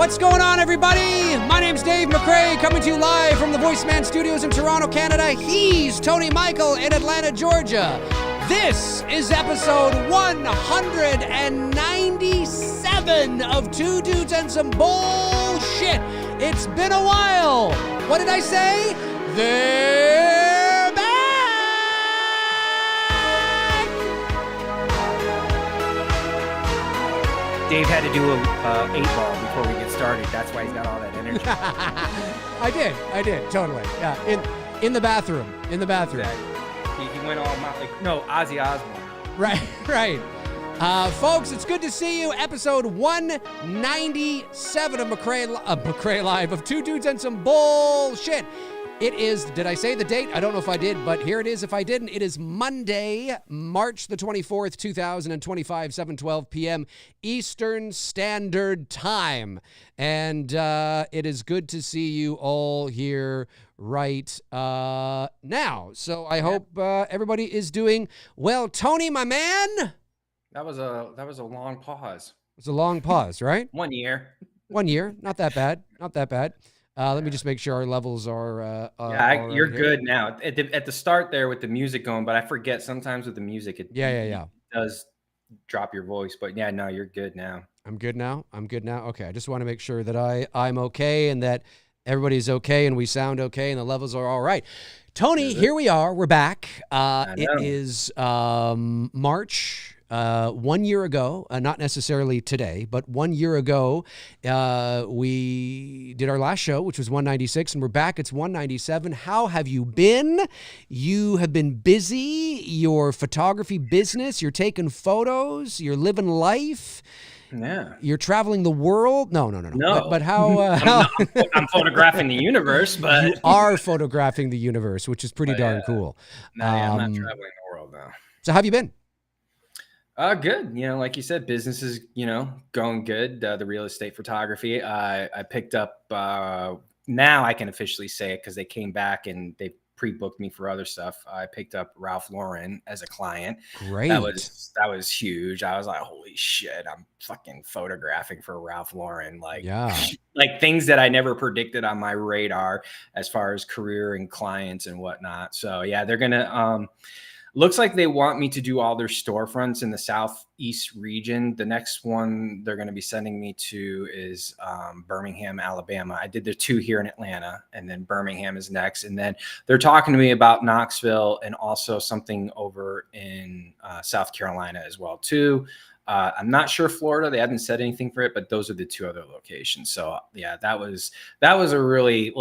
What's going on, everybody? My name's Dave McCrae, coming to you live from the Voiceman Studios in Toronto, Canada. He's Tony Michael in Atlanta, Georgia. This is episode 197 of Two Dudes and Some Bullshit. It's been a while. What did I say? They're back! Dave had to do a 8-ball before we get started. That's why he's got all that energy. I did, totally. Yeah, in the bathroom. Exactly. He went all Ozzy Osbourne. Right. Folks, it's good to see you. Episode 197 of McCrae Live of Two Dudes and Some Bullshit. It is, did I say the date? I don't know if I did, but here it is. If I didn't, it is Monday, March the 24th, 2025, 7:12 p.m. Eastern Standard Time. And it is good to see you all here right now. So I hope everybody is doing well. Tony, my man. That was a long pause. It's a long pause, right? 1 year. 1 year. Not that bad. Let me just make sure our levels are... you're good now. At the start there with the music going, but I forget sometimes with the music, it does drop your voice. But yeah, no, you're good now. I'm good now? Okay, I just want to make sure that I'm okay and that everybody's okay and we sound okay and the levels are all right. Tony, here we are. We're back. It is March... 1 year ago, not necessarily today, but 1 year ago, we did our last show, which was 196, and we're back. It's 197. How have you been? You have been busy. Your photography business. You're taking photos. You're living life. Yeah. You're traveling the world. No. But how? I'm photographing the universe, but you are photographing the universe, which is pretty darn cool. No, I'm not traveling the world now. So how have you been? Good. Like you said, business is, going good. The real estate photography, I picked up, now I can officially say it because they came back and they pre-booked me for other stuff. I picked up Ralph Lauren as a client. Great. That was huge. I was like, holy shit, I'm fucking photographing for Ralph Lauren. Like things that I never predicted on my radar as far as career and clients and whatnot. So yeah, they're going to, looks like they want me to do all their storefronts in the Southeast region. The next one they're going to be sending me to is Birmingham, Alabama. I did the 2 here in Atlanta, and then Birmingham is next. And then they're talking to me about Knoxville and also something over in South Carolina as well, too. I'm not sure Florida. They haven't said anything for it, but those are the 2 other locations. So yeah, that was a really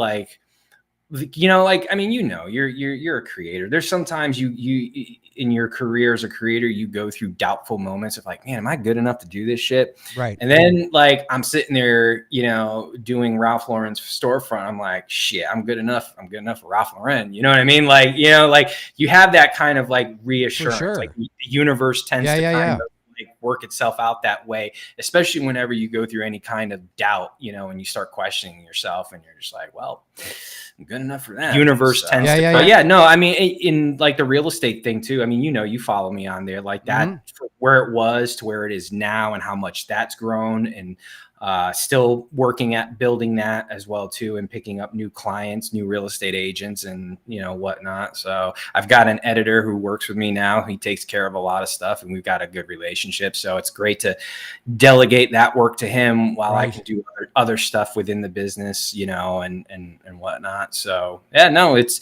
you're a creator. There's sometimes you in your career as a creator, you go through doubtful moments of like, man, am I good enough to do this shit? Right. And then I'm sitting there, doing Ralph Lauren's storefront. I'm like, shit, I'm good enough. I'm good enough for Ralph Lauren. You know what I mean? You have that kind of reassurance. For sure. Like the universe tends to kind of work itself out that way, especially whenever you go through any kind of doubt, and you start questioning yourself and you're just like, well, I'm good enough for that. Universe tends to. But in the real estate thing too. You follow me on there that from where it was to where it is now and how much that's grown, and still working at building that as well too, and picking up new clients, new real estate agents, and whatnot. So I've got an editor who works with me now. He takes care of a lot of stuff, and we've got a good relationship. So it's great to delegate that work to him while I can do other stuff within the business, and whatnot. So yeah, no, it's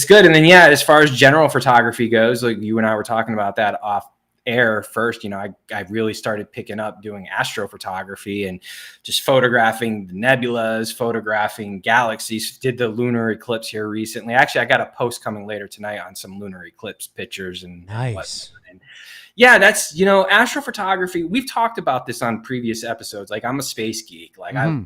good. And then as far as general photography goes, like you and I were talking about that off air first, I really started picking up doing astrophotography and just photographing the nebulas, photographing galaxies. Did the lunar eclipse here recently. Actually, I got a post coming later tonight on some lunar eclipse pictures and nice. And yeah, that's astrophotography. We've talked about this on previous episodes. I'm a space geek. I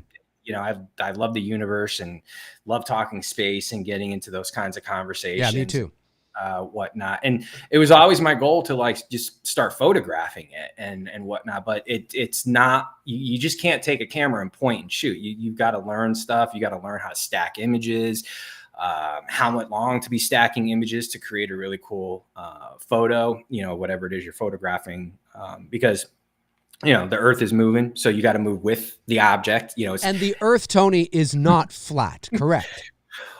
love the universe and love talking space and getting into those kinds of conversations. Yeah, me too. Whatnot. And it was always my goal to just start photographing it and whatnot. But it's not, you just can't take a camera and point and shoot. You've got to learn stuff. You got to learn how to stack images, how long to be stacking images to create a really cool photo, whatever it is you're photographing. Because the Earth is moving, so you got to move with the object. And the Earth, Tony, is not flat, correct?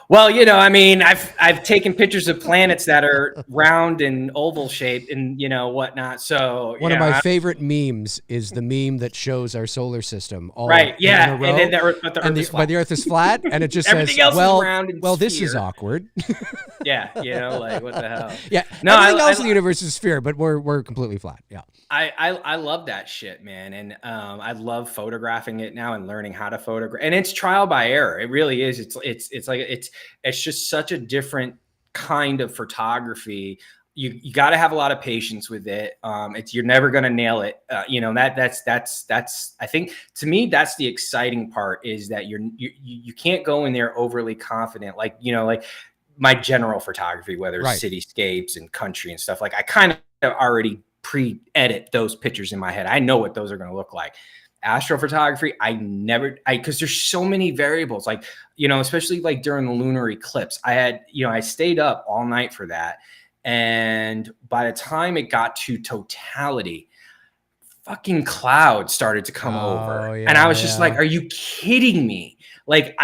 Well, I mean, I've taken pictures of planets that are round and oval shaped and whatnot. So one of my favorite memes is the meme that shows our solar system all right, yeah, in a row, and then the Earth is flat, and it just everything says, else "Well, is round and well, this is awkward." Yeah, like what the hell? Yeah, no, everything else in the universe is sphere, but we're completely flat. Yeah, I love that shit, man, and I love photographing it now and learning how to photograph. And it's trial by error. It really is. It's just such a different kind of photography. You got to have a lot of patience with it. You're never going to nail it. That's I think, to me, that's the exciting part, is that you can't go in there overly confident. Like my general photography, whether it's cityscapes and country and stuff, like I kind of already pre-edit those pictures in my head. I know what those are going to look like. Astrophotography, because there's so many variables, like, especially like during the lunar eclipse, I stayed up all night for that. And by the time it got to totality, fucking clouds started to come over. Yeah, and I was just like, are you kidding me? Like,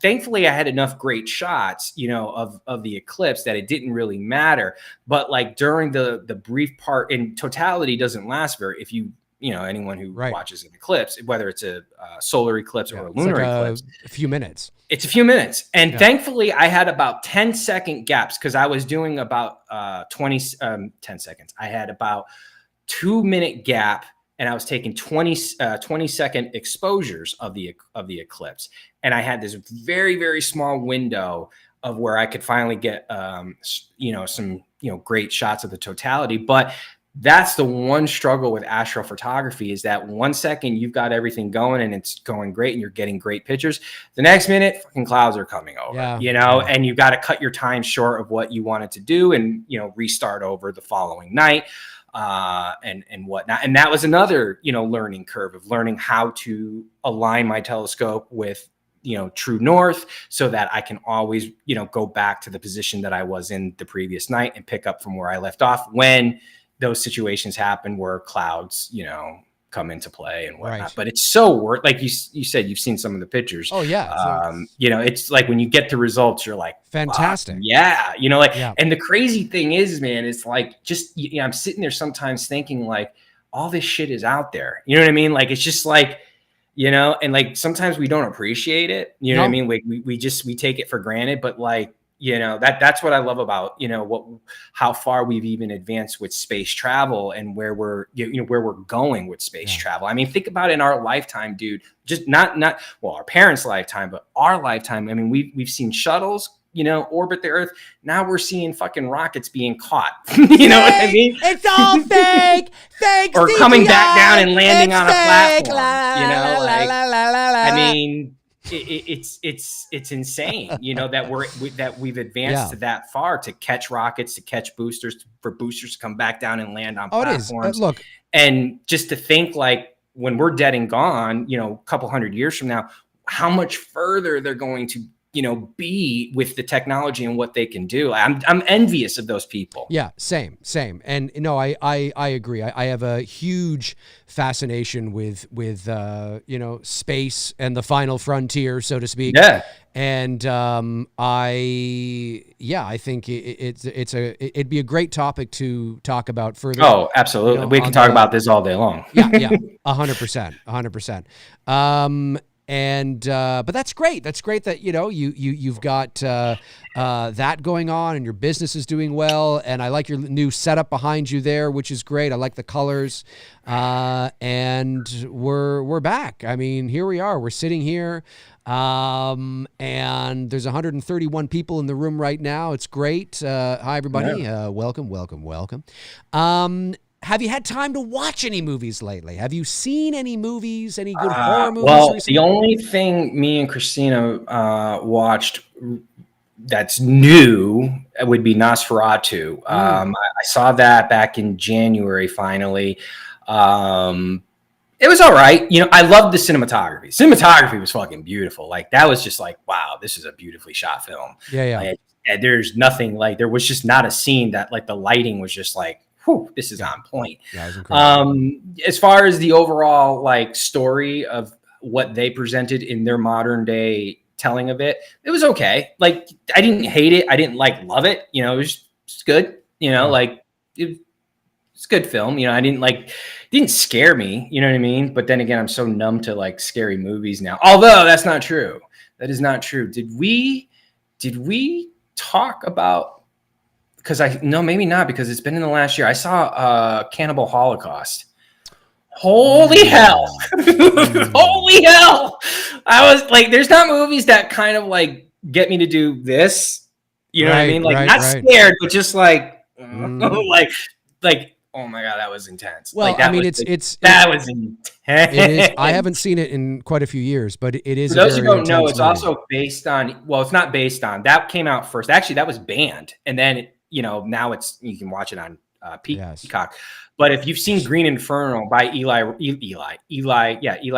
thankfully I had enough great shots, of the eclipse that it didn't really matter. But like during the brief part, in totality doesn't last very, if anyone who watches an eclipse, whether it's a solar eclipse or a lunar eclipse, a few minutes. It's a few minutes. And thankfully I had about 10-second gaps, because I was doing about 10 seconds. I had about 2-minute gap, and I was taking 20-second exposures of the eclipse. And I had this very, very small window of where I could finally get, some, great shots of the totality. But that's the one struggle with astrophotography, is that 1 second you've got everything going and it's going great and you're getting great pictures. The next minute, fucking clouds are coming over, and you got to cut your time short of what you wanted to do and, restart over the following night. And whatnot. And that was another, learning curve of learning how to align my telescope with, true north, so that I can always, go back to the position that I was in the previous night and pick up from where I left off when those situations happen where clouds, come into play and whatnot. But it's so worth, like you said, you've seen some of the pictures. Oh yeah. It's like when you get the results, you're like, fantastic. Wow. Yeah. And the crazy thing is, man, it's like, just, I'm sitting there sometimes thinking like, all this shit is out there. You know what I mean? Like, it's just like, and like, sometimes we don't appreciate it. You know what I mean? Like we take it for granted, but like, that's what I love about, how far we've even advanced with space travel and where we're going with space travel. I mean, think about it in our lifetime, dude, just not our parents' lifetime, but our lifetime. I mean, we've seen shuttles, orbit the Earth. Now we're seeing fucking rockets being caught. You know what I mean? It's all fake, fake, or CGI, coming back down and landing on a fake, platform. I mean, it's insane, that we've advanced to that far to catch rockets, to catch boosters, for boosters to come back down and land on platforms. It is. Look, and just to think, like, when we're dead and gone, a couple hundred years from now, how much further they're going to, be with the technology and what they can do. I'm envious of those people. Yeah, same. And no, I agree. I have a huge fascination with space and the final frontier, so to speak. Yeah. And I think it'd be a great topic to talk about further. Oh, absolutely. We can talk about this all day long. Yeah, 100%. But that's great. That's great that, you've got that going on and your business is doing well. And I like your new setup behind you there, which is great. I like the colors. And we're back. I mean, here we are. We're sitting here. And there's 131 people in the room right now. It's great. Hi, everybody. Yeah. Welcome. Have you had time to watch any movies lately? Have you seen any movies, any good horror movies? Well, recently? The only thing me and Christina watched that's new would be Nosferatu. I saw that back in January, finally. It was all right. I loved the cinematography. Cinematography was fucking beautiful. Like, that was just like, wow, this is a beautifully shot film. Yeah. Like, and there's nothing, like, there was just not a scene that, like, the lighting was just like, whew, this is on point. Yeah, it was incredible. As far as the overall like story of what they presented in their modern day telling of it, it was okay. Like, I didn't hate it. I didn't like love it. You know, it was just good. You know, like it's a good film. You know, I didn't scare me. You know what I mean? But then again, I'm so numb to like scary movies now. Although that's not true. That is not true. Did we talk about? Because maybe not, because it's been in the last year. I saw Cannibal Holocaust. Holy hell. Holy hell. I was like, there's not movies that kind of like get me to do this. You know what I mean? Like, not scared, but just like, like, oh my God, that was intense. Well, like, that I mean, was that was intense. It is. I haven't seen it in quite a few years, but it is. For those who don't know, movie. it's also based on, well, it's not based on, that came out first. Actually, that was banned. And then, you know, now you can watch it on Peacock. But if you've seen Green Inferno by Eli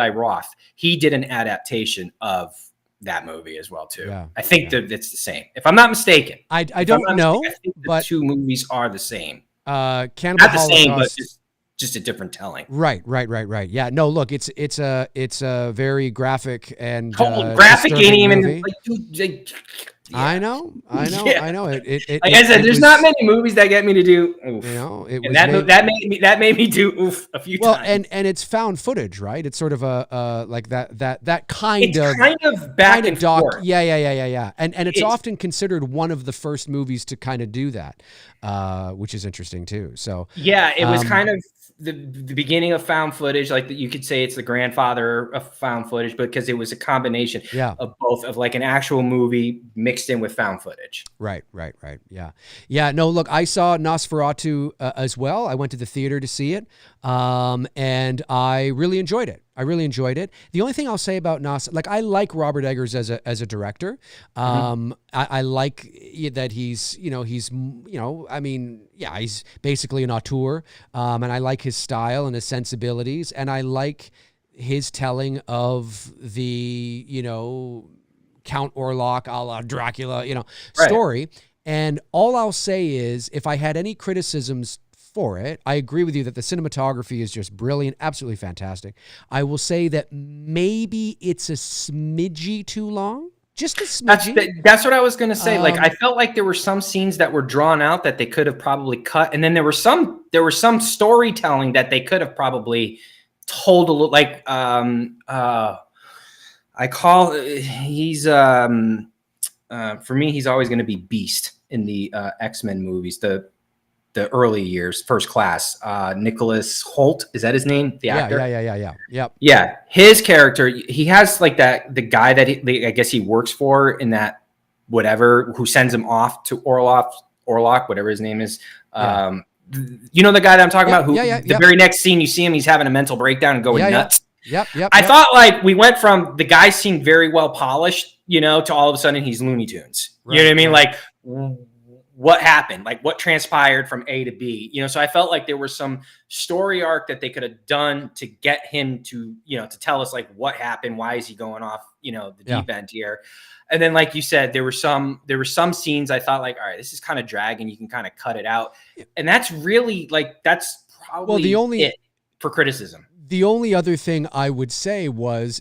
Roth, he did an adaptation of that movie as well too. I think that it's the same, if I'm not mistaken. I don't know, I think the but two movies are the same. Cannibal not the Holocaust, same, but just a different telling. Right. Yeah. No, look, it's a very graphic and graphic ain't even like, dude, yeah. I know. It, like I said, there's not many movies that get me to do. Oof. You know, it was that made me do oof a few times. Well, and it's found footage, right? It's sort of a like that kind of back and forth. Yeah. And it's often considered one of the first movies to kind of do that, which is interesting too. So yeah, it was kind of the beginning of found footage. Like, you could say it's the grandfather of found footage, because it was a combination of both, of like an actual movie mixed in with found footage. Right. Yeah. No, look, I saw Nosferatu as well. I went to the theater to see it, and I really enjoyed it. The only thing I'll say about like, I like Robert Eggers as a director. I like that he's basically an auteur, and I like his style and his sensibilities, and I like his telling of the, Count Orlok a la Dracula, story. And all I'll say is, if I had any criticisms for it, I agree with you that the cinematography is just brilliant, absolutely fantastic. I will say that maybe it's a smidgy too long. Just a smidgy. That's what I was going to say. Like, I felt like there were some scenes that were drawn out that they could have probably cut. And then there was some storytelling that they could have probably told a little, like, he's, for me, he's always going to be Beast in the X-Men movies, the early years, First Class. Nicholas Hoult, is that his name? The actor? Yeah. His character, he has like the guy that I guess he works for in that whatever, who sends him off to Orlok, whatever his name is. You know the guy that I'm talking about, who the very next scene you see him, he's having a mental breakdown and going nuts. I thought, like, we went from the guy seemed very well polished, to all of a sudden he's Looney Tunes. You know what I mean? Like, what happened? Like, what transpired from A to B? So I felt like there was some story arc that they could have done to get him to, to tell us, like, what happened, why is he going off, the deep end here. And then, like you said, there were some scenes I thought, like, all right, this is kind of dragging. You can kind of cut it out. And that's really, like, that's probably it for criticism. The only other thing I would say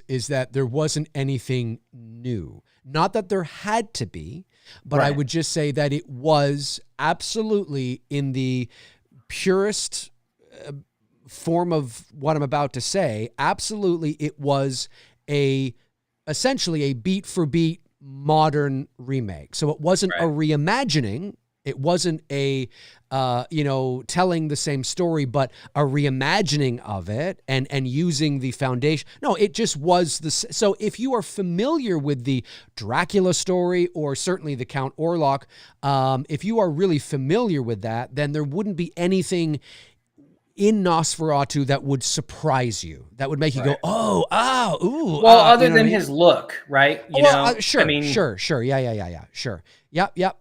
is that there wasn't anything new. Not that there had to be, but I would just say that it was absolutely, in the purest form of what I'm about to say, absolutely it was essentially a beat for beat modern remake. So it wasn't a reimagining. It wasn't a, telling the same story, but a reimagining of it and using the foundation. No, it just was so if you are familiar with the Dracula story, or certainly the Count Orlok, if you are really familiar with that, then there wouldn't be anything in Nosferatu that would surprise you, that would make you go, ooh. Well, other than his look, right? Sure. I mean, sure. Yeah. Sure. Yep.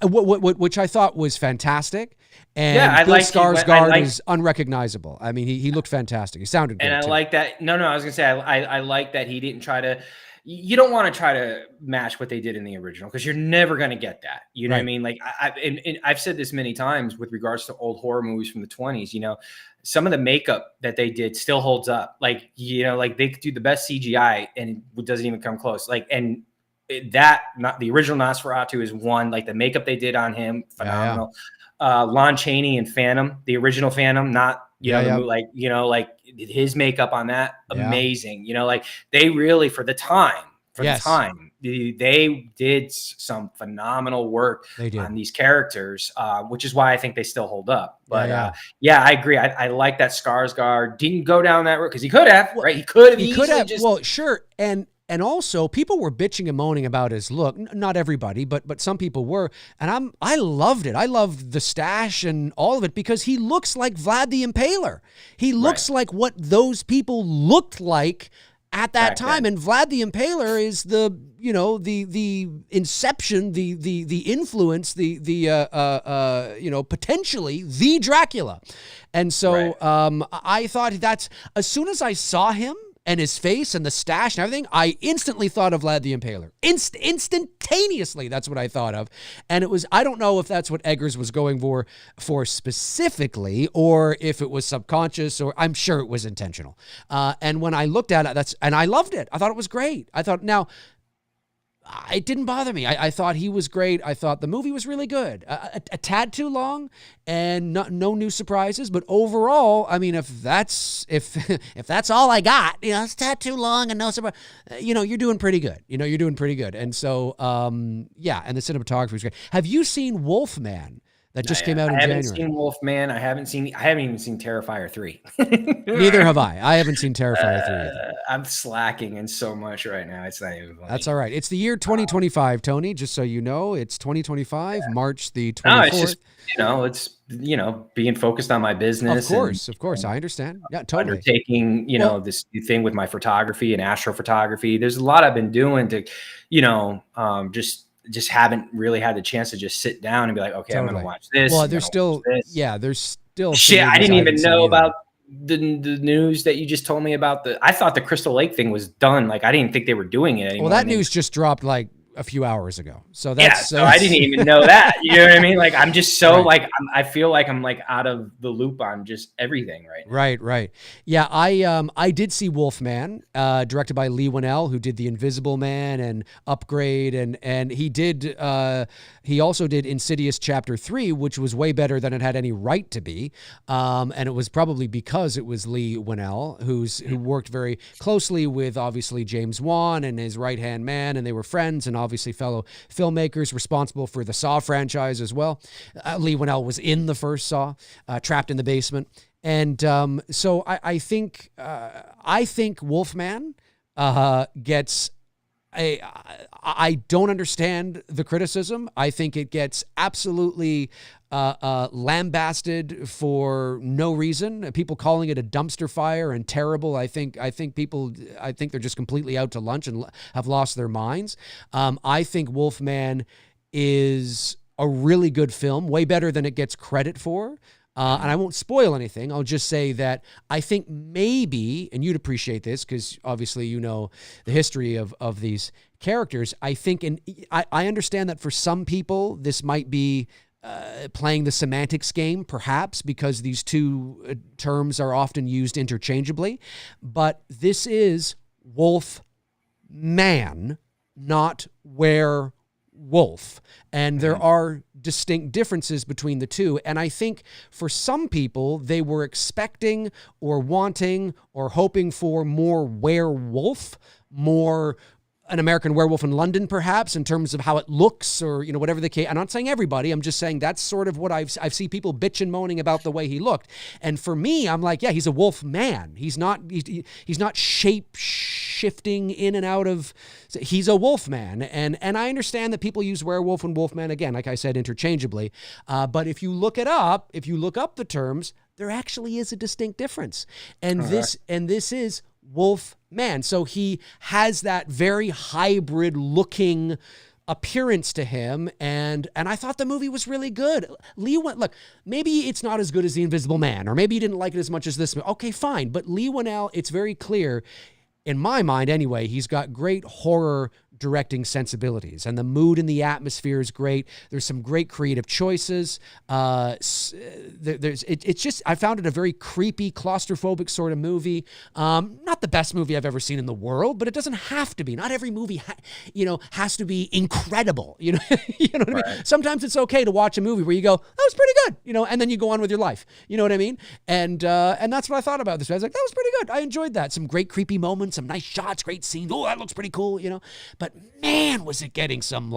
Which I thought was fantastic. And Bill Skarsgård is unrecognizable. I mean, he looked fantastic. He sounded good. And I like that. No, I was going to say, I like that he didn't try to, you don't want to try to match what they did in the original because you're never going to get that. You know what I mean? Like and I've said this many times with regards to old horror movies from the 20s, you know, some of the makeup that they did still holds up. Like, you know, like they could do the best CGI and it doesn't even come close. Like, and that, not the original Nosferatu is one, like the makeup they did on him, phenomenal. Lon Chaney and Phantom, the original Phantom, not, you know, like, you know, like his makeup on that, amazing. You know, like they really, for the time, they did some phenomenal work on these characters, which is why I think they still hold up. But I agree. I like that Skarsgård didn't go down that road because he could have, right? He could have. Just... Well, sure. And also, people were bitching and moaning about his look. Not everybody, but some people were. And I loved it. I loved the stash and all of it because he looks like Vlad the Impaler. He looks like what those people looked like at that time. And Vlad the Impaler is the, you know, the inception, the influence, you know, potentially the Dracula. And so I thought that's, as soon as I saw him, and his face and the stash and everything, I instantly thought of Vlad the Impaler. Instantaneously, that's what I thought of. And it was, I don't know if that's what Eggers was going for specifically, or if it was subconscious, or I'm sure it was intentional. And when I looked at it, and I loved it. I thought it was great. I thought, now, it didn't bother me. I thought he was great. I thought the movie was really good. A tad too long, and no new surprises. But overall, I mean, if that's all I got, you know, it's a tad too long and no surprise. You know, you're doing pretty good. You know, you're doing pretty good. And so, yeah, and the cinematography was great. Have you seen Wolfman? That just came out in January. I haven't seen Wolfman. I haven't even seen Terrifier 3. Neither have I. I haven't seen Terrifier 3 either. I'm slacking in so much right now. It's not even funny. That's all right. It's the year 2025, Tony, just so you know. It's 2025, March the 24th. No, it's just, you know, being focused on my business. Of course. I understand. Yeah, totally. Undertaking, you know, this new thing with my photography and astrophotography. There's a lot I've been doing to, you know, just haven't really had the chance to just sit down and be like, okay, I'm going to watch this. Well, there's still shit. I didn't even know about the news that you just told me about. I thought the Crystal Lake thing was done. Like, I didn't think they were doing it anymore. Well, that news just dropped like a few hours ago. So that's so I didn't even know that. You know what I mean? Like, I'm just so I feel like I'm like out of the loop on just everything right now. Right. Yeah, I did see Wolfman, directed by Lee Winnell, who did The Invisible Man and Upgrade, and he also did Insidious Chapter 3, which was way better than it had any right to be. And it was probably because it was Lee Winnell, who worked very closely with obviously James Wan and his right-hand man, and they were friends and obviously fellow filmmakers responsible for the Saw franchise as well. Lee Winnell was in the first Saw, trapped in the basement. And so I think Wolfman gets I don't understand the criticism. I think it gets absolutely lambasted for no reason. People calling it a dumpster fire and terrible. I think they're just completely out to lunch and have lost their minds. I think Wolfman is a really good film, way better than it gets credit for. And I won't spoil anything. I'll just say that I think maybe, and you'd appreciate this because obviously you know the history of these characters. I think, and I understand that for some people this might be playing the semantics game, perhaps, because these two terms are often used interchangeably. But this is Wolf-man, not werewolf. And there are distinct differences between the two. And I think for some people, they were expecting or wanting or hoping for more werewolf, more An American Werewolf in London, perhaps, in terms of how it looks or, you know, whatever the case. I'm not saying everybody. I'm just saying that's sort of what I've seen people bitch and moaning about the way he looked. And for me, I'm like, yeah, he's a wolf man. He's not shape shifting in and out of, he's a wolf man. And I understand that people use werewolf and wolfman, again, like I said, interchangeably. But if you look up the terms, there actually is a distinct difference. And this is Wolf-man. So he has that very hybrid looking appearance to him. And I thought the movie was really good. Look, maybe it's not as good as The Invisible Man, or maybe you didn't like it as much as this. Okay, fine. But Lee Winnell, it's very clear, in my mind anyway, he's got great horror directing sensibilities, and the mood and the atmosphere is great. There's some great creative choices. It's just, I found it a very creepy, claustrophobic sort of movie. Not the best movie I've ever seen in the world, but it doesn't have to be. Not every movie, has to be incredible. You know what I mean? Sometimes it's okay to watch a movie where you go, that was pretty good, and then you go on with your life. You know what I mean? And that's what I thought about this. I was like, that was pretty good. I enjoyed that. Some great creepy moments, some nice shots, great scenes. Oh, that looks pretty cool, But man, was it getting some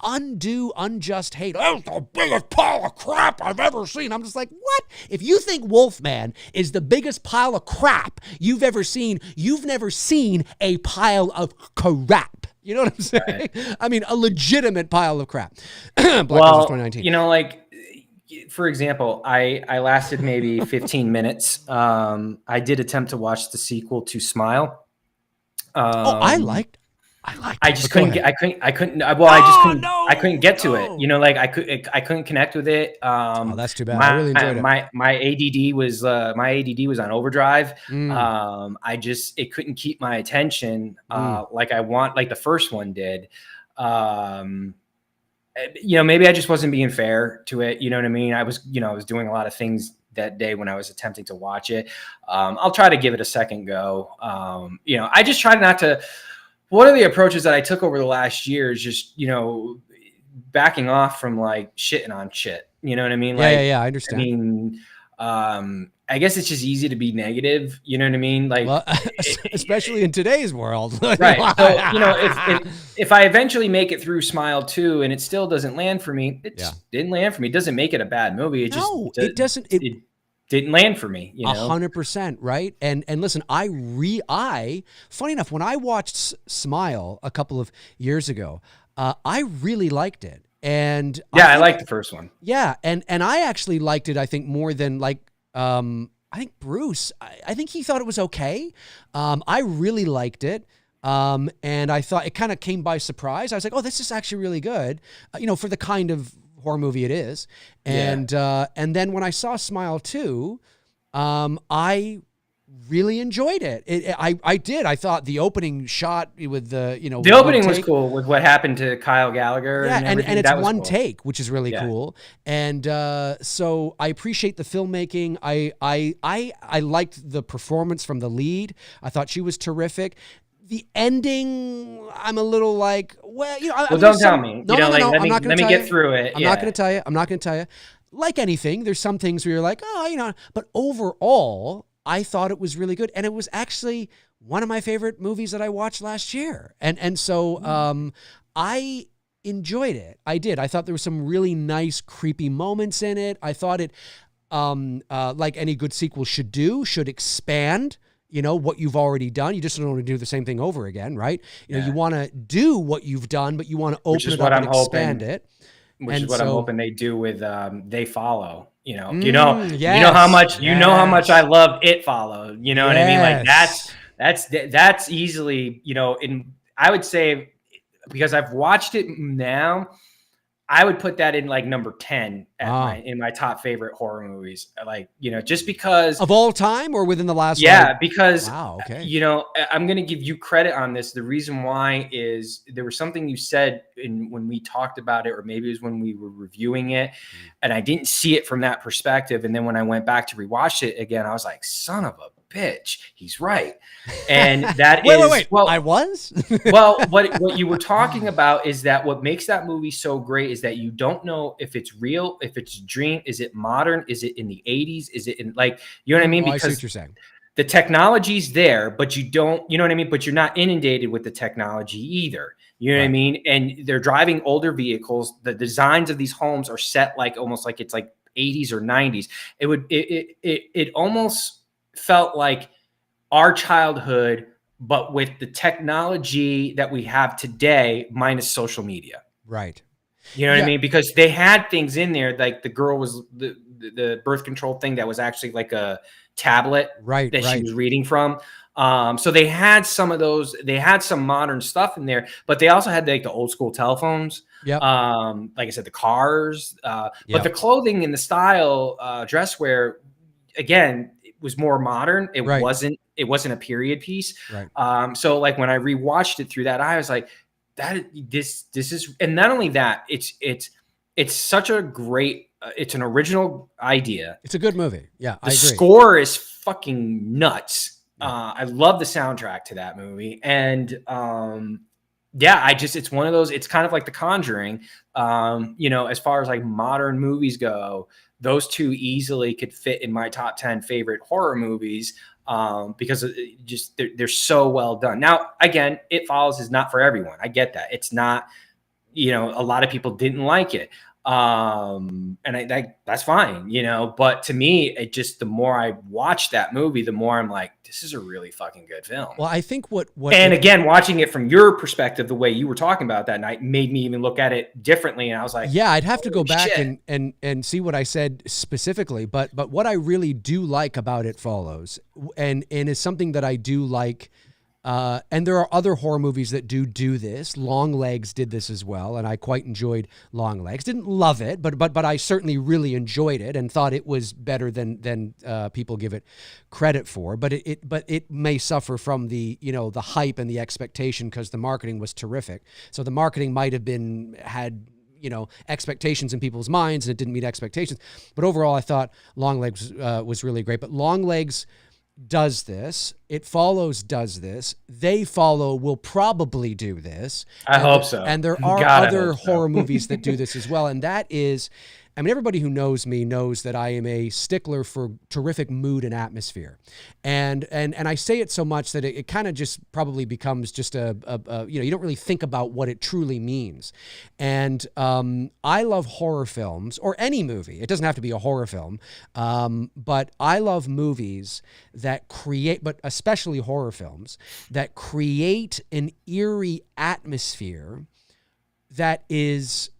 undue, unjust hate. That was the biggest pile of crap I've ever seen. I'm just like, what? If you think Wolfman is the biggest pile of crap you've ever seen, you've never seen a pile of crap. You know what I'm saying? Right. I mean, a legitimate pile of crap. Black Christmas 2019. For example, I lasted maybe 15 minutes. I did attempt to watch the sequel to Smile. I just couldn't get. I couldn't. Well, I just couldn't. No, I couldn't get to it. I couldn't connect with it. That's too bad. I really enjoyed it. My ADD was on overdrive. It couldn't keep my attention like the first one did. Maybe I just wasn't being fair to it. You know what I mean? I was doing a lot of things that day when I was attempting to watch it. I'll try to give it a second go. I just tried not to. One of the approaches that I took over the last year is just, backing off from shitting on shit. You know what I mean? Yeah, I understand. I mean, I guess it's just easy to be negative. You know what I mean? Especially in today's world. Right. So, if I eventually make it through Smile 2 and it still doesn't land for me, didn't land for me. It doesn't make it a bad movie. It doesn't. It didn't land for me, 100%, right? And listen, funny enough, when I watched Smile a couple of years ago, I really liked it. And I liked the first one. Yeah, and I actually liked it, I think, more than I think Bruce. I think he thought it was okay. I really liked it. And I thought it kind of came by surprise. I was like, oh, this is actually really good, for the kind of horror movie it is. And then when I saw Smile 2, I really enjoyed it. I did. I thought the opening shot with the the opening was cool with what happened to Kyle Gallagher. Yeah, and it's one take, which is really cool. And so I appreciate the filmmaking. I liked the performance from the lead. I thought she was terrific. The ending, I'm a little don't tell me. No, let me get through it. I'm not going to tell you. Like anything, there's some things where you're like, but overall, I thought it was really good. And it was actually one of my favorite movies that I watched last year. And so I enjoyed it. I did. I thought there were some really nice, creepy moments in it. I thought it, like any good sequel should expand what you've already done. You just don't want to do the same thing over again, right? You want to do what you've done, but you want to open it up and expand it. Which is what I'm hoping they do with They Follow. How much how much I love It Follow. You know what I mean? That's easily, I would say, because I've watched it now, I would put that in number 10 in my top favorite horror movies. Just because of all time or within the last. Because wow, okay. I'm going to give you credit on this. The reason why is there was something you said when we talked about it, or maybe it was when we were reviewing it, and I didn't see it from that perspective. And then when I went back to rewatch it again, I was like, son of a bitch, he's right. And that wait. Well, I was. Well, what you were talking about is that what makes that movie so great is that you don't know if it's real, if it's a dream, is it modern, is it in the 80s, is it in you know what I mean? Because I see what you're saying. The technology's there, but you don't, you know what I mean? But you're not inundated with the technology either. You know what I mean? And they're driving older vehicles. The designs of these homes are set almost like it's 80s or 90s. It almost felt like our childhood, but with the technology that we have today, minus social media. Right. You know what I mean? Because they had things in there, like the girl was the birth control thing that was actually like a tablet that she was reading from. So they had some of those, they had some modern stuff in there, but they also had the old school telephones. Yep. Like I said, the cars, but the clothing and the style, dress wear, again, it was more modern. It wasn't it wasn't a period piece. Right. So like when I rewatched it through that, I was like, this is, and not only that, it's such a great, it's an original idea. It's a good movie. Yeah, I agree. The score is fucking nuts. I love the soundtrack to that movie. And yeah, it's one of those, it's kind of like The Conjuring. You know, as far as like modern movies go, those two easily could fit in my top 10 favorite horror movies because they're so well done. Now, again, It Follows is not for everyone. I get that. It's not, you know, a lot of people didn't like it. And that's fine, you know, but to me, it just, the more I watch that movie, the more I'm like, this is a really fucking good film. Well, I think again, watching it from your perspective, the way you were talking about that night made me even look at it differently. And I was like, yeah, I'd have to go back and see what I said specifically, but what I really do like about It Follows, and is something that I do like, and there are other horror movies that do this. Longlegs did this as well, and I quite enjoyed Longlegs. Didn't love it, but I certainly really enjoyed it and thought it was better than people give it credit for. But it may suffer from the hype and the expectation because the marketing was terrific. So the marketing might have had expectations in people's minds, and it didn't meet expectations. But overall, I thought Longlegs was really great. But Longlegs does this. It Follows does this. They Follow will probably do this. I hope so. And there are other horror movies that do this as well. And that is, I mean, everybody who knows me knows that I am a stickler for terrific mood and atmosphere. And I say it so much that it kind of just probably becomes just you don't really think about what it truly means. And I love horror films, or any movie. It doesn't have to be a horror film. But I love movies that create, but especially horror films, that create an eerie atmosphere that is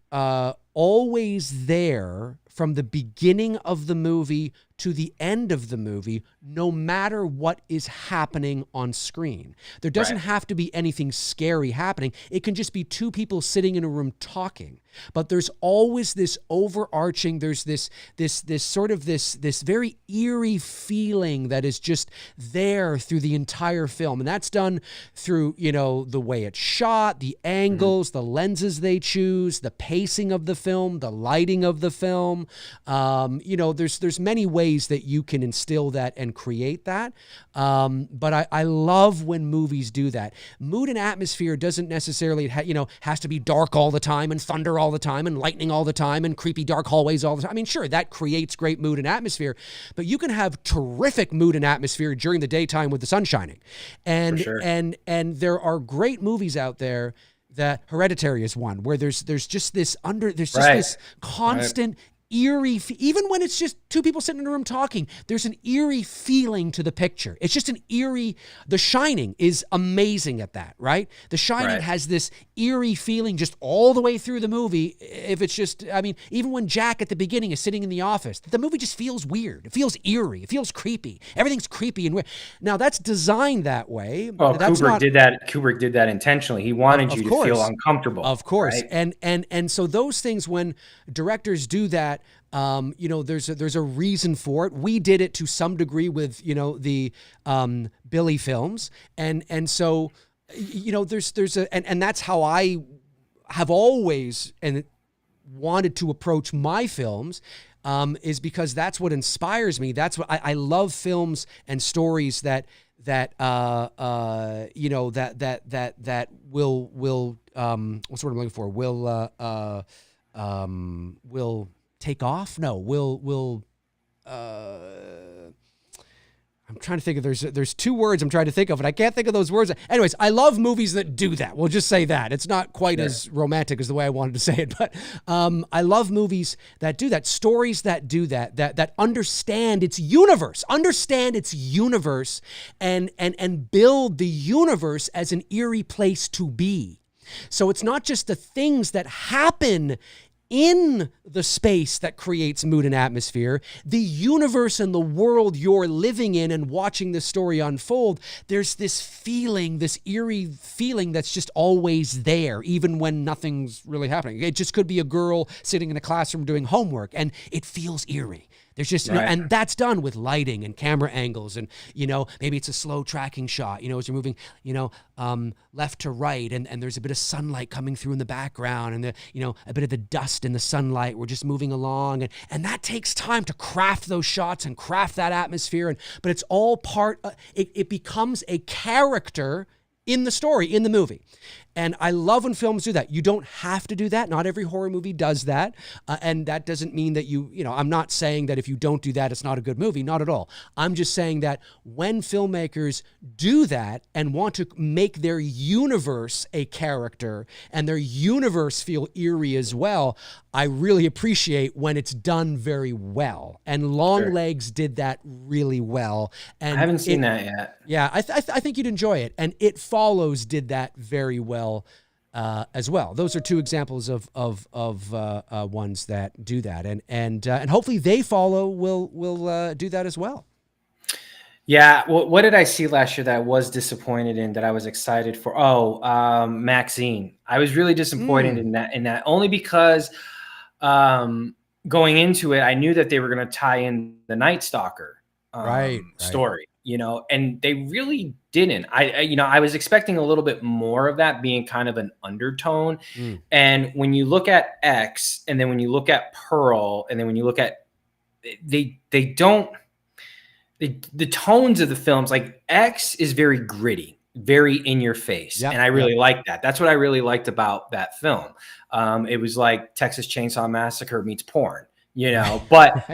always there from the beginning of the movie to the end of the movie, no matter what is happening on screen. There doesn't have to be anything scary happening. It can just be two people sitting in a room talking. But there's always this overarching, there's this very eerie feeling that is just there through the entire film. And that's done through, the way it's shot, the angles, the lenses they choose, the pacing of the film, the lighting of the film. There's many ways that you can instill that and create that. But I love when movies do that. Mood and atmosphere doesn't necessarily, has to be dark all the time and thunder all the time and lightning all the time and creepy dark hallways all the time. I mean, sure, that creates great mood and atmosphere, but you can have terrific mood and atmosphere during the daytime with the sun shining. And, for sure. and there are great movies out there. That Hereditary is one where there's just this this constant eerie, even when it's just two people sitting in a room talking, there's an eerie feeling to the picture. It's just an eerie, The Shining is amazing at that, right? The Shining has this eerie feeling just all the way through the movie. If it's just, I mean, even when Jack at the beginning is sitting in the office, the movie just feels weird. It feels eerie. It feels creepy. Everything's creepy and weird. Now that's designed that way. Well, Kubrick did that intentionally. He wanted you to feel uncomfortable. Of course. Right? And so those things, when directors do that, there's a reason for it. We did it to some degree with, the Billy films. And so, and that's how I have always wanted to approach my films, is because that's what inspires me. That's what I love, films and stories that will what's the word I'm looking for? Will take off? No, will I'm trying to think of, there's two words I'm trying to think of, and I can't think of those words. Anyways, I love movies that do that. We'll just say that. It's not quite as romantic as the way I wanted to say it, but I love movies that do that, stories that do that understand its universe, and build the universe as an eerie place to be. So it's not just the things that happen in the space that creates mood and atmosphere, the universe and the world you're living in and watching the story unfold. There's this feeling, this eerie feeling that's just always there, even when nothing's really happening. It just could be a girl sitting in a classroom doing homework, and it feels eerie. There's just, and that's done with lighting and camera angles, and maybe it's a slow tracking shot, as you're moving, left to right, and there's a bit of sunlight coming through in the background, and a bit of the dust in the sunlight. We're just moving along, and that takes time to craft those shots and craft that atmosphere, but it's all part. It becomes a character in the story, in the movie. And I love when films do that. You don't have to do that. Not every horror movie does that. And that doesn't mean that I'm not saying that if you don't do that, it's not a good movie. Not at all. I'm just saying that when filmmakers do that and want to make their universe a character and their universe feel eerie as well, I really appreciate when it's done very well. And Longlegs did that really well. And I haven't seen that yet. Yeah, I think you'd enjoy it. And It Follows did that very well. As well. Those are two examples of ones that do that, and hopefully They Follow will do that as well. Yeah. Well, what did I see last year that I was disappointed in that I was excited for? Maxine. I was really disappointed in that only because going into it, I knew that they were going to tie in the Night Stalker story. And they really didn't. I was expecting a little bit more of that being kind of an undertone. And when you look at X, and then when you look at Pearl, and then when you look at the tones of the films, like X is very gritty, very in your face. And I really liked that. That's what I really liked about that film. It was like Texas Chainsaw Massacre meets porn, but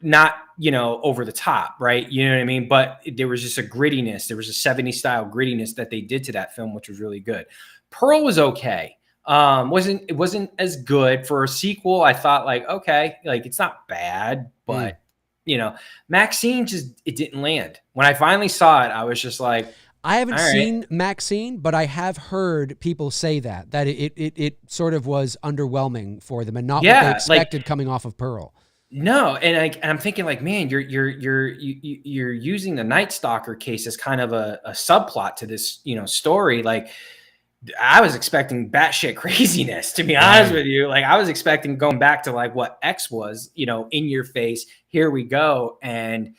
not, over the top, right? You know what I mean? But there was just a grittiness. There was a 70s style grittiness that they did to that film, which was really good. Pearl was okay. It wasn't as good for a sequel. I thought okay, it's not bad, but Maxine it didn't land. When I finally saw it, I was just like, I haven't seen Maxine, but I have heard people say that it sort of was underwhelming for them and not what they expected coming off of Pearl. No, and I'm thinking man, you're using the Night Stalker case as kind of a subplot to this story. I was expecting batshit craziness, to be honest with you. I was expecting going back to what X was, in your face. Here we go, and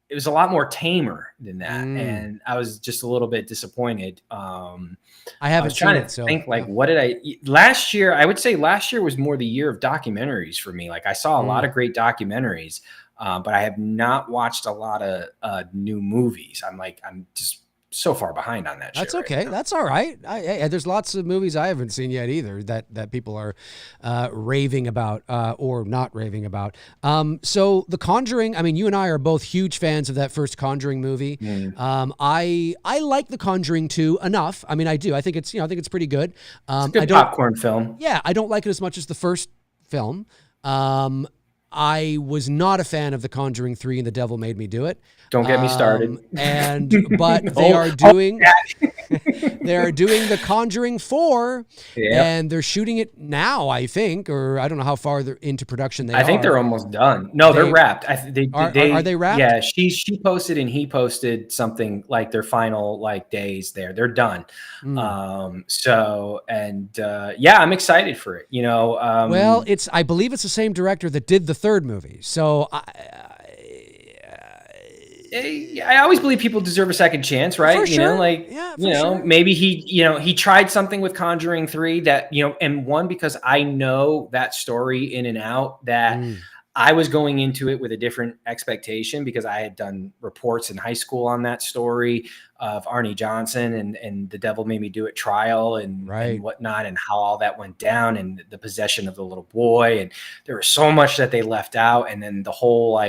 it was a lot more tamer than that, and I was just a little bit disappointed. I haven't trying to think what did I last year? I would say last year was more the year of documentaries for me. I saw a lot of great documentaries, but I have not watched a lot of new movies. I'm just so far behind on that. That's okay. That's all right. There's lots of movies I haven't seen yet either that people are raving about or not raving about. So The Conjuring, you and I are both huge fans of that first Conjuring movie. I like The Conjuring 2 enough. I do. I think it's pretty good. It's a good popcorn film. Yeah, I don't like it as much as the first film. I was not a fan of The Conjuring 3 and The Devil Made Me Do It. Don't get me started. But they are doing The Conjuring 4, and they're shooting it now, I think, or I don't know how far they're into production they are. I think they're almost done. No, they're wrapped. Are they wrapped? Yeah, she posted and he posted something their final days there. They're done. I'm excited for it. Well, I believe it's the same director that did the third movie. So I always believe people deserve a second chance, right? For sure. Maybe he tried something with Conjuring 3 that, and one, because I know that story in and out, that I was going into it with a different expectation because I had done reports in high school on that story of Arnie Johnson and The Devil Made Me Do It trial and whatnot, and how all that went down and the possession of the little boy. And there was so much that they left out. And then the whole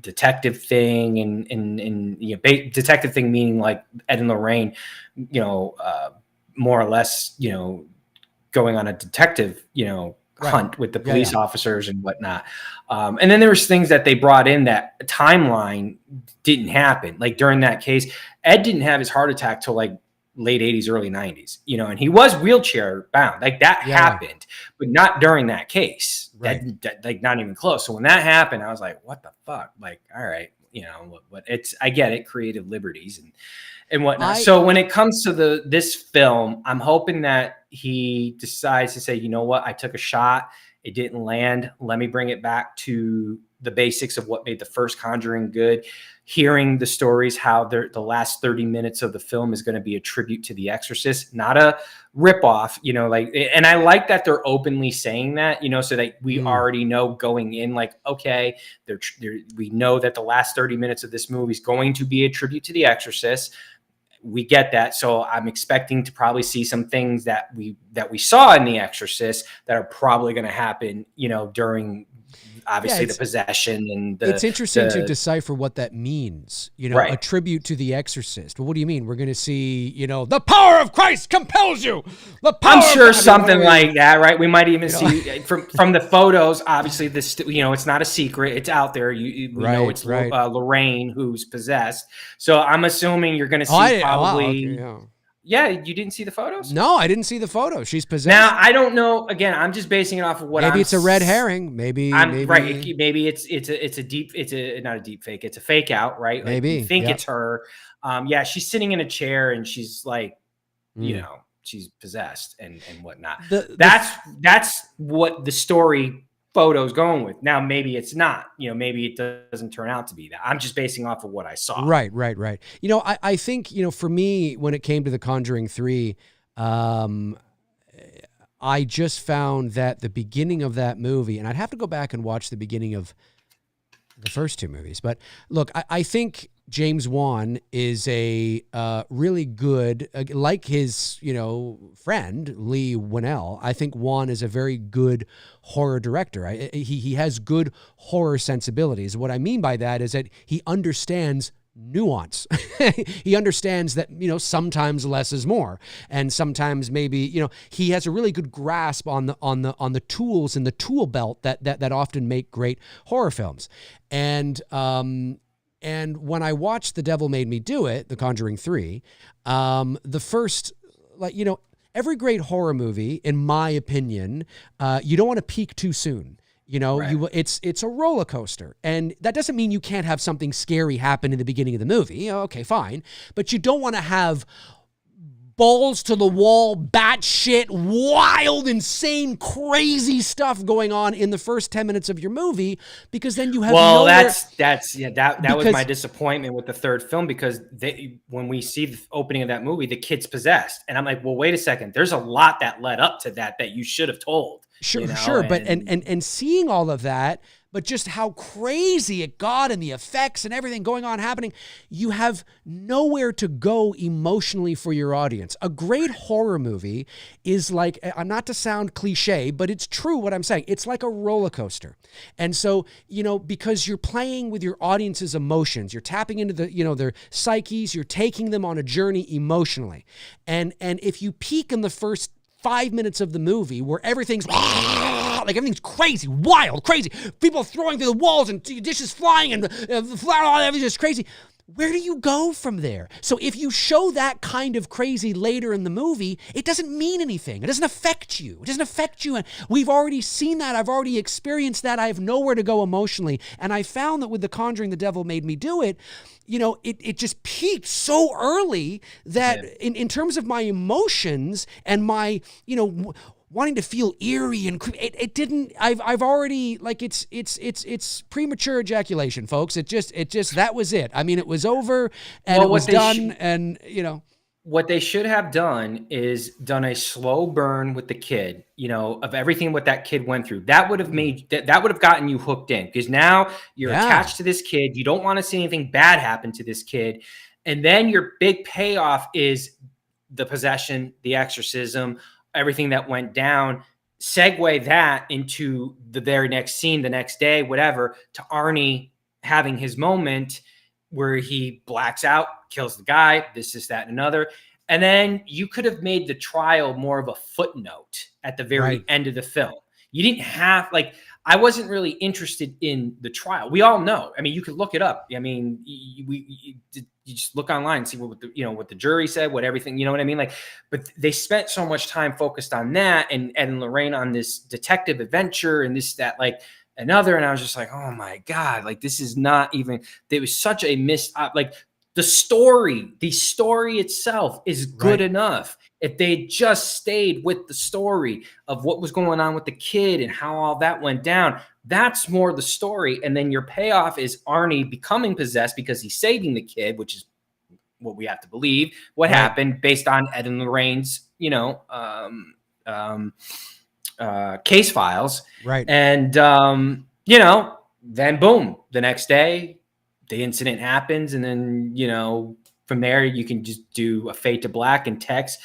detective thing and detective thing, meaning Ed and Lorraine, more or less, going on a detective, hunt with the police officers and whatnot. And then there was things that they brought in that timeline didn't happen. During that case, Ed didn't have his heart attack till late 80s, early 90s, and he was wheelchair bound. That happened, but not during that case. That not even close. So when that happened, I was like, what the fuck? All right, what I get it, creative liberties and whatnot. So when it comes to this film, I'm hoping that he decides to say, you know what, I took a shot It didn't land. Let me bring it back to the basics of what made the first Conjuring good. Hearing the stories, how the last 30 minutes of the film is going to be a tribute to The Exorcist, not a ripoff, and I like that they're openly saying that, so that we already know going in, like, okay, we know that the last 30 minutes of this movie is going to be a tribute to The Exorcist. We get that. So I'm expecting to probably see some things that we saw in The Exorcist that are probably going to happen, during obviously the possession and it's interesting to decipher what that means, right. A tribute to The Exorcist. Well, what do you mean? We're going to see, the power of Christ compels you. I'm sure something like that, right? We might even see from the photos, obviously this, it's not a secret. It's out there. We know it's Lorraine who's possessed. So I'm assuming you're going to see probably. Wow, okay, yeah, you didn't see the photos? No, I didn't see the photos. She's possessed. Now, I don't know. Again, I'm just basing it off of what maybe it's a red herring. Maybe right. Maybe it's not a deep fake. It's a fake out, right? Like, maybe you think it's her. Yeah, she's sitting in a chair and she's like, she's possessed and whatnot. That's what the story photos going with. Now, maybe it's not, maybe it doesn't turn out to be that. I'm just basing off of what I saw. Right. I think, for me, when it came to The Conjuring 3, I just found that the beginning of that movie, and I'd have to go back and watch the beginning of the first two movies, but look, I think James Wan is a really good, like his, friend Lee Winnell. I think Wan is a very good horror director. He has good horror sensibilities. What I mean by that is that he understands nuance. He understands that, sometimes less is more, and sometimes maybe, he has a really good grasp on the tools in the tool belt that often make great horror films. And when I watched The Devil Made Me Do It, The Conjuring 3, the first, every great horror movie, in my opinion, you don't want to peak too soon. Right. It's a roller coaster, and that doesn't mean you can't have something scary happen in the beginning of the movie. Okay, fine, but you don't want to have balls to the wall, batshit, wild, insane, crazy stuff going on in the first 10 minutes of your movie, because then you have that was my disappointment with the third film, because when we see the opening of that movie, the kid's possessed, and I'm like, well, wait a second, there's a lot that led up to that you should have told. Sure, but and seeing all of that, but just how crazy it got and the effects and everything going on happening, you have nowhere to go emotionally for your audience. A great horror movie is like, not to sound cliche, but it's true what I'm saying. It's like a roller coaster. And so, because you're playing with your audience's emotions, you're tapping into their psyches, you're taking them on a journey emotionally. And if you peak in the first 5 minutes of the movie where everything's crazy, wild, crazy, people throwing through the walls and dishes flying and everything's just crazy, where do you go from there? So if you show that kind of crazy later in the movie, it doesn't mean anything. It doesn't affect you. And we've already seen that. I've already experienced that. I have nowhere to go emotionally. And I found that with The Conjuring, The Devil Made Me Do It, it just peaked so early that in terms of my emotions and my, wanting to feel eerie and it didn't. I've already, like, it's premature ejaculation, folks. It just that was it. I mean, it was over and it was done, and what they should have done is done a slow burn with the kid, of everything what that kid went through. That would have gotten you hooked in, because now you're attached to this kid. You don't want to see anything bad happen to this kid. And then your big payoff is the possession, the exorcism, everything that went down. Segue that into the very next scene, the next day, whatever, to Arnie having his moment where he blacks out, kills the guy, this, that, and another. And then you could have made the trial more of a footnote at the very end of the film. You didn't have, I wasn't really interested in the trial. We all know. I mean, you could look it up. I mean, you just look online and see what the jury said, what everything, you know what I mean? But they spent so much time focused on that, and Lorraine on this detective adventure and this, that, another. And I was just like, oh my God, this is not even, there was such a missed, The story itself is good enough. If they just stayed with the story of what was going on with the kid and how all that went down, that's more the story. And then your payoff is Arnie becoming possessed because he's saving the kid, which is what we have to believe what happened based on Ed and Lorraine's, case files. Right. And, then boom, the next day, the incident happens. And then, from there, you can just do a fade to black and text,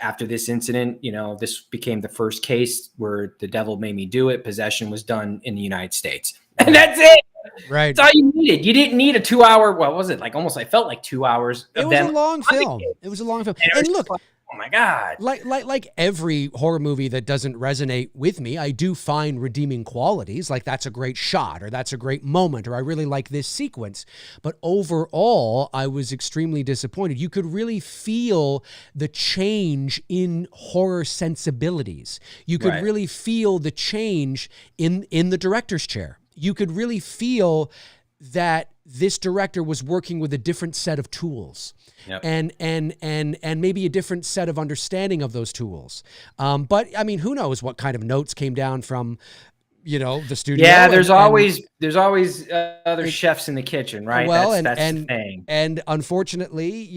after this incident, this became the first case where The Devil Made Me Do It. Possession was done in the United States. And that's it. Right. That's all you needed. You didn't need a 2-hour, what was it? Like almost, I felt like 2 hours. It was a long film. It was a long film. And look, oh my God. Like every horror movie that doesn't resonate with me, I do find redeeming qualities. Like that's a great shot, or that's a great moment, or I really like this sequence. But overall, I was extremely disappointed. You could really feel the change in horror sensibilities. You could really feel the change in the director's chair. You could really feel that this director was working with a different set of tools. Yep. And maybe a different set of understanding of those tools. But I mean, who knows what kind of notes came down from, the studio. Yeah, there's always other chefs in the kitchen, right? Well, that's the thing. And unfortunately,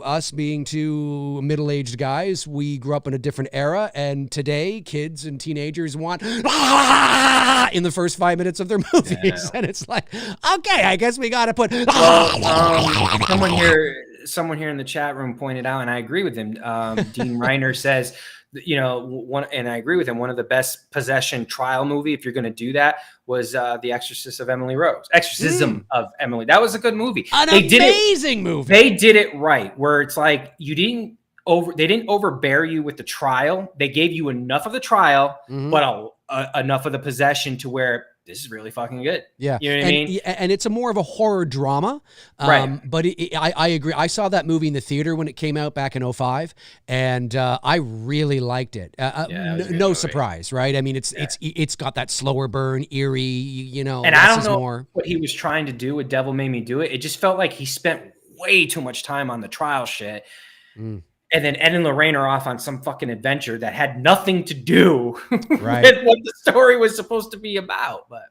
us being two middle-aged guys, we grew up in a different era, and today kids and teenagers want in the first 5 minutes of their movies, and it's like, okay, I guess we got to put. Someone here in the chat room pointed out, and I agree with him. Dean Reiner says, and I agree with him. One of the best possession trial movie, if you're going to do that, was The Exorcism of Emily. That was a good movie. Amazing movie. They did it right, where it's like they didn't overbear you with the trial. They gave you enough of the trial, but enough of the possession to where this is really fucking good. Yeah. You know what I mean? And it's a more of a horror drama. Right. But I agree. I saw that movie in the theater when it came out back in 2005, and I really liked it. No surprise, right? I mean, it's got that slower burn, eerie, And I don't know what he was trying to do with Devil Made Me Do It. It just felt like he spent way too much time on the trial shit. And then Ed and Lorraine are off on some fucking adventure that had nothing to do with what the story was supposed to be about. But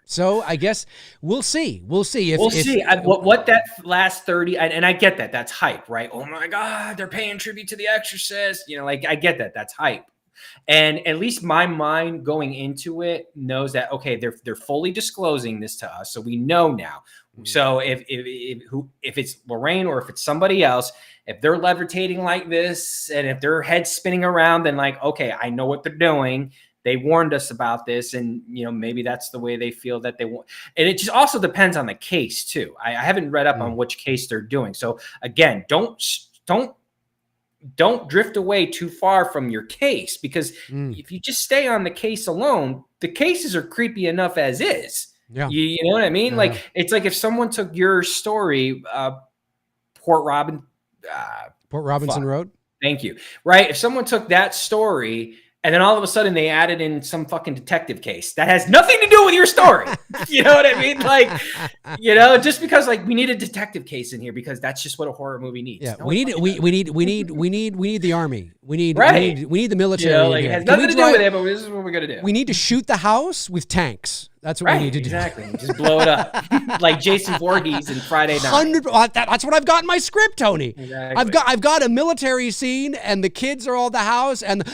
so I guess we'll see. We'll see what that last 30. And I get that. That's hype, right? Oh my God, they're paying tribute to The Exorcist. I get that. That's hype. And at least my mind going into it knows that, okay, they're fully disclosing this to us. So we know now. So if it's Lorraine or if it's somebody else, if they're levitating like this and if their head's spinning around, then like, okay, I know what they're doing. They warned us about this, and maybe that's the way they feel that they want. And it just also depends on the case too. I haven't read up on which case they're doing. So again, don't drift away too far from your case, because if you just stay on the case alone, the cases are creepy enough as is. Yeah. You know what I mean? Like, it's like if someone took your story, Port Robinson Road. Thank you. Right. If someone took that story and then all of a sudden they added in some fucking detective case that has nothing to do with your story. You know what I mean? Like, just because like we need a detective case in here because that's just what a horror movie needs. Yeah, we need the army. We need the military. It has nothing to do with it, but this is what we're gonna do. We need to shoot the house with tanks. That's what we need to do. Exactly. Just blow it up like Jason Voorhees in Friday Night. That's what I've got in my script, Tony. Exactly. I've got a military scene, and the kids are all at the house, and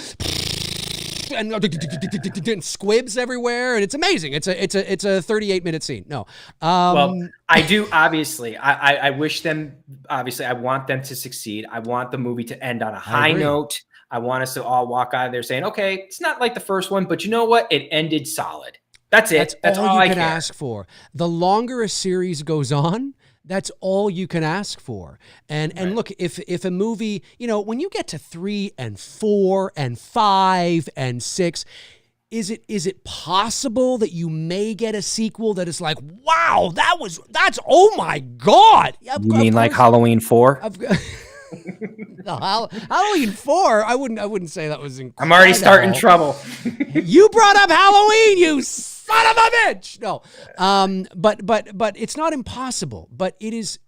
squibs everywhere, and it's amazing. It's a 38-minute scene. No, well, I do obviously. I wish them. Obviously, I want them to succeed. I want the movie to end on a high note. I want us to all walk out of there saying, "Okay, it's not like the first one, but you know what? It ended solid." That's it. That's all you can ask for. The longer a series goes on, that's all you can ask for. And look, if a movie, when you get to 3 and 4 and 5 and 6, is it possible that you may get a sequel that is like, wow, that's oh my God. You mean like Halloween 4? Halloween 4, I wouldn't say that was incredible. I'm already starting trouble. You brought up Halloween, you son of a bitch. No, but it's not impossible. But it is,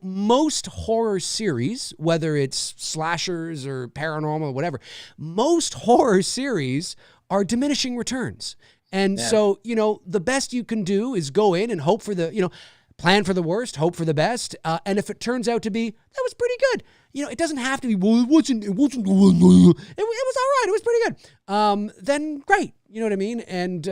most horror series, whether it's slashers or paranormal or whatever, most horror series are diminishing returns. And so, the best you can do is go in and hope for plan for the worst, hope for the best. And if it turns out to be, that was pretty good. It doesn't have to be, well, it wasn't, it was all right. It was pretty good. Then great. You know what I mean? And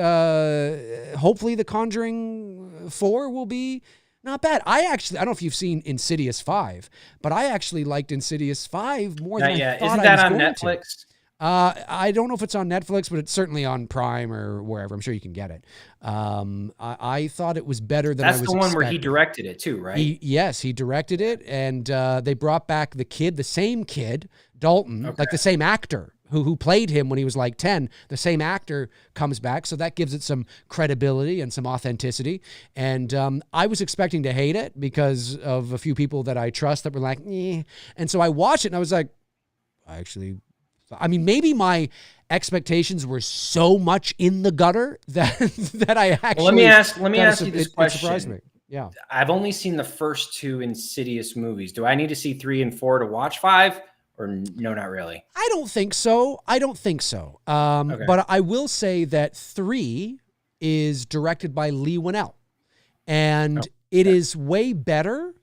hopefully The Conjuring 4 will be not bad. I don't know if you've seen Insidious 5, but I actually liked Insidious 5 more than I thought. Isn't that on Netflix? I don't know if it's on Netflix, but it's certainly on Prime or wherever. I'm sure you can get it. I thought it was better than I was expecting. That's the one where he directed it too, right? Yes, he directed it, and they brought back the same kid, Dalton, like the same actor who played him when he was like 10. The same actor comes back, so that gives it some credibility and some authenticity. And I was expecting to hate it because of a few people that I trust that were like, eh. And so I watched it, and I was like, maybe my expectations were so much in the gutter that I actually. Well, let me ask you this question. It surprised me. Yeah, I've only seen the first 2 Insidious movies. Do I need to see 3 and 4 to watch 5, or no? Not really. I don't think so. But I will say that 3 is directed by Lee Winnell, and it is way better.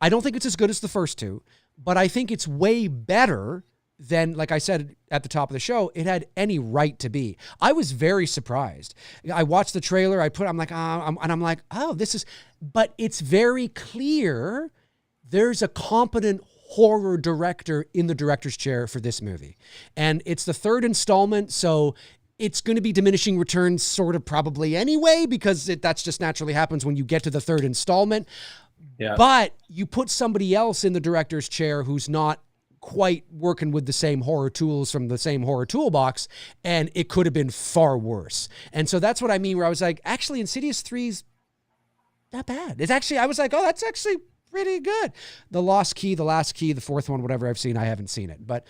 I don't think it's as good as the first 2, but I think it's way better than, like I said at the top of the show, it had any right to be. I was very surprised. I watched the trailer. I'm like, oh, this is, but it's very clear there's a competent horror director in the director's chair for this movie. And it's the 3rd installment, so it's going to be diminishing returns sort of probably anyway, because that's just naturally happens when you get to the 3rd installment. Yeah. But you put somebody else in the director's chair who's not quite working with the same horror tools from the same horror toolbox, and it could have been far worse. And so that's what I mean, where I was like, actually, Insidious 3's not bad. It's actually, I was like, oh, that's actually pretty good. The Last Key, the 4th one, whatever I've seen, I haven't seen it. But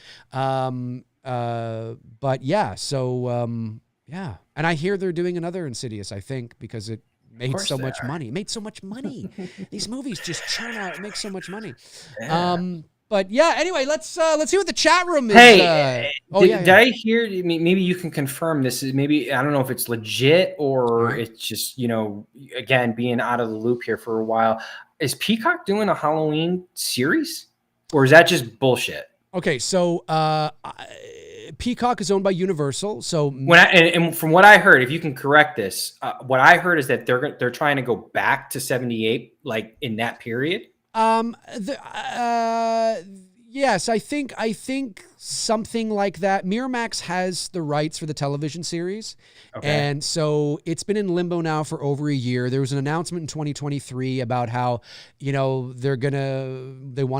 yeah, so yeah. And I hear they're doing another Insidious, I think, because it made so much money. It made so much money. These movies just churn out, make so much money. Yeah. But yeah, anyway, let's see what the chat room is. Hey, did I hear? Maybe you can confirm this. Is maybe, I don't know if it's legit or it's just, again, being out of the loop here for a while. Is Peacock doing a Halloween series, or is that just bullshit? Okay, so Peacock is owned by Universal. So and from what I heard, if you can correct this, what I heard is that they're trying to go back to 78, like in that period. Yes, I think something like that. Miramax has the rights for the television series. Okay. And so it's been in limbo now for over a year. There was an announcement in 2023 about how, they want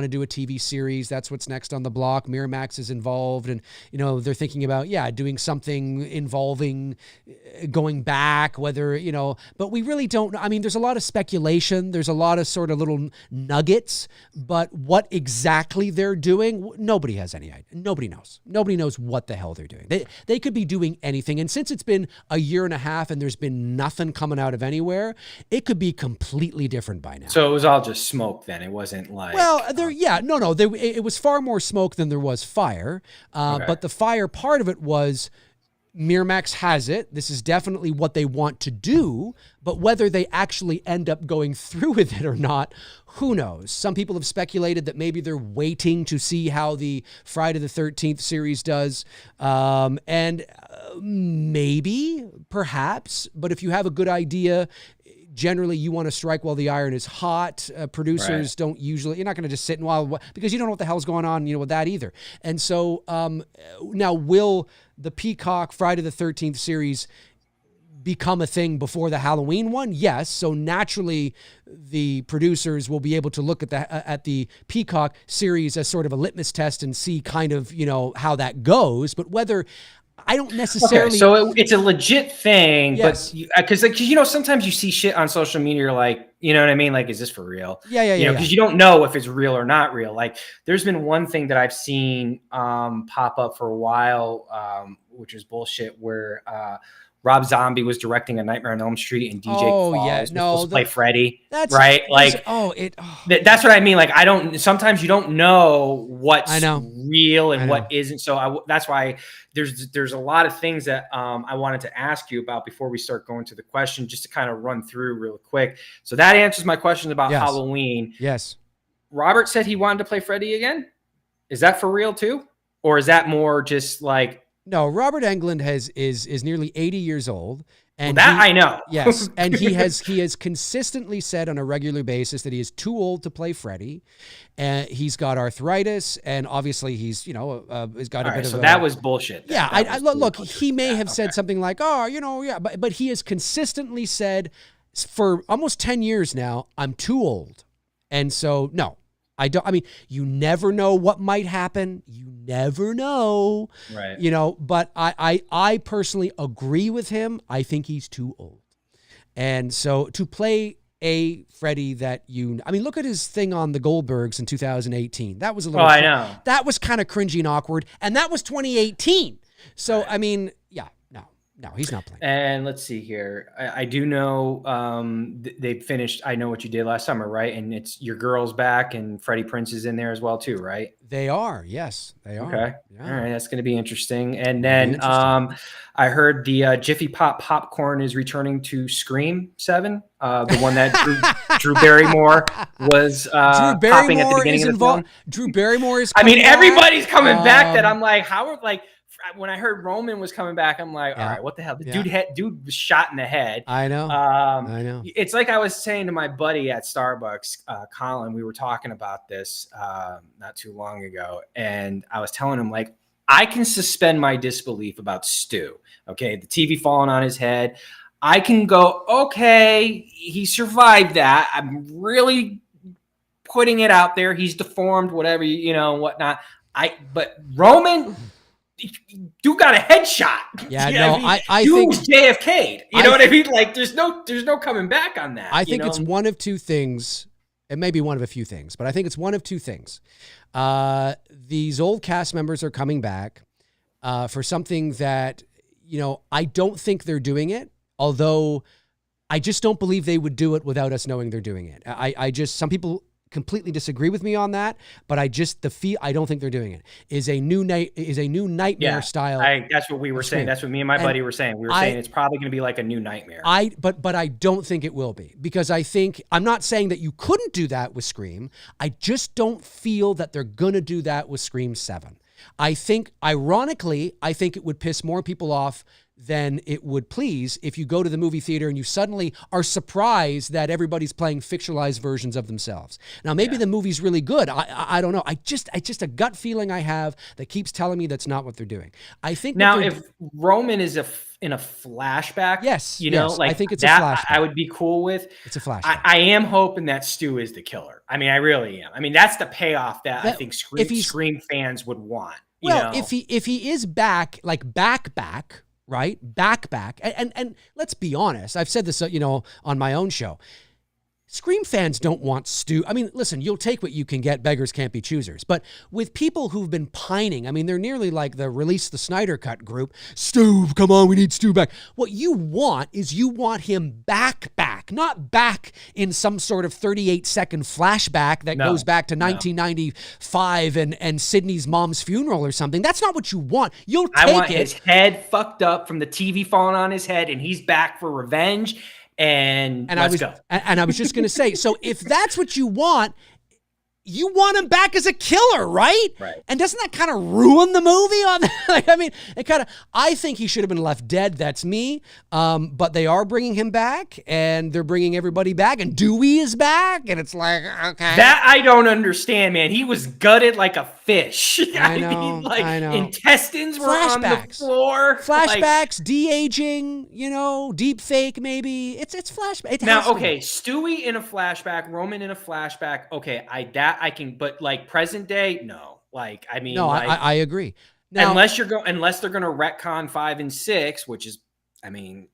to do a TV series. That's what's next on the block. Miramax is involved, and, they're thinking about, doing something involving going back, whether, but we really don't. I mean, there's a lot of speculation. There's a lot of sort of little nuggets, but what exactly they're doing, nobody has any idea. Nobody knows. Nobody knows what the hell they're doing. They could be doing anything. And since it's been a year and a half and there's been nothing coming out of anywhere, it could be completely different by now. So it was all just smoke then. It wasn't like... Well, it was far more smoke than there was fire. But the fire part of it was... Miramax has it. This is definitely what they want to do, but whether they actually end up going through with it or not, who knows? Some people have speculated that maybe they're waiting to see how the Friday the 13th series does. Maybe, perhaps, but if you have a good idea, generally you want to strike while the iron is hot. Producers don't usually, you're not going to just sit and while, because you don't know what the hell's going on, with that either. And so now will the Peacock Friday the 13th series become a thing before the Halloween one? Yes. So naturally the producers will be able to look at the Peacock series as sort of a litmus test and see kind of, how that goes. But whether, I don't necessarily. Okay, so it's a legit thing, yes. But because sometimes you see shit on social media, you're like, you know what I mean? Like, is this for real? Yeah. Because you don't know if it's real or not real. Like, there's been one thing that I've seen pop up for a while, which is bullshit, where Rob Zombie was directing A Nightmare on Elm Street and DJ Oh, Qualls yeah. was No, supposed to play Freddy. That's right. Like, that's what I mean. Like, sometimes you don't know what's real and what isn't. So that's why there's a lot of things that I wanted to ask you about before we start going to the question, just to kind of run through real quick. So that answers my question about Halloween. Yes. Robert said he wanted to play Freddy again. Is that for real too? Or is that more just like... No, Robert Englund is nearly 80 years old. And I know. Yes. And he has consistently said on a regular basis that he is too old to play Freddy. And he's got arthritis, and obviously he's, he's got a bit of... So that was bullshit. Yeah. Look, he may have said something like, but he has consistently said for almost 10 years now, I'm too old. And so, no. You never know what might happen. You never know. Right. But I personally agree with him. I think he's too old. And so to play a Freddy that look at his thing on the Goldbergs in 2018. That was a little... I know. That was kind of cringy and awkward. And that was 2018. So, right. No, he's not playing. And let's see here. I do know they finished I Know What You Did Last Summer, right? And it's Your Girl's back, and Freddie Prinze is in there as well too, right? They are. Yes, they are. Okay. Yeah. All right. That's going to be interesting. And then I heard the Jiffy Pop popcorn is returning to Scream 7, the one that Drew Barrymore was popping at the beginning of the film. Drew Barrymore is coming back. Everybody's coming back that I'm like, how, like... When I heard Roman was coming back, I'm like, all right, what the hell? The dude was shot in the head. I know. I know. It's like I was saying to my buddy at Starbucks, Colin, we were talking about this not too long ago. And I was telling him, like, I can suspend my disbelief about Stu. Okay. The TV falling on his head. I can go, okay, he survived that. I'm really putting it out there. He's deformed, whatever, whatnot. But Roman... Dude got a headshot. Yeah, I think JFK'd. You know what I mean? Like, there's no coming back on that. I think it's one of two things. It may be one of a few things, but I think it's one of two things. These old cast members are coming back for something that, I don't think they're doing it, although I just don't believe they would do it without us knowing they're doing it. Some people completely disagree with me on that, but I don't think they're doing it. Is a new nightmare style. That's what we were saying. That's what me and my buddy were saying. We were saying it's probably going to be like a new nightmare. But I don't think it will be, because I'm not saying that you couldn't do that with Scream. I just don't feel that they're going to do that with Scream 7. I think, ironically, it would piss more people off than it would please if you go to the movie theater and you suddenly are surprised that everybody's playing fictionalized versions of themselves. Now, maybe the movie's really good. I don't know. I just a gut feeling I have that keeps telling me that's not what they're doing. I think now if Roman is in a flashback, I think it's that, a flashback. I would be cool with. It's a flashback. I am hoping that Stu is the killer. I mean, I really am. I mean, that's the payoff that I think Scream fans would want. If he is back, like back. Right? Back. And let's be honest. I've said this, on my own show. Scream fans don't want Stu. I mean, listen, you'll take what you can get. Beggars can't be choosers. But with people who've been pining, I mean, they're nearly like the Release the Snyder Cut group. Stu, come on, we need Stu back. What you want him back, not back in some sort of 38-second flashback that goes back to 1995 and Sydney's mom's funeral or something. That's not what you want. I want his head fucked up from the TV falling on his head, and he's back for revenge. And let's go. And I was just going to say, so if that's what you want him back as a killer, right? Right. And doesn't that kind of ruin the movie on that? I think he should have been left dead. That's me. But they are bringing him back, and they're bringing everybody back, and Dewey is back, and it's like, okay. That I don't understand, man. He was gutted like a fish. I know. Intestines were on the floor. Flashbacks, de-aging, deep fake maybe. It's flashback. Stewie in a flashback, Roman in a flashback. Okay, I can, but like present day, no. Like, I mean, no, I agree. Now, unless they're going to retcon 5 and 6, which is, I mean,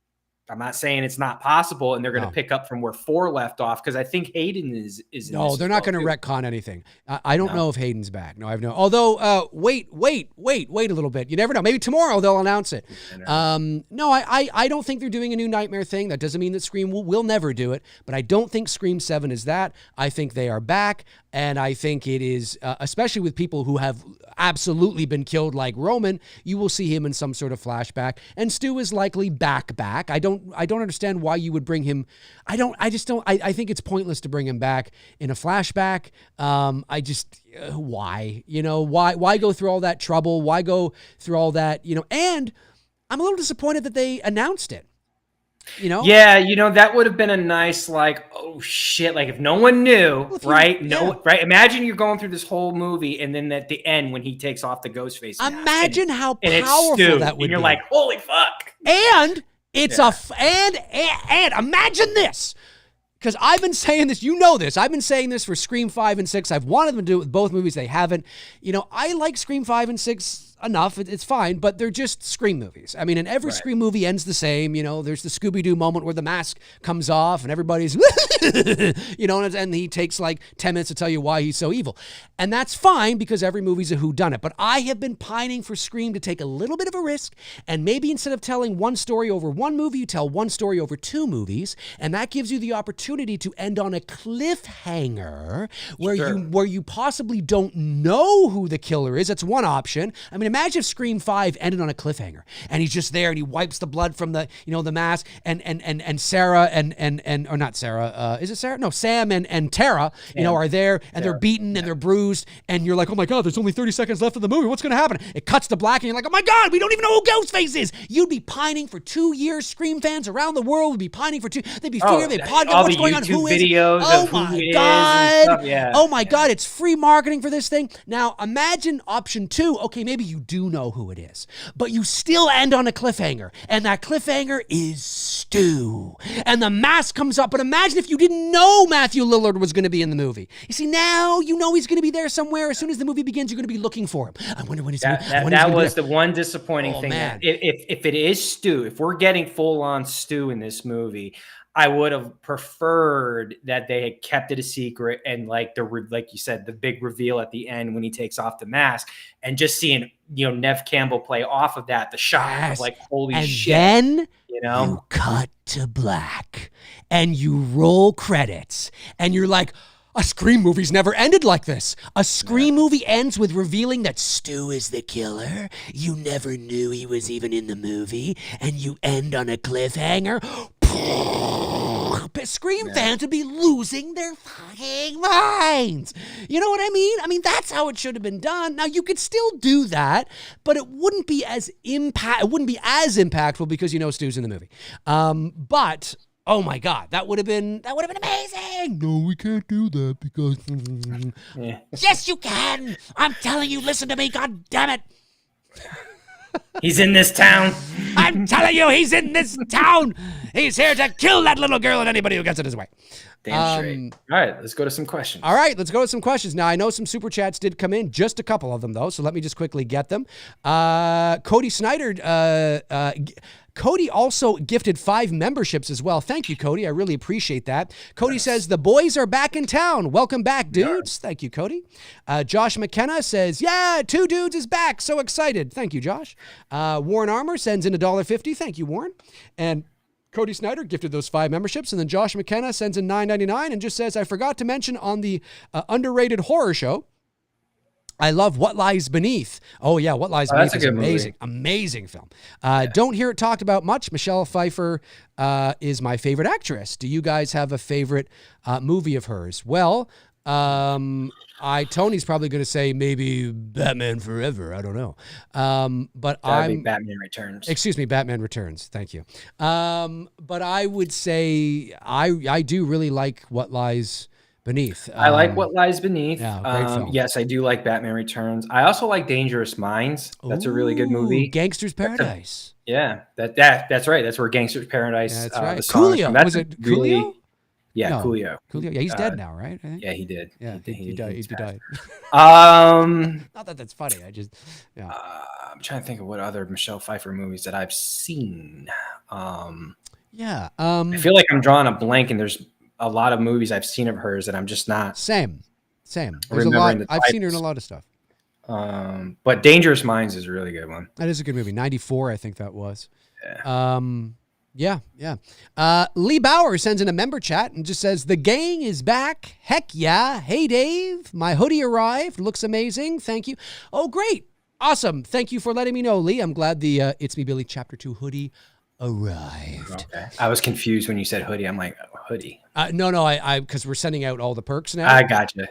I'm not saying it's not possible, and they're going to No. pick up from where 4 left off, because I think Hayden is in No, this they're as not well, going to too. retcon anything. I don't know if Hayden's back. No, I have no. Although, wait a little bit. You never know. Maybe tomorrow they'll announce it. No, I don't think they're doing a new Nightmare thing. That doesn't mean that Scream will never do it, but I don't think Scream 7 is that. I think they are back, and I think it is, especially with people who have absolutely been killed like Roman, you will see him in some sort of flashback, and Stu is likely back. I don't understand why you would bring him. I think it's pointless to bring him back in a flashback. Why? Why go through all that trouble? Why go through all that, and I'm a little disappointed that they announced it. Yeah, that would have been a nice, like, oh shit, like if no one knew, right? Right? Imagine you're going through this whole movie, and then at the end when he takes off the Ghostface mask, imagine how powerful that would be. And you're like, holy fuck. And it's and imagine this. Because I've been saying this, this. I've been saying this for Scream 5 and 6. I've wanted them to do it with both movies. They haven't. I like Scream 5 and 6 enough. It's fine, but they're just Scream movies. I mean, and every Scream movie ends the same. There's the Scooby-Doo moment where the mask comes off and everybody's, and he takes like 10 minutes to tell you why he's so evil. And that's fine because every movie's a whodunit. But I have been pining for Scream to take a little bit of a risk, and maybe instead of telling one story over one movie, you tell one story over 2 movies, and that gives you the opportunity to end on a cliffhanger where you possibly don't know who the killer is. That's one option. I mean, imagine if Scream 5 ended on a cliffhanger and he's just there and he wipes the blood from the mask and Sarah or not Sarah, is it Sarah? No, Sam and Tara, are there and they're beaten and they're bruised and you're like, oh my God, there's only 30 seconds left of the movie. What's going to happen? It cuts to black and you're like, oh my God, we don't even know who Ghostface is. You'd be pining for 2 years. Scream fans around the world would be pining for 2. They'd be figuring, they'd podcast what's going on. Who is? Oh my God. Oh my God. It's free marketing for this thing. Now imagine option 2. Okay, maybe you do know who it is, but you still end on a cliffhanger, and that cliffhanger is Stu, and the mask comes up. But imagine if you didn't know Matthew Lillard was going to be in the movie. You see, now you know he's going to be there somewhere. As soon as the movie begins, you're going to be looking for him. I wonder when he's going to be there. That was the one disappointing thing. Man. If it is Stu, if we're getting full on Stu in this movie, I would have preferred that they had kept it a secret and like you said, the big reveal at the end when he takes off the mask and just seeing, Nev Campbell play off of that, the shot of like, holy shit. And then you cut to black and you roll credits and you're like, a Scream movie's never ended like this. A Scream movie ends with revealing that Stu is the killer. You never knew he was even in the movie, and you end on a cliffhanger. Scream fans would be losing their fucking minds. You know what I mean? I mean, that's how it should have been done. Now, you could still do that, but it wouldn't be as impactful because Stu's in the movie. But oh my God, that would have been amazing. No, we can't do that because Yes, you can. I'm telling you, listen to me, God damn it. He's in this town. I'm telling you, he's in this town. He's here to kill that little girl and anybody who gets in his way. Damn straight. All right, let's go to some questions. All right, let's go to some questions. Now, I know some super chats did come in, just a couple of them, though, so let me just quickly get them. Cody Snyder, Cody also gifted 5 memberships as well. Thank you, Cody. I really appreciate that. Cody says, the boys are back in town. Welcome back, dudes. Thank you, Cody. Josh McKenna says, yeah, 2 dudes is back. So excited. Thank you, Josh. Warren Armour sends in $1.50. Thank you, Warren. And Cody Snyder gifted those 5 memberships. And then Josh McKenna sends in $9.99 and just says, I forgot to mention on the underrated horror show, I love What Lies Beneath. Oh, yeah, What Lies Beneath is amazing. Movie. Amazing film. Don't hear it talked about much. Michelle Pfeiffer is my favorite actress. Do you guys have a favorite movie of hers? Well, Tony's probably going to say maybe Batman Forever. I don't know. But I'm Batman Returns. Excuse me, Batman Returns. Thank you. But I would say I do really like What Lies Beneath. I like What Lies Beneath. Yeah, great film. Yes, I do like Batman Returns. I also like Dangerous Minds. That's a really good movie. Gangster's Paradise. That's right. That's where Gangster's Paradise. That's right. The song Coolio. Was it Coolio? Yeah, no. Coolio. Yeah, he's dead now, right? Yeah, he did. Yeah, he died. He died. Not that that's funny. I'm trying to think of what other Michelle Pfeiffer movies that I've seen. Yeah. I feel like I'm drawing a blank, and there's a lot of movies I've seen of hers that I'm just not Same. There's a remembering lot. the I've seen her in a titles. lot of stuff. But Dangerous Minds is a really good one. That is a good movie. 94, I think that was. Yeah. Yeah. Lee Bauer sends in a member chat and just says, the gang is back. Heck yeah. Hey, Dave, my hoodie arrived. Looks amazing. Thank you. Oh, great. Awesome. Thank you for letting me know, Lee. I'm glad the It's Me Billy Chapter 2 hoodie arrived. Okay. I was confused when you said hoodie. I'm like, hoodie. No, I because we're sending out all the perks now. I gotcha.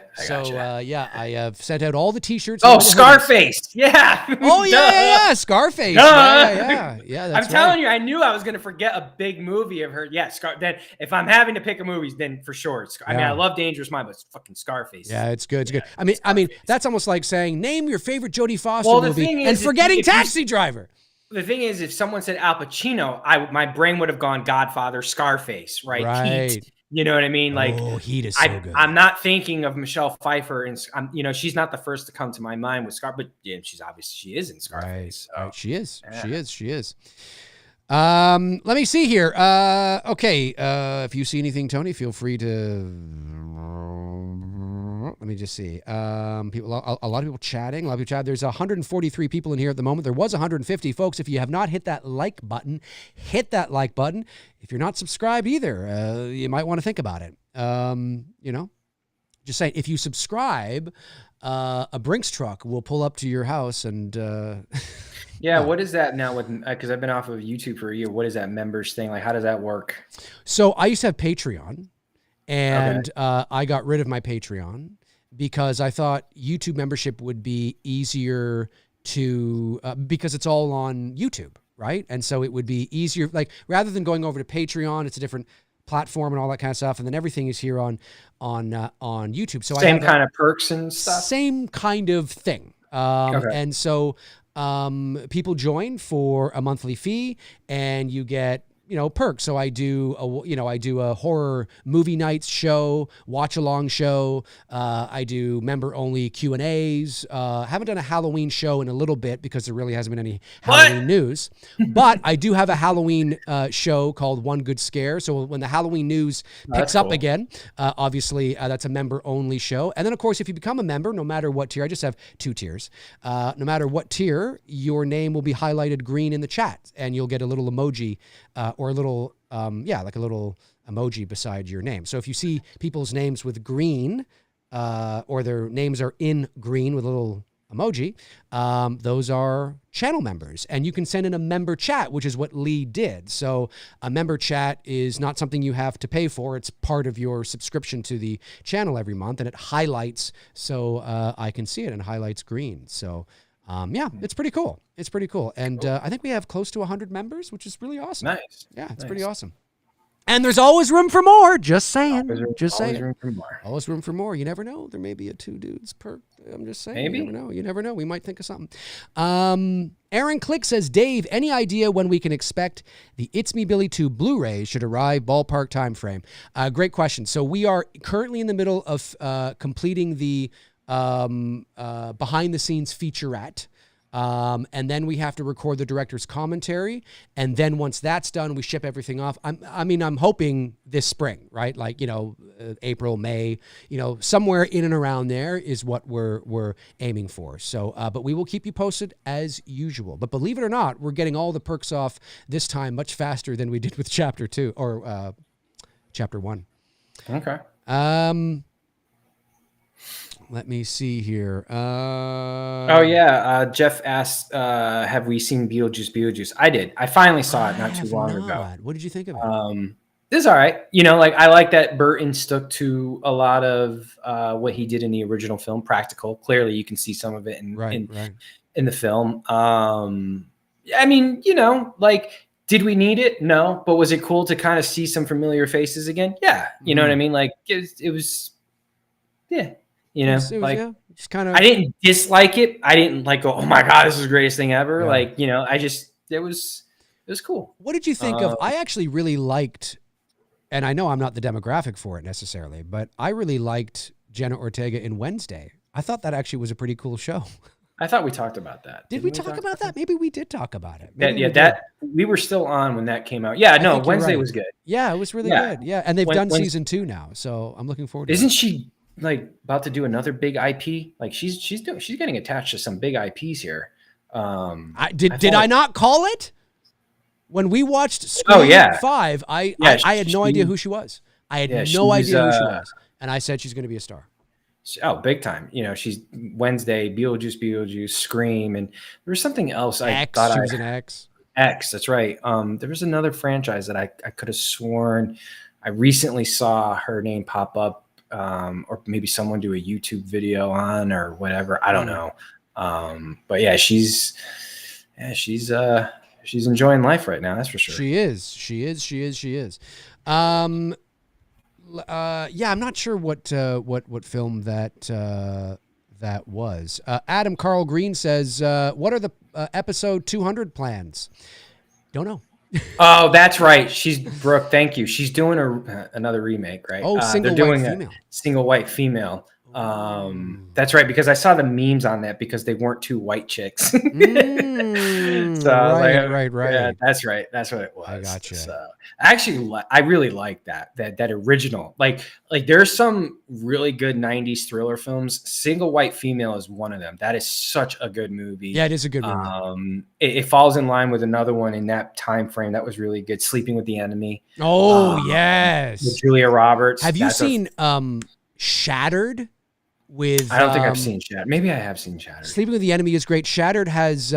Yeah, I have sent out all the T-shirts. Oh, Scarface. Yeah. Oh, yeah. Scarface. Yeah. I'm telling you, I knew I was going to forget a big movie of her. Yeah, Then if I'm having to pick a movie, then for sure. I mean, I love Dangerous Mind, but it's fucking Scarface. Yeah, it's good. It's good. I mean, that's almost like saying, name your favorite Jodie Foster movie and forgetting Taxi Driver. The thing is, if someone said Al Pacino, my brain would have gone Godfather, Scarface, right? Heat. You know what I mean? Like, Heat is so good. I'm not thinking of Michelle Pfeiffer, and she's not the first to come to my mind with Scar, but yeah, she is in Scarface. Right. So. She is. Yeah. She is. Let me see here. Okay. If you see anything, Tony, feel free to. Let me just see. A lot of people chatting. There's 143 people in here at the moment. There was 150. Folks, if you have not hit that like button, hit that like button. If you're not subscribed either, you might want to think about it. Just saying, if you subscribe, a Brinks truck will pull up to your house and... Yeah, what is that now? Because I've been off of YouTube for a year. What is that members thing? Like, how does that work? So I used to have Patreon, and I got rid of my Patreon because I thought YouTube membership would be easier to because it's all on YouTube, right? And so it would be easier, like rather than going over to Patreon, it's a different platform and all that kind of stuff, and then everything is here on YouTube. So same kind of perks and stuff. Same kind of thing. And so people join for a monthly fee, and you get perks. So I do a horror movie nights show, watch along show. I do member only Q&As. Haven't done a Halloween show in a little bit because there really hasn't been any Halloween news, but I do have a Halloween show called One Good Scare. So when the Halloween news picks up again, obviously that's a member only show. And then of course, if you become a member, no matter what tier, I just have 2 tiers. No matter what tier, your name will be highlighted green in the chat, and you'll get a little emoji or a little, like a little emoji beside your name. So if you see people's names with green, or their names are in green with a little emoji, those are channel members. And you can send in a member chat, which is what Lee did. So a member chat is not something you have to pay for. It's part of your subscription to the channel every month, and it highlights so I can see it, and highlights green. So it's pretty cool. It's pretty cool. And I think we have close to 100 members, which is really awesome. Nice. Yeah, it's pretty awesome. And there's always room for more. Just saying. Always room for more. Always room for more. You never know. There may be a 2 dudes perk. I'm just saying. Maybe. You never know. We might think of something. Aaron Click says, Dave, any idea when we can expect the It's Me Billy 2 Blu-ray should arrive, ballpark time frame? Great question. So we are currently in the middle of completing the behind the scenes featurette. And then we have to record the director's commentary. And then once that's done, we ship everything off. I'm hoping this spring, right? Like, April, May, somewhere in and around there is what we're aiming for. So, but we will keep you posted as usual. But believe it or not, we're getting all the perks off this time much faster than we did with chapter 2 or, chapter 1. Okay. Let me see here. Jeff asked, have we seen Beetlejuice? I did. I finally saw it not too long ago. What did you think of it? This is all right. I like that Burton stuck to a lot of what he did in the original film, practical. Clearly, you can see some of it in the film. Did we need it? No. But was it cool to kind of see some familiar faces again? Yeah. You know what I mean? Like, it was, yeah. Just kind of. I didn't dislike it. I didn't go, oh my God, this is the greatest thing ever. Yeah. It was cool. What did you think of? I actually really liked, and I know I'm not the demographic for it necessarily, but I really liked Jenna Ortega in Wednesday. I thought that actually was a pretty cool show. I thought we talked about that. Did we talk about that? Maybe we did talk about it. We were still on when that came out. Yeah, no, Wednesday was good. Yeah, it was really good. Yeah, and they've done season 2 now, so I'm looking forward to it. Isn't she like about to do another big IP? Like she's getting attached to some big IPs here. Did I not call it? When we watched Scream 5, I had no idea who she was. I had no idea who she was. And I said she's going to be a star. Oh, big time. You know, she's Wednesday, Beetlejuice, Scream, and there was something else I thought she was an X. X, that's right. There was another franchise that I could have sworn I recently saw her name pop up, or maybe someone do a YouTube video on or whatever. I don't know. But yeah, she's enjoying life right now. That's for sure. She is. Yeah, I'm not sure what film that was. Adam Carl Green says, "What are the episode 200 plans?" Don't know. Oh, that's right. She's Brooke. Thank you. She's doing another remake, right? Oh, single white female. Single white female. That's right, because I saw the memes on that because they weren't two white chicks. So right. Yeah, that's right. That's what it was. I gotcha. So actually, I really like that original. Like there's some really good '90s thriller films. Single White Female is one of them. That is such a good movie. Yeah, it is a good movie. It falls in line with another one in that time frame that was really good. Sleeping with the Enemy. Oh yes, with Julia Roberts. Have you seen Shattered? I don't think I've seen Shattered. Maybe I have seen Shattered. Sleeping with the Enemy is great. Shattered has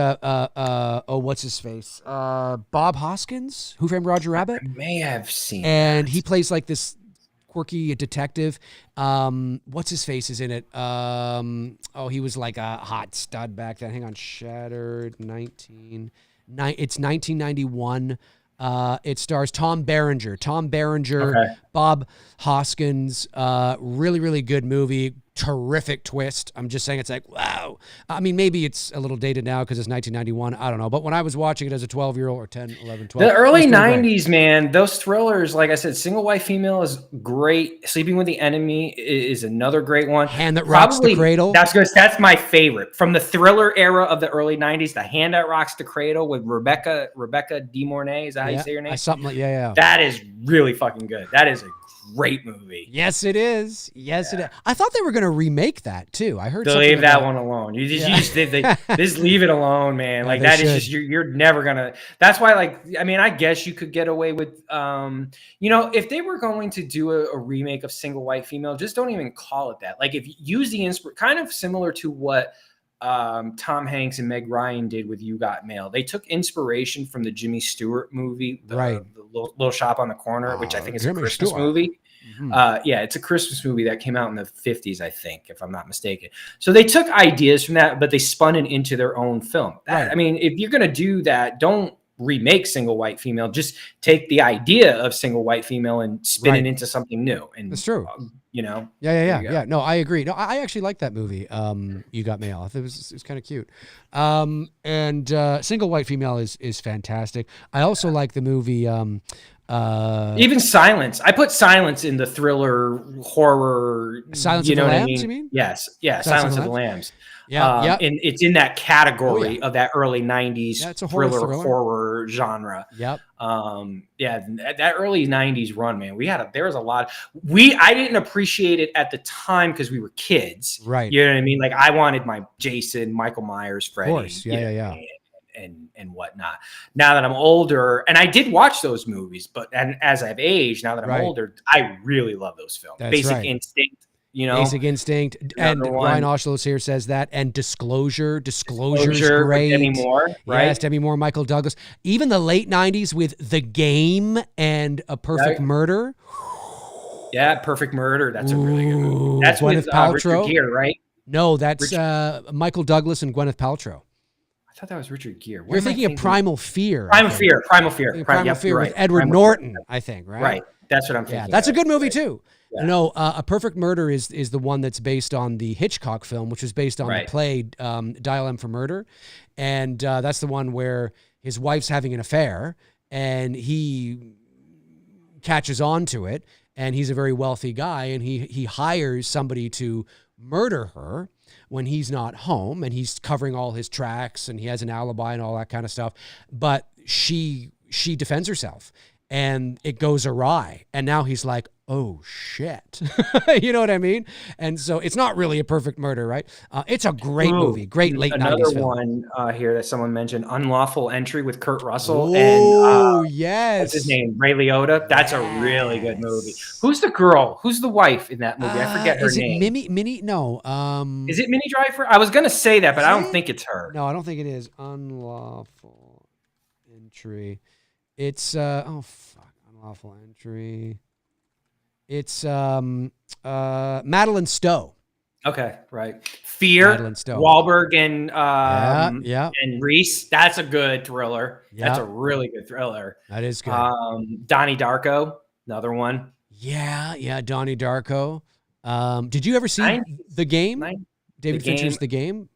what's his face? Bob Hoskins, Who Framed Roger Rabbit. I may have seen. And he plays like this quirky detective. What's his face is in it? He was like a hot stud back then. Hang on, Shattered. It's 1991. It stars Tom Berenger. Okay. Bob Hoskins. Really, really good movie. Terrific twist. I'm just saying, it's like, wow. I mean, maybe it's a little dated now because it's 1991. I don't know. But when I was watching it as a 12-year-old or 10, 11, 12. The early 90s, man, those thrillers, like I said, Single White Female is great. Sleeping with the Enemy is another great one. Hand That Rocks the Cradle. That's my favorite. From the thriller era of the early 90s, The Hand That Rocks the Cradle with Rebecca De Mornay. Is that how you say your name? Something like, yeah. That is really fucking good. That is a great movie. Yes, it is. It is. I thought they were going to remake that too. I heard. Leave that one alone. You just leave it alone, man. Like that is just you're never gonna. That's why, I guess you could get away with, if they were going to do a remake of Single White Female, just don't even call it that. Like if you use the kind of similar to what Tom Hanks and Meg Ryan did with You Got Mail. They took inspiration from the Jimmy Stewart movie, the Little Shop on the Corner, which I think is a Christmas movie. Mm-hmm. It's a Christmas movie that came out in the 50s, I think, if I'm not mistaken. So they took ideas from that, but they spun it into their own film. I mean, if you're going to do that, don't remake Single White Female. Just take the idea of Single White Female and spin it into something new. And that's true. Yeah. No, I agree. No, I actually like that movie. You Got Mail. I thought it was kind of cute. And Single White Female is fantastic. I also like the movie. Even Silence. I put Silence in the thriller horror. Silence of the Lambs, you mean? Yes. Yeah. Silence of the Lambs. Yeah. And it's in that category of that early 90s thriller horror genre. Yep. That early 90s run, man. There was a lot. I didn't appreciate it at the time because we were kids. Right. You know what I mean? Like I wanted my Jason, Michael Myers, Freddy. Of course. Yeah. And whatnot. Now that I'm older, and I did watch those movies, and as I've aged, now that I'm older, I really love those films. Basic Instinct. Basic Instinct, and Ryan Oshlos here says that, and Disclosure's great. Demi Moore, right? Yes, Demi Moore, Michael Douglas. Even the late 90s with The Game and A Perfect Murder. Yeah, Perfect Murder. That's a really good movie. That's Gwyneth with Paltrow. Richard Gere, right? No, that's Michael Douglas and Gwyneth Paltrow. I thought that was Richard Gere. You're thinking of Primal Fear. Primal Fear With Edward Norton, I think, right? Right. That's what I'm thinking. Yeah, that's a good movie too. Yeah. No, A Perfect Murder is the one that's based on the Hitchcock film, which was based on the play Dial M for Murder. And that's the one where his wife's having an affair and he catches on to it. And he's a very wealthy guy and he hires somebody to murder her. when he's not home, and he's covering all his tracks, and he has an alibi and all that kind of stuff. But she defends herself, and it goes awry. And now he's like, oh shit. You know what I mean? And so it's not really a perfect murder, right? It's a great movie, great late 90s film. Another one here that someone mentioned, Unlawful Entry with Kurt Russell yes. What's his name? Ray Liotta. That's a really good movie. Who's the girl? Who's the wife in that movie? I forget her name. Is it Minnie? No. Is it Minnie Driver? I was going to say that, but I don't think it's her. No, I don't think it is. Unlawful Entry. It's, Unlawful Entry. It's Madeline Stowe. Okay, right. Fear, Madeline Stowe. Wahlberg and and Reese. That's a good thriller. Yeah. That's a really good thriller. That is good. Donnie Darko, another one. Yeah, Donnie Darko. Did you ever see The Game? David Fincher's The Game?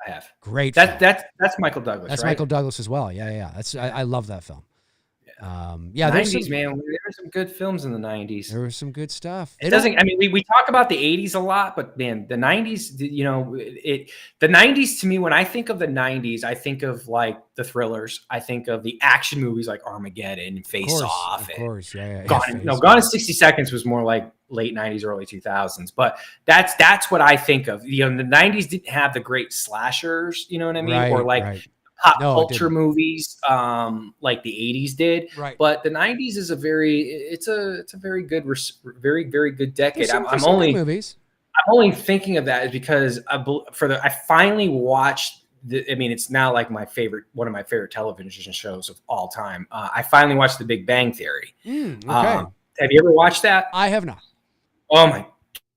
I have. Great. That's Michael Douglas. That's right? Michael Douglas as well. Yeah. I love that film. Yeah, 90s, man. There were some good films in the 90s. There was some good stuff. It doesn't. I mean, we talk about the 80s a lot, but man, the 90s. You know, the 90s to me. When I think of the 90s, I think of like the thrillers. I think of the action movies like Armageddon and Face Off. Of course, yeah. Gone in 60 Seconds was more like late 90s, early 2000s. But that's what I think of. You know, the 90s didn't have the great slashers. You know what I mean? Or like pop culture movies like the 80s did, right? But the 90s is a very good, very good decade. I'm only thinking of that is because I finally watched it's now like one of my favorite television shows of all time. I finally watched The Big Bang Theory. Okay. Have you ever watched that? I have not. Oh my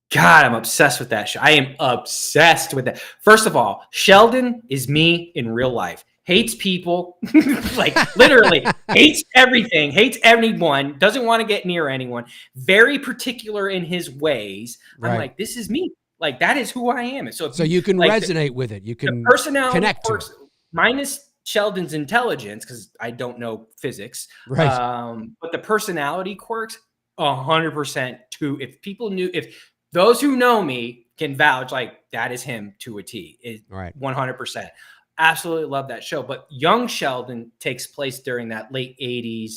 God, I'm obsessed with that show. I am obsessed with that. First of all, Sheldon is me in real life. Hates people, like literally hates everything, hates everyone, doesn't want to get near anyone, very particular in his ways. Right. I'm like, this is me. Like, that is who I am. And so you can resonate with it. You can connect to it. Minus Sheldon's intelligence, because I don't know physics. Right. But the personality quirks, 100% too. If those who know me can vouch, like, that is him to a T. Right. 100%. Absolutely love that show. But young Sheldon takes place during that late 80s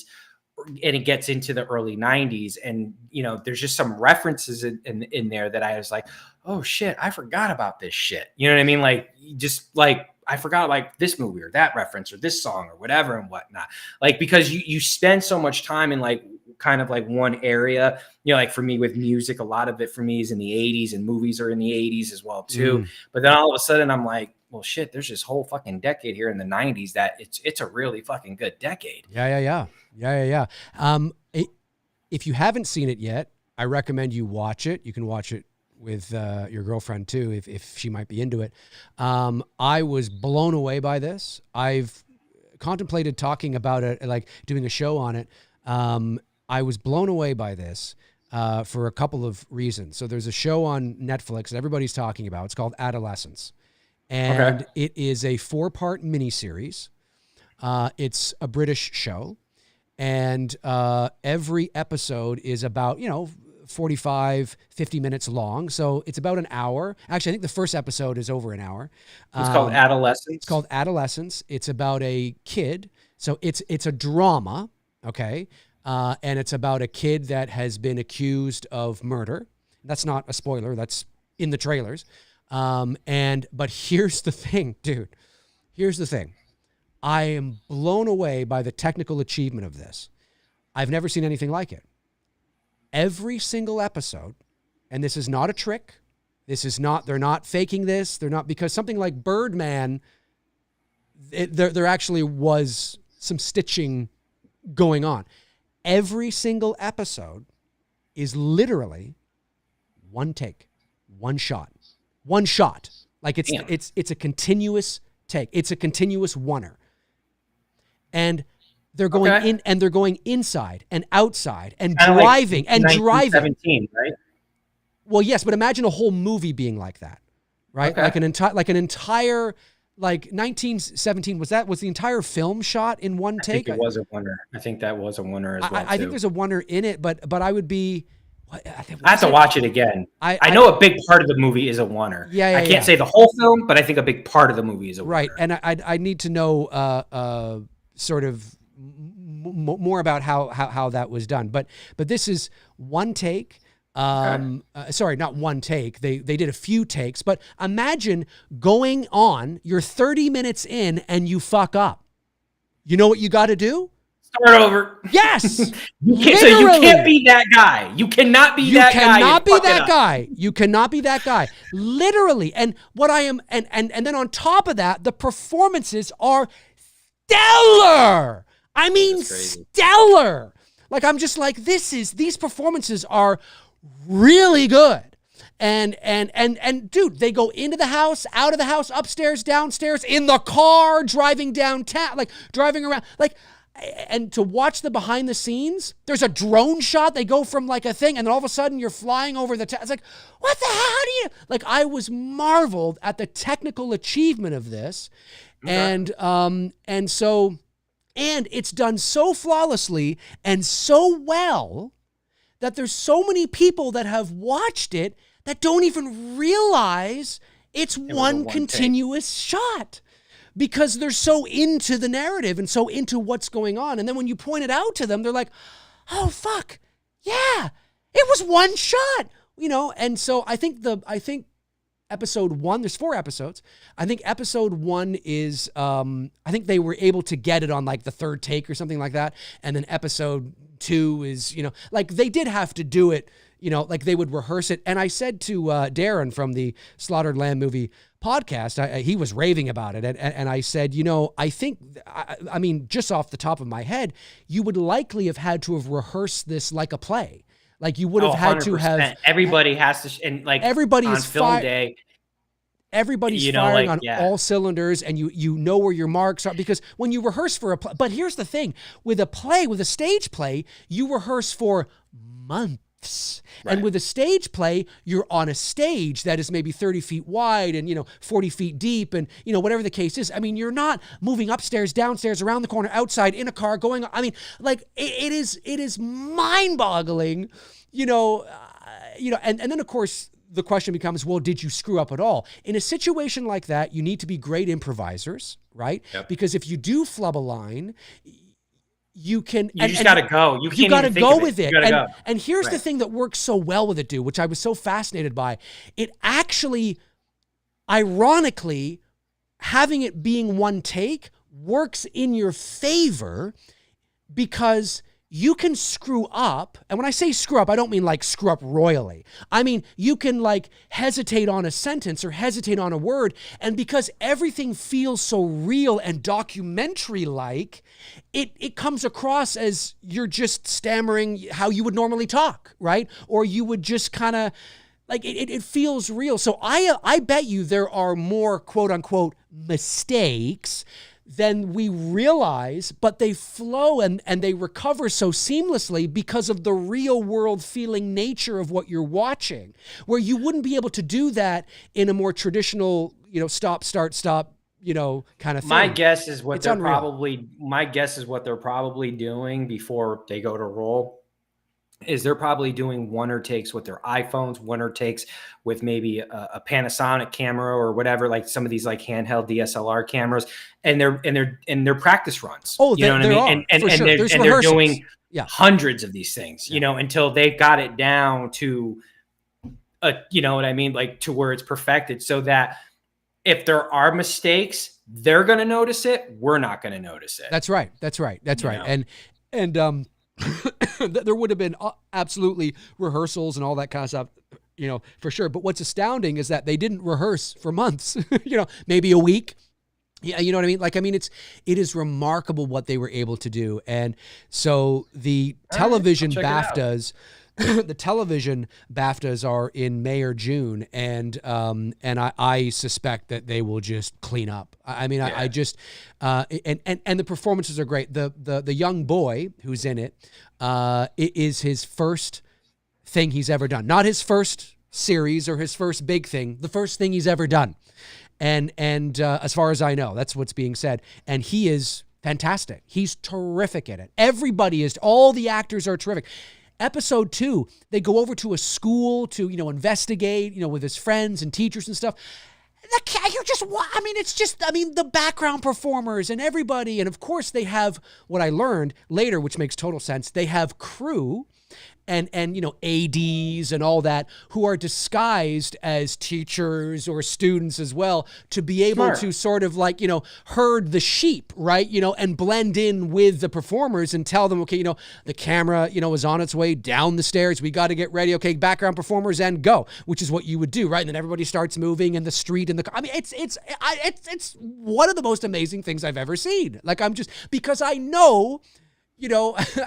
and it gets into the early 90s. And, you know, there's just some references in there that I was like, oh shit, I forgot about this shit. You know what I mean? Like, just like, I forgot like this movie or that reference or this song or whatever and whatnot. Like, because you spend so much time in like kind of like one area, you know, like for me with music, a lot of it for me is in the 80s and movies are in the 80s as well too. But then all of a sudden I'm like, well, shit, there's this whole fucking decade here in the 90s that it's a really fucking good decade. Yeah. If you haven't seen it yet, I recommend you watch it. You can watch it with your girlfriend too, if she might be into it. I was blown away by this. I've contemplated talking about it, like doing a show on it. I was blown away by this for a couple of reasons. So there's a show on Netflix that everybody's talking about. It's called Adolescence. And it is a 4-part miniseries. It's a British show. And every episode is about, 45, 50 minutes long. So it's about an hour. Actually, I think the first episode is over an hour. It's called Adolescence. It's called Adolescence. It's about a kid. So it's a drama, okay? And it's about a kid that has been accused of murder. That's not a spoiler. That's in the trailers. But here's the thing, dude. Here's the thing. I am blown away by the technical achievement of this. I've never seen anything like it. Every single episode, and this is not a trick. They're not faking this. They're not, because something like Birdman, there actually was some stitching going on. Every single episode is literally one take, one shot. Like it's a continuous take. It's a continuous oneer. And they're going in and they're going inside and outside and driving and driving. 17, right? Well, yes, but imagine a whole movie being like that, right? Okay. Like an entire 1917 was the entire film shot in one take? I think it was a oneer. I think that was a oneer as well. I think there's a oneer in it, but I would be, I have to watch it again. I know a big part of the movie is a oneer. I can't say the whole film, but I think a big part of the movie is a right. oneer. And I need to know sort of more about how that was done. But this is one take. Sorry, not one take. They did a few takes. But imagine going on. You're 30 minutes in and you fuck up. You know what you got to do? Start over. Yes. So you can't be that guy. You cannot be that guy. You cannot be that guy. You cannot be that guy. Literally. And what I am, and then on top of that, the performances are stellar. I mean, stellar. Like, I'm just like, these performances are really good. And dude, they go into the house, out of the house, upstairs, downstairs, in the car, driving downtown, like driving around, like, and to watch the behind the scenes, there's a drone shot. They go from like a thing, and then all of a sudden you're flying over the town. It's like, what the hell? How do you, like, I was marveled at the technical achievement of this. Okay. And so it's done so flawlessly and so well that there's so many people that have watched it that don't even realize it's one continuous shot. Because they're so into the narrative and so into what's going on. And then when you point it out to them, they're like, oh, fuck. Yeah, it was one shot, you know? And so I think episode 1, there's 4 episodes. I think episode 1 is, I think they were able to get it on like the 3rd take or something like that. And then episode 2 is, you know, like they did have to do it, you know, like they would rehearse it. And I said to Darren from the Slaughtered Lamb Movie podcast, he was raving about it. And I said, you know, I think, I mean, just off the top of my head, you would likely have had to have rehearsed this like a play. Like you would have had to have. Everybody has to, and like everybody on is film day. Everybody's firing on all cylinders, and you know where your marks are, because when you rehearse for a play, but here's the thing, with a stage play, you rehearse for months. Right. And with a stage play, you're on a stage that is maybe 30 feet wide and, you know, 40 feet deep and, you know, whatever the case is. I mean, you're not moving upstairs, downstairs, around the corner, outside, in a car, going, I mean, like it is mind-boggling, you know, and then of course, the question becomes, well, did you screw up at all? In a situation like that, you need to be great improvisers, right? Yep. Because if you do flub a line, you just got to go. You got to go with it. Go. And here's the thing that works so well with it, dude, which I was so fascinated by. It actually, ironically, having it being one take works in your favor, because you can screw up. And when I say screw up, I don't mean like screw up royally. I mean, you can like hesitate on a sentence or hesitate on a word. And because everything feels so real and documentary-like, it comes across as you're just stammering how you would normally talk, right? Or you would just kind of, like, it feels real. So I bet you there are more quote-unquote mistakes than we realize, but they flow and they recover so seamlessly because of the real world feeling nature of what you're watching, where you wouldn't be able to do that in a more traditional, you know, stop, start, stop, you know, kind of thing. My guess is what they're probably doing before they go to roll is they're probably doing oneer takes with their iPhones, oneer takes with maybe a Panasonic camera or whatever, like some of these like handheld DSLR cameras, and they're practice runs. Oh, you know what I mean? And they're doing hundreds of these things, you know, until they've got it down to you know what I mean, like to where it's perfected, so that if there are mistakes, they're going to notice it. We're not going to notice it. That's right. Know? And there would have been absolutely rehearsals and all that kind of stuff, you know, for sure. But what's astounding is that they didn't rehearse for months, you know, maybe a week. Yeah, you know what I mean? Like, I mean, it is remarkable what they were able to do. And so the television BAFTAs, the television BAFTAs are in May or June, and I suspect that they will just clean up. I mean, I just and the performances are great. The young boy who's in it is his first thing he's ever done, not his first series or his first big thing, the first thing he's ever done. And as far as I know, that's what's being said. And he is fantastic. He's terrific at it. Everybody is. All the actors are terrific. Episode 2, they go over to a school to, investigate, with his friends and teachers and stuff. The background performers and everybody. And of course they have what I learned later, which makes total sense. They have crew and ADs and all that who are disguised as teachers or students as well to be able to sort of herd the sheep, right? And blend in with the performers and tell them, okay, the camera, is on its way down the stairs. We got to get ready. Okay, background performers and go, which is what you would do, right? And then everybody starts moving in the street and it's one of the most amazing things I've ever seen. Because I know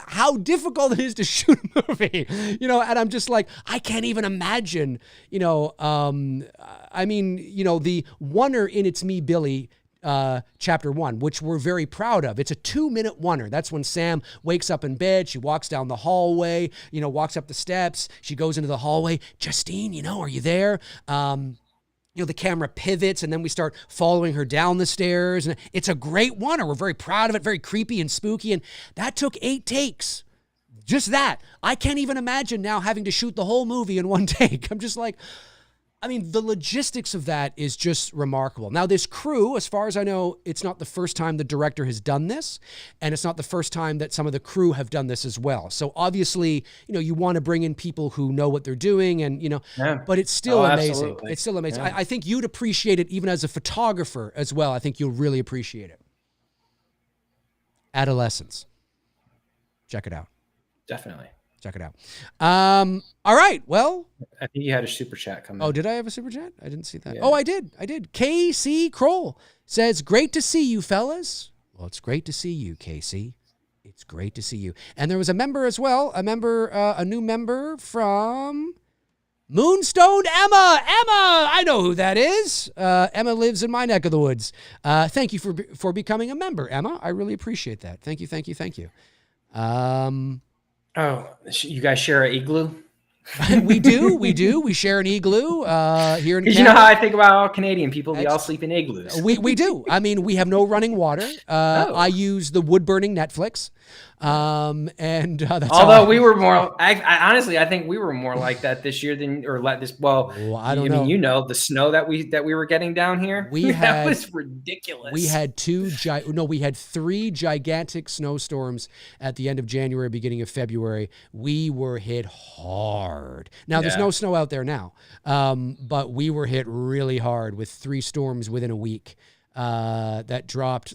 how difficult it is to shoot a movie, and I'm just like, I can't even imagine, the oneer in It's Me, Billy, chapter 1, which we're very proud of. It's a 2-minute oneer. That's when Sam wakes up in bed. She walks down the hallway, walks up the steps. She goes into the hallway. Justine, are you there? The camera pivots and then we start following her down the stairs. And it's a great one. We're very proud of it. Very creepy and spooky. And that took 8 takes. Just that. I can't even imagine now having to shoot the whole movie in 1 take. I'm just like, the logistics of that is just remarkable. Now, this crew, as far as I know, it's not the first time the director has done this, and it's not the first time that some of the crew have done this as well. So obviously, you want to bring in people who know what they're doing, and but it's still amazing. Absolutely. It's still amazing. Yeah. I think you'd appreciate it even as a photographer as well. I think you'll really appreciate it. Adolescence. Check it out. Definitely. Check it out. All right. Well, I think you had a super chat coming. Oh, did I have a super chat? I didn't see that. Yeah. Oh, I did. KC Kroll says, great to see you, fellas. Well, it's great to see you, KC. It's great to see you. And there was a member as well, a new member from Moonstone Emma. Emma, I know who that is. Emma lives in my neck of the woods. Thank you for becoming a member, Emma. I really appreciate that. Thank you. Oh, you guys share an igloo? We do. We share an igloo here in Canada. You know how I think about all Canadian people? We all sleep in igloos. We do. We have no running water. I use the wood-burning Netflix. That's although we were more, I honestly, I think we were more like that this year well, I don't know. The snow that we were getting down here, that was ridiculous. We had 3 gigantic snowstorms at the end of January, beginning of February. We were hit hard. Now there's no snow out there now. But we were hit really hard with 3 storms within a week. That dropped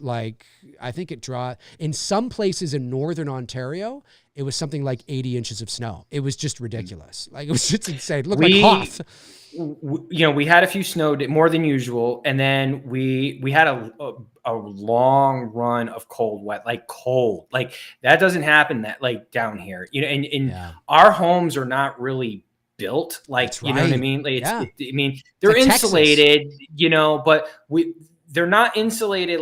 I think it dropped in some places in northern Ontario. It was something like 80 inches of snow. It was just ridiculous. It was just insane. It looked like Hoth. We had a few snow more than usual. And then we had a long run of wet, cold. That doesn't happen down here, and our homes are not really built know what I mean? They're insulated, but they're not insulated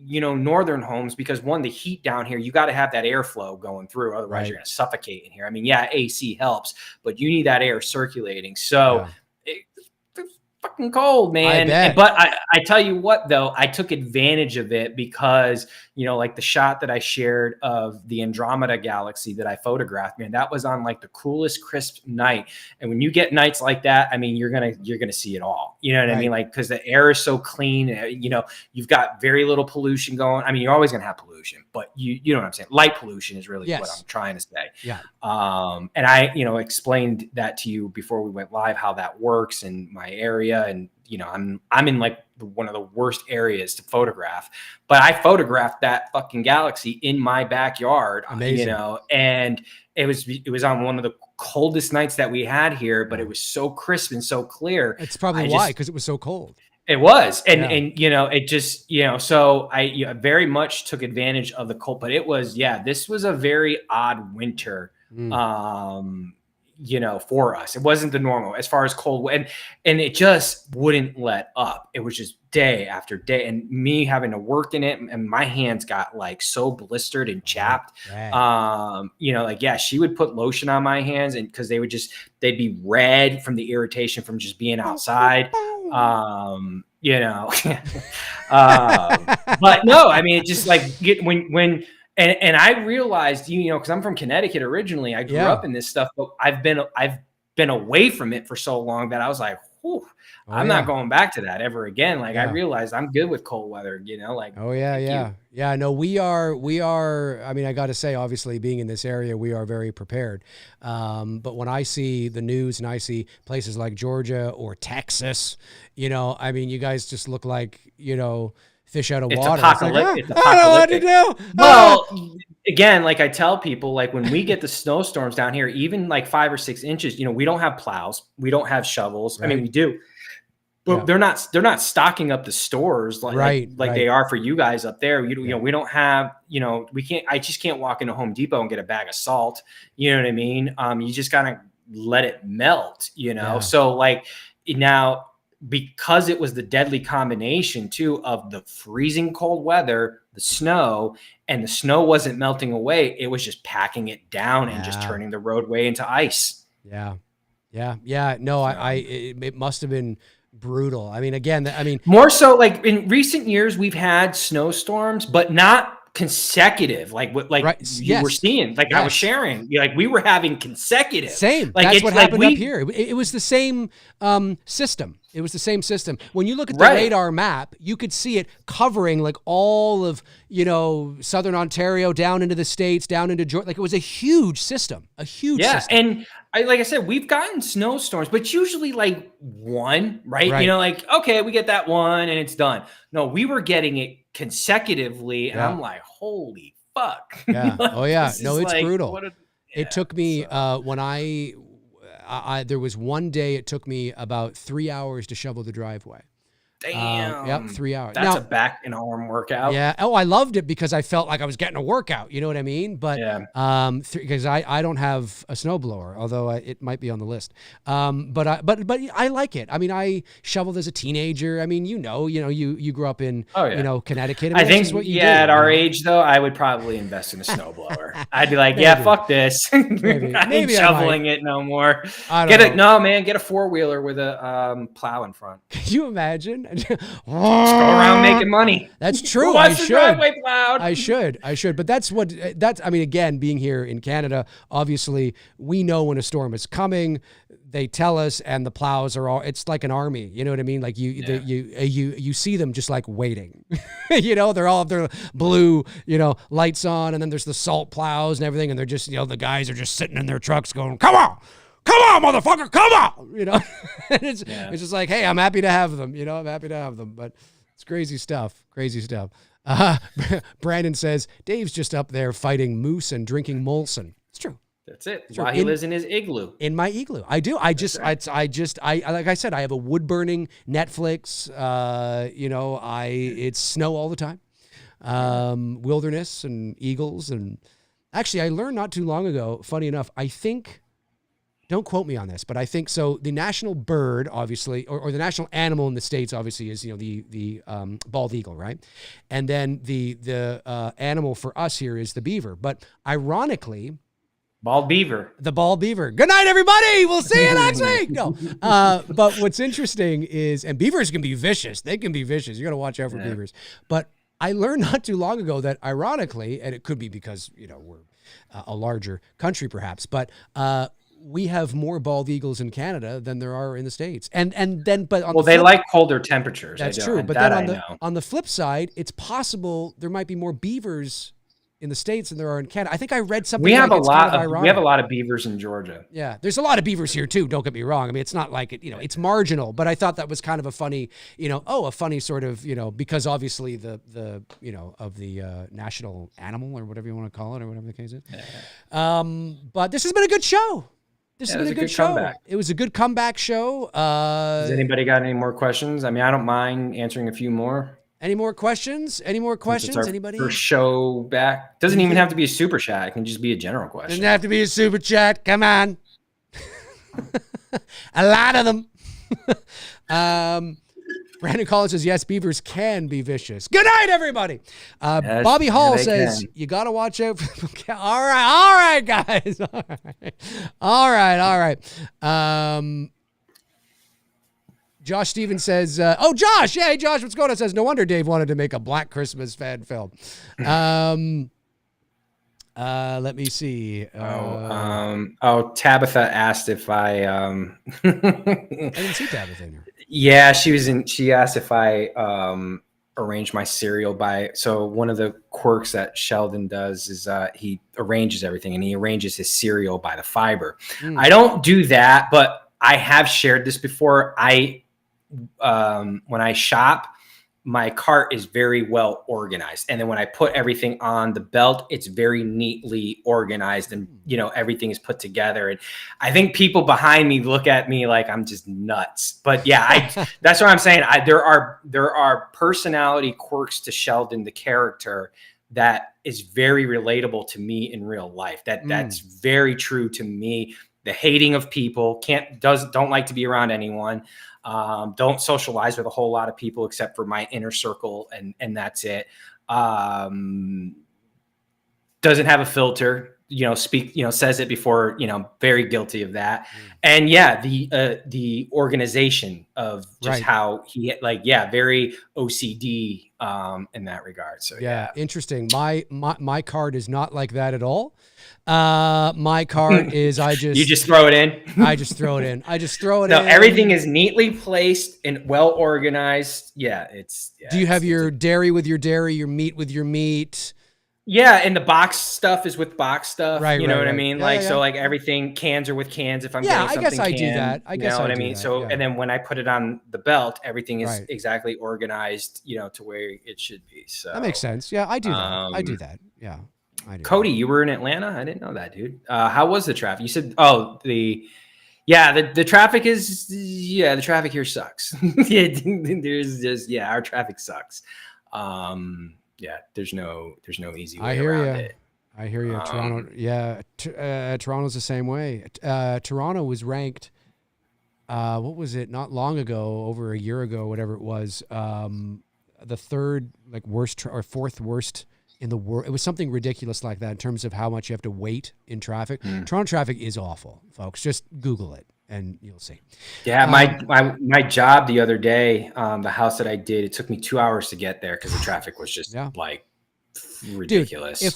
northern homes because the heat down here, you got to have that airflow going through. Otherwise you're going to suffocate in here. AC helps, but you need that air circulating. So it's fucking cold, man. But I tell you what, though, I took advantage of it because, the shot that I shared of the Andromeda galaxy that I photographed, man, that was on the coolest, crisp night. And when you get nights like that, you're going to see it all. You know what I mean? Because the air is so clean, you've got very little pollution going. You're always going to have pollution, but you know what I'm saying? Light pollution is really what I'm trying to say. Yeah. And I, explained that to you before we went live, how that works in my area. And, I'm in one of the worst areas to photograph, but I photographed that fucking galaxy in my backyard. Amazing. And it was on one of the coldest nights that we had here, but it was so crisp and so clear. It's probably why, because it was so cold. It was. And it just, so I very much took advantage of the cold, but this was a very odd winter. For us. It wasn't the normal as far as cold, and it just wouldn't let up. It was just day after day, and me having to work in it, and my hands got so blistered and chapped. She would put lotion on my hands, and because they'd be red from the irritation from just being outside. But no, it just when And I realized, you know, because I'm from Connecticut originally, I grew up in this stuff, but I've been away from it for so long that I was like, whew, I'm not going back to that ever again. Like I realized I'm good with cold weather, you know, like, yeah. No, we are, I mean, I got to say, obviously being in this area, we are very prepared. But when I see the news and I see places like Georgia or Texas, you know, I mean, you guys just look like, you know, fish out of water. It's I don't know what to do. Well, again, like I tell people, like when we get the snowstorms down here, even like 5 or 6 inches, you know, we don't have plows, we don't have shovels. I mean, we do, but they're not stocking up the stores like they are for you guys up there. You know, we don't have, you know, I just can't walk into Home Depot and get a bag of salt. You know what I mean? You just gotta let it melt, you know? So like now, because it was the deadly combination too of the freezing cold weather, the snow, and the snow wasn't melting away. It was just packing it down and just turning the roadway into ice. Yeah. No, it must have been brutal. I mean, again, more so like in recent years, we've had snowstorms, but not consecutive, like what, like you were seeing, like I was sharing, like we were having consecutive. Same. Like that's what happened up here. It was the same system. It was the same system. When you look at the radar map, you could see it covering like all of, you know, Southern Ontario down into the States, down into Georgia. Like it was a huge system, system. And like I said, we've gotten snowstorms, but usually like one, right? You know, like, okay, we get that one and it's done. No, we were getting it consecutively. And I'm like, holy fuck. Yeah. Oh yeah. No, it's like, brutal. It took me, when there was one day it took me about 3 hours to shovel the driveway. Damn. 3 hours. That's a back and arm workout. Yeah. Oh, I loved it because I felt like I was getting a workout. You know what I mean? But because I don't have a snowblower, although it might be on the list. But I like it. I mean, I shoveled as a teenager. I mean, you grew up in you know, Connecticut. I think what you do, at our age though, I would probably invest in a snowblower. I'd be like, fuck this. Maybe I ain't shoveling it no more. Get a 4-wheeler with a plow in front. Can you imagine? Just go around making money. That's true. I should. But that's I mean, again, being here in Canada, obviously we know when a storm is coming. They tell us, and the plows are all, it's like an army. You know what I mean? Like you see them just like waiting, you know, they're all have their blue, you know, lights on. And then there's the salt plows and everything. And they're just, you know, the guys are just sitting in their trucks going, come on, motherfucker, come on, you know. And it's just like, hey, I'm happy to have them, you know, but it's crazy stuff. Brandon says Dave's just up there fighting moose and drinking Molson. It's true. That's it. While he lives in his igloo. In my igloo. I do. I like I said, I have a wood burning Netflix. You know, it's snow all the time. Wilderness and eagles. And actually I learned not too long ago, funny enough, I think, don't quote me on this, but I think so. The national bird, obviously, or the national animal in the States, obviously, is, you know, the bald eagle, right? And then the animal for us here is the beaver. But ironically, the bald beaver. Good night, everybody. We'll see you next week. No, but what's interesting is, and beavers can be vicious. They can be vicious. You got to watch out for beavers. But I learned not too long ago that ironically, and it could be because, you know, we're a larger country, perhaps, but we have more bald eagles in Canada than there are in the States. But they like colder temperatures. That's true. But then on the flip side, it's possible there might be more beavers in the States than there are in Canada. I think I read something. We have a lot of beavers in Georgia. Yeah, there's a lot of beavers here too. Don't get me wrong. I mean, it's not like it, you know, it's marginal. But I thought that was kind of a funny, you know, a funny sort of, you know, because obviously the you know, of the national animal or whatever you want to call it or whatever the case is. Yeah. But this has been a good show. This has been a good show. Comeback. It was a good comeback show. Has anybody got any more questions? I mean, I don't mind answering a few more. Any more questions? Anybody? First show back. Doesn't even have to be a super chat. It can just be a general question. Doesn't have to be a super chat. Come on. A lot of them. Brandon Collins says, yes, beavers can be vicious. Good night, everybody. Yes, Bobby Hall says, you got to watch out. All right, guys. All right. Josh Stevens says, Josh. Yeah, hey, Josh, what's going on? Says, no wonder Dave wanted to make a Black Christmas fan film. Let me see. Tabitha asked if I I didn't see Tabitha in here. Yeah, she asked if I arrange my cereal by, so one of the quirks that Sheldon does is he arranges everything, and he arranges his cereal by the fiber. I don't do that, but I have shared this before. When I shop, my cart is very well organized. And then when I put everything on the belt, it's very neatly organized, and, everything is put together. And I think people behind me look at me like I'm just nuts, but yeah, that's what I'm saying. There are personality quirks to Sheldon, the character, that is very relatable to me in real life. That's very true to me. The hating of people, don't like to be around anyone. Don't socialize with a whole lot of people except for my inner circle, and that's it. Doesn't have a filter, says it before, very guilty of that. And yeah, the organization of just how he very OCD in that regard. So yeah. Interesting. My card is not like that at all. My card is you just throw it in. I just throw it in. No, everything is neatly placed and well organized. Yeah, do you have your dairy with your dairy, your meat with your meat? Yeah, and the box stuff is with box stuff. Right, you know what I mean? So everything, cans are with cans if I'm getting something. I guess I do that. I guess you know what I mean? That, so and then when I put it on the belt, everything is exactly organized, to where it should be. So that makes sense. Yeah, I do that. I do that. Yeah. I do. Cody, you were in Atlanta? I didn't know that, dude. How was the traffic? You said the traffic is the traffic here sucks. There's just our traffic sucks. There's no easy way around it. I hear you. Toronto, Toronto's the same way. Toronto was ranked, what was it? Not long ago, over a year ago, whatever it was, the third worst or fourth worst in the world. It was something ridiculous like that in terms of how much you have to wait in traffic. Toronto traffic is awful, folks. Just Google it and you'll see. Yeah, my job the other day, the house that I did, it took me 2 hours to get there because the traffic was just ridiculous. Dude,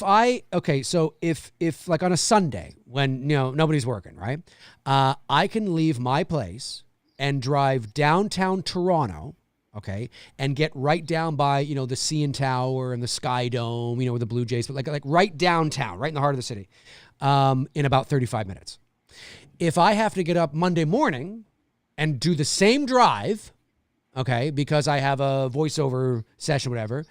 if like on a Sunday when nobody's working, right? I can leave my place and drive downtown Toronto. Okay, and get right down by the CN Tower and the Sky Dome, where the Blue Jays, but like right downtown, right in the heart of the city, in about 35 minutes. If I have to get up Monday morning and do the same drive, okay, because I have a voiceover session, whatever,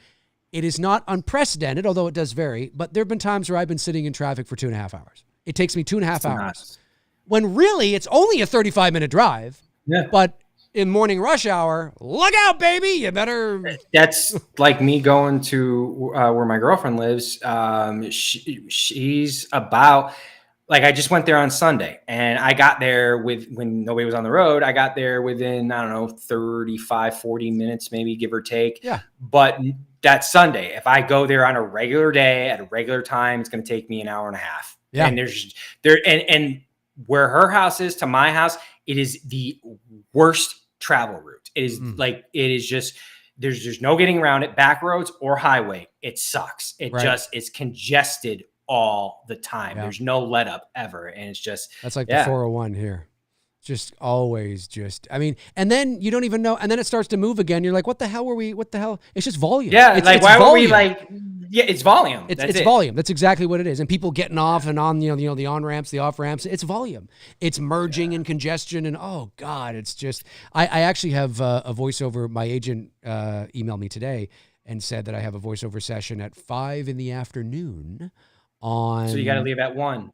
it is not unprecedented, although it does vary. But there have been times where I've been sitting in traffic for 2.5 hours. It takes me 2.5 hours, when really it's only a 35-minute drive. Yeah, but in morning rush hour, look out, baby. You better. That's like me going to where my girlfriend lives. She's about, I just went there on Sunday, and I got there when nobody was on the road. I got there within, 35, 40 minutes, maybe, give or take. Yeah. But that's Sunday. If I go there on a regular day at a regular time, it's going to take me an hour and a half. Yeah. And and where her house is to my house, it is the worst travel route. It is it is just, there's no getting around it, back roads or highway. It sucks. It's congested all the time. Yeah. There's no let up ever. And it's just, that's like the 401 here. Just always and then you don't even know. And then it starts to move again. You're like, what the hell? It's just volume. Yeah. It's why volume. were we it's volume. It's volume. That's exactly what it is. And people getting off and on, the on ramps, the off ramps, it's volume. It's merging and congestion. And oh God, it's just, I actually have a voiceover. My agent emailed me today and said that I have a voiceover session at 5 p.m. on. So you got to leave at 1.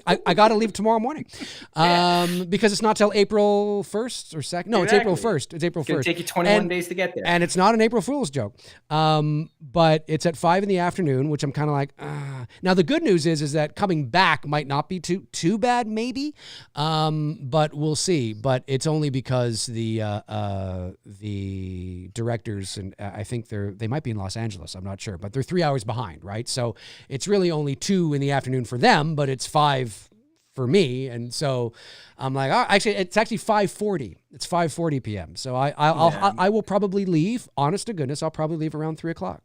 I got to leave tomorrow morning because it's not till April 1st or 2nd. No, exactly. It's April 1st. It's April 1st. It's going to take you 21 days to get there. And it's not an April Fool's joke. But it's at 5 p.m, which I'm kind of like, Now, the good news is that coming back might not be too bad, maybe. But we'll see. But it's only because the directors, and I think they might be in Los Angeles. I'm not sure. But they're 3 hours behind, right? So it's really only 2 p.m. for them, but it's 5 for me. And so I'm like, it's actually 5:40. It's 5:40 p.m. So I will probably leave, honest to goodness, I'll probably leave around 3 o'clock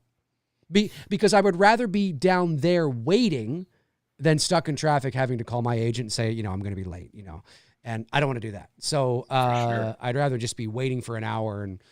Because I would rather be down there waiting than stuck in traffic having to call my agent and say, I'm going to be late, and I don't want to do that. So I'd rather just be waiting for an hour and,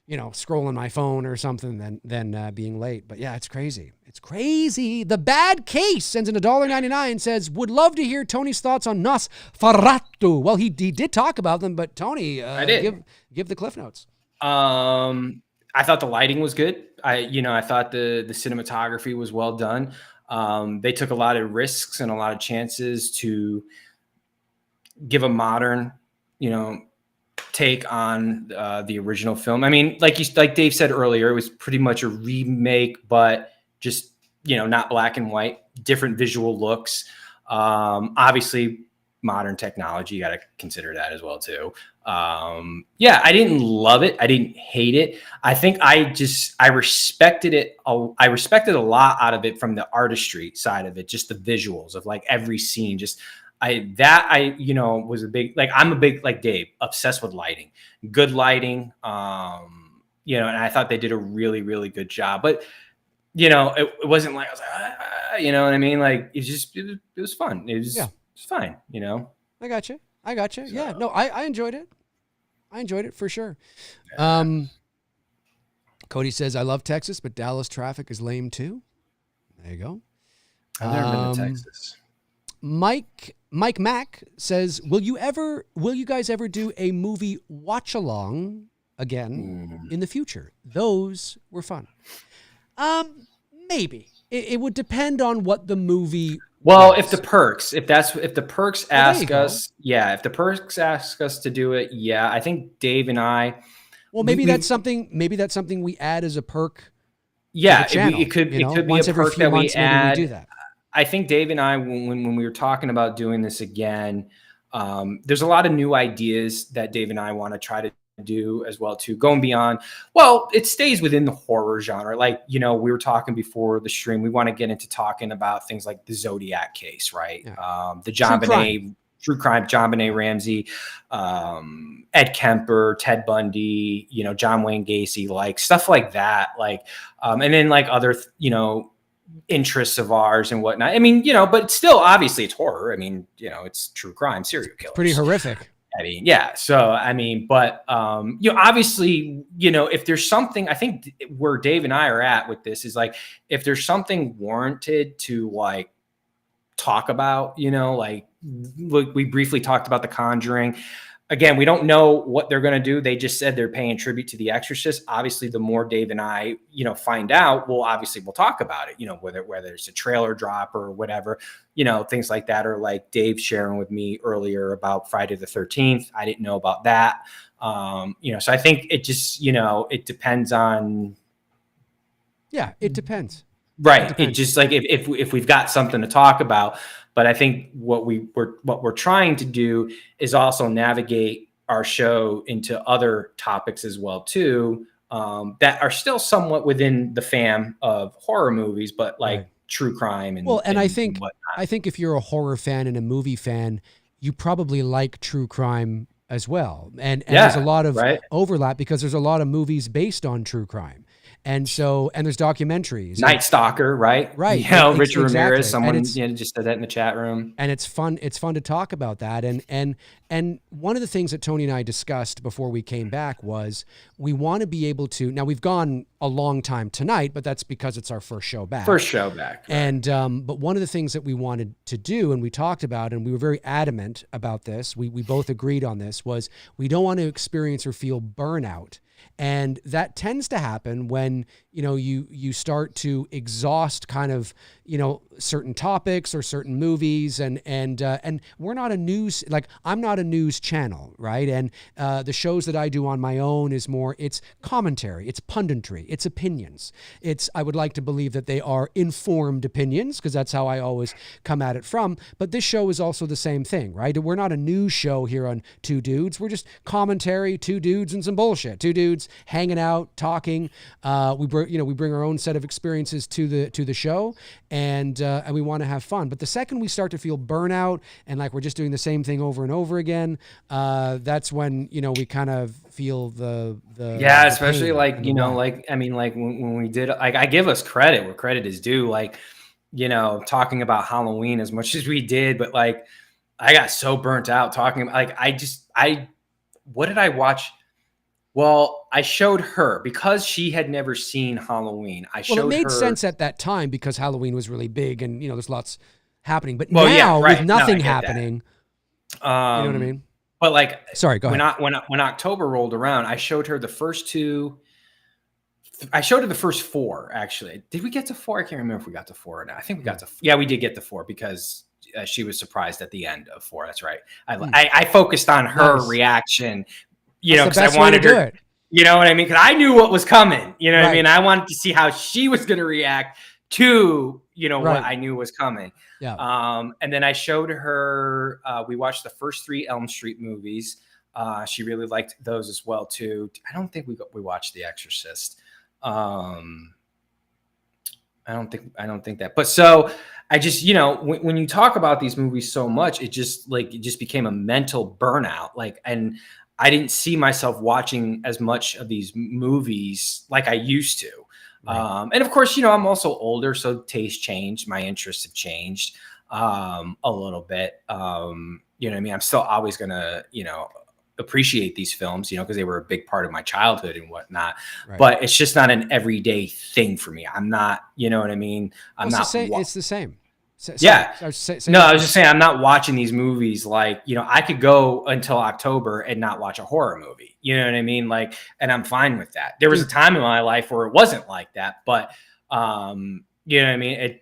scrolling my phone or something than being late. But yeah, it's crazy. It's crazy. The Bad Case sends in $1.99, says, would love to hear Tony's thoughts on Nosferatu. Well, he did talk about them, but Tony, I did. Give the Cliff Notes. I thought the lighting was good. I thought the cinematography was well done. They took a lot of risks and a lot of chances to give a modern, take on the original film. I mean, like Dave said earlier, it was pretty much a remake, but just, not black and white, different visual looks. Obviously modern technology, you got to consider that as well too. I didn't love it. I didn't hate it. I think I respected it. I respected a lot out of it from the artistry side of it, just the visuals of like every scene, was a big, I'm a big, like Dave, obsessed with lighting, good lighting. And I thought they did a really, really good job, but it wasn't like, I was like, you know what I mean? Like, it was fun. It was fine. I got you. So. Yeah, no, I enjoyed it. I enjoyed it for sure. Cody says, I love Texas, but Dallas traffic is lame too. There you go. I've never been to Texas. Mike Mack says, will you guys ever do a movie watch along again in the future? Those were fun. Maybe it would depend on what the movie. Well, if the perks ask us, if the perks ask us to do it, I think Dave and I. Well, maybe that's something we add as a perk. Yeah, it could be a perk that we add. We do that. I think Dave and I, when we were talking about doing this again, there's a lot of new ideas that Dave and I want to try to do as well too, going beyond. Well, it stays within the horror genre. Like, we were talking before the stream, we want to get into talking about things like the Zodiac case, right? Yeah. The True Crime, John Benet Ramsey, Ed Kemper, Ted Bundy, John Wayne Gacy, like stuff like that. Like, and then like other, interests of ours and whatnot. I mean, but still, obviously it's horror. I mean, it's true crime, serial killers. Pretty horrific. I mean, yeah. So, I mean, but, obviously, if there's something, I think where Dave and I are at with this is like, if there's something warranted to like talk about, like we briefly talked about The Conjuring. Again, we don't know what they're going to do. They just said they're paying tribute to The Exorcist. Obviously, the more Dave and I, find out, we'll talk about it, whether it's a trailer drop or whatever, things like that. Or like Dave sharing with me earlier about Friday the 13th. I didn't know about that. So I think it just, it depends on. Yeah, it depends. Right. It just like if we've got something to talk about. But I think what we're trying to do is also navigate our show into other topics as well too, that are still somewhat within the fam of horror movies, but like true crime and I think if you're a horror fan and a movie fan, you probably like true crime as well, and there's a lot of overlap because there's a lot of movies based on true crime. And there's documentaries. Night Stalker, right? Right. Richard Ramirez, someone just said that in the chat room. And it's fun. It's fun to talk about that. And one of the things that Tony and I discussed before we came back was we want to be able to. Now we've gone a long time tonight, but that's because it's our first show back. Right. And but one of the things that we wanted to do, and we talked about, and we were very adamant about this. We both agreed on this. Was we don't want to experience or feel burnout. And that tends to happen when, you start to exhaust kind of, certain topics or certain movies and we're not a news, like I'm not a news channel, right? And the shows that I do on my own is more, it's commentary, it's punditry, it's opinions. I would like to believe that they are informed opinions because that's how I always come at it from. But this show is also the same thing, right? We're not a news show here on Two Dudes. We're just commentary, two dudes and some bullshit. Two dudes hanging out, talking. we bring our own set of experiences to the show, and we want to have fun. But the second we start to feel burnout and like we're just doing the same thing over and over again, that's when we kind of feel the especially like when we did, like, I give us credit where credit is due, like, talking about Halloween as much as we did, but like I got so burnt out talking about, like, what did I watch? Well, I showed her because she had never seen Halloween. It made sense at that time because Halloween was really big and, there's lots happening. But now with nothing happening, you know what I mean? But like, sorry, go ahead. When October rolled around, I showed her the first two. I showed her the first four, actually. Did we get to four? I can't remember if we got to four or not. I think we got to, we did get to four because she was surprised at the end of four. That's right. I focused on her reaction. Because I wanted her, it. You know what I mean? Because I knew what was coming. You know what I mean? I wanted to see how she was going to react to, what I knew was coming. Yeah. And then I showed her, we watched the first 3 Elm Street movies. She really liked those as well, too. I don't think we watched The Exorcist. I don't think that. But so I just, when you talk about these movies so much, it just became a mental burnout. Like, and I didn't see myself watching as much of these movies like I used to. Right. And of course, I'm also older, so taste changed. My interests have changed a little bit. You know what I mean? I'm still always going to, appreciate these films, because they were a big part of my childhood and whatnot. Right. But it's just not an everyday thing for me. I'm not, you know what I mean? I'm not. It's the same. I was just saying, I'm not watching these movies like, I could go until October and not watch a horror movie. You know what I mean? Like, and I'm fine with that. There was a time in my life where it wasn't like that, but, you know what I mean?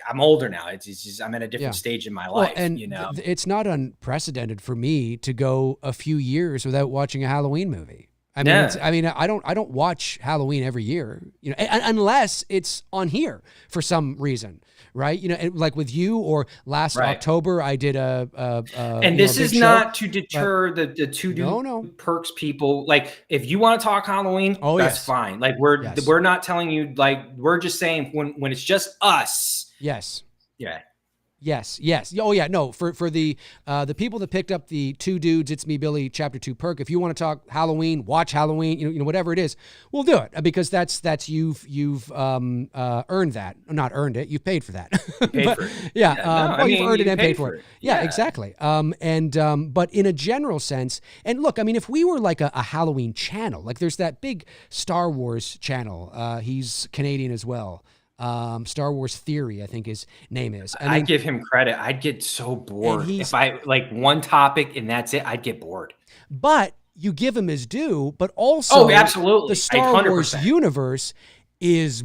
I'm older now. It's just, I'm at a different stage in my life, and it's not unprecedented for me to go a few years without watching a Halloween movie. I mean, I don't watch Halloween every year, unless it's on here for some reason. Right. Like with you or last October, I did and this is not to deter the two perks people. Like, if you want to talk Halloween, that's fine. Like, we're not telling you, like, we're just saying when it's just us. Yes. Yeah. Yes. Oh yeah. No, for the people that picked up the Two Dudes, It's Me, Billy, Chapter 2 perk. If you want to talk Halloween, watch Halloween, whatever it is, we'll do it because that's you've earned that. Not earned it. You've paid for that. Paid for it. Yeah. You've earned it and paid for it. Yeah, exactly. But in a general sense, and look, I mean, if we were like a Halloween channel, like there's that big Star Wars channel. He's Canadian as well. Star Wars Theory, I think his name is. I give him credit. I'd get so bored if I like one topic and that's it. I'd get bored. But you give him his due. But also, absolutely, the Star Wars universe is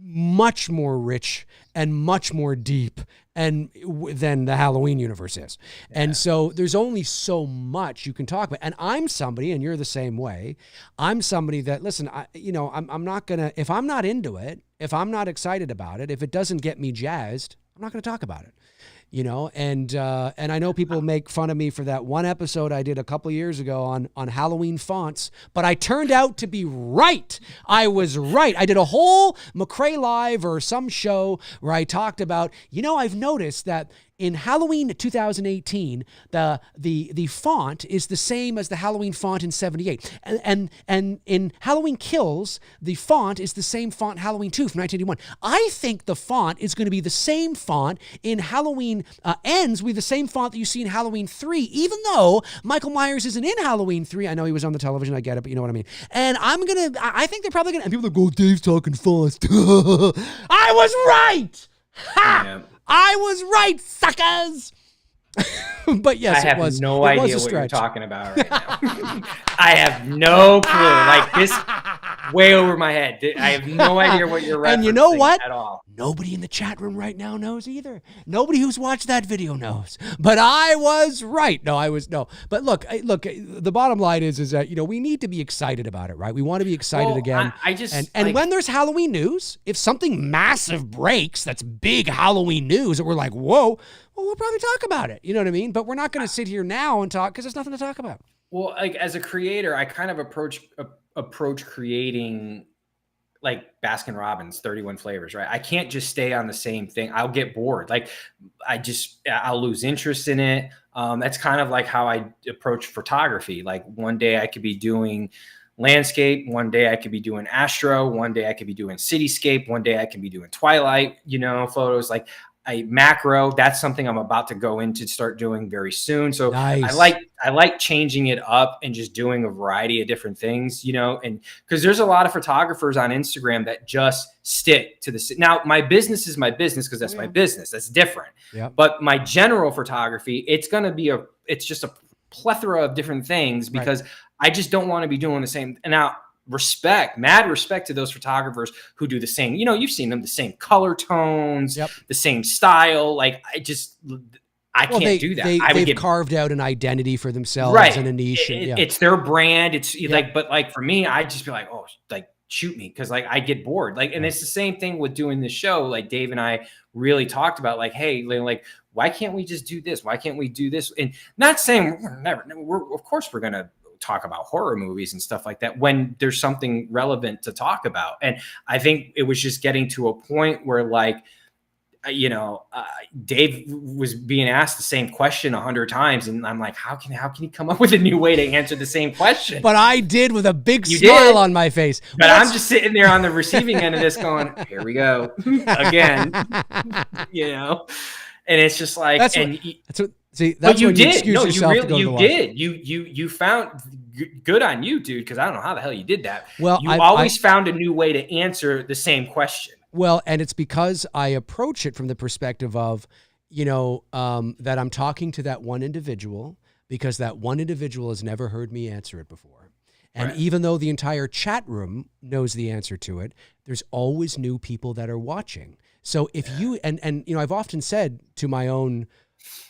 much more rich and much more deep than the Halloween universe is. Yeah. And so there's only so much you can talk about. And I'm somebody, and you're the same way. I'm somebody that, listen, I'm not going to, if I'm not into it, if I'm not excited about it, if it doesn't get me jazzed, I'm not going to talk about it. And I know people make fun of me for that one episode I did a couple of years ago on Halloween fonts, but I turned out to be right. I was right. I did a whole McCrae Live or some show where I talked about, I've noticed that in Halloween 2018, the font is the same as the Halloween font in 78. And in Halloween Kills, the font is the same font Halloween 2 from 1981. I think the font is going to be the same font in Halloween Ends with the same font that you see in Halloween 3, even though Michael Myers isn't in Halloween 3. I know he was on the television, I get it, but you know what I mean. And I think they're probably going to, and people go, Dave's talking fast. I was right! Ha! Yeah. I was right, suckers. But yes, I have no idea what you're talking about right now. I have no clue. Like, this way over my head. I have no idea what you're referencing. And you know what? At all. Nobody in the chat room right now knows either. Nobody who's watched that video knows. But I was right. No. But look. The bottom line is that we need to be excited about it, right? We want to be excited again. And when there's Halloween news, if something massive breaks, that's big Halloween news that we're like, whoa. Well, we'll probably talk about it. You know what I mean? But we're not going to sit here now and talk because there's nothing to talk about. Well, like, as a creator, I kind of approach creating like Baskin Robbins, 31 flavors, right? I can't just stay on the same thing. I'll get bored. Like I'll lose interest in it. That's kind of like how I approach photography. Like one day I could be doing landscape. One day I could be doing astro. One day I could be doing cityscape. One day I can be doing twilight, photos. Like macro, that's something I'm about to go into start doing very soon. So nice. I like changing it up and just doing a variety of different things, and because there's a lot of photographers on Instagram that just stick to the, now my business is my business because that's my business. That's different. Yep. But my general photography, it's just a plethora of different things because I just don't want to be doing the same. And now, mad respect to those photographers who do the same, you've seen them, the same color tones, the same style. Like I can't do that. They've carved out an identity for themselves and a niche. It's their brand. It's but like for me, I just be like, oh, like shoot me. Cause like I get bored. Like, and it's the same thing with doing this show. Like Dave and I really talked about like, hey, like, why can't we just do this? Why can't we do this? And not saying of course we're going to talk about horror movies and stuff like that when there's something relevant to talk about. And I think it was just getting to a point where like, Dave was being asked the same question 100 times. And I'm like, how can he come up with a new way to answer the same question? But I did with a big smile on my face. But I'm just sitting there on the receiving end of this going, here we go again, and it's just like, that's what you did. No, you found good on you, dude. Cause I don't know how the hell you did that. Well, you always found a new way to answer the same question. Well, and it's because I approach it from the perspective of, that I'm talking to that one individual because that one individual has never heard me answer it before. And even though the entire chat room knows the answer to it, there's always new people that are watching. So if you, and I've often said to my own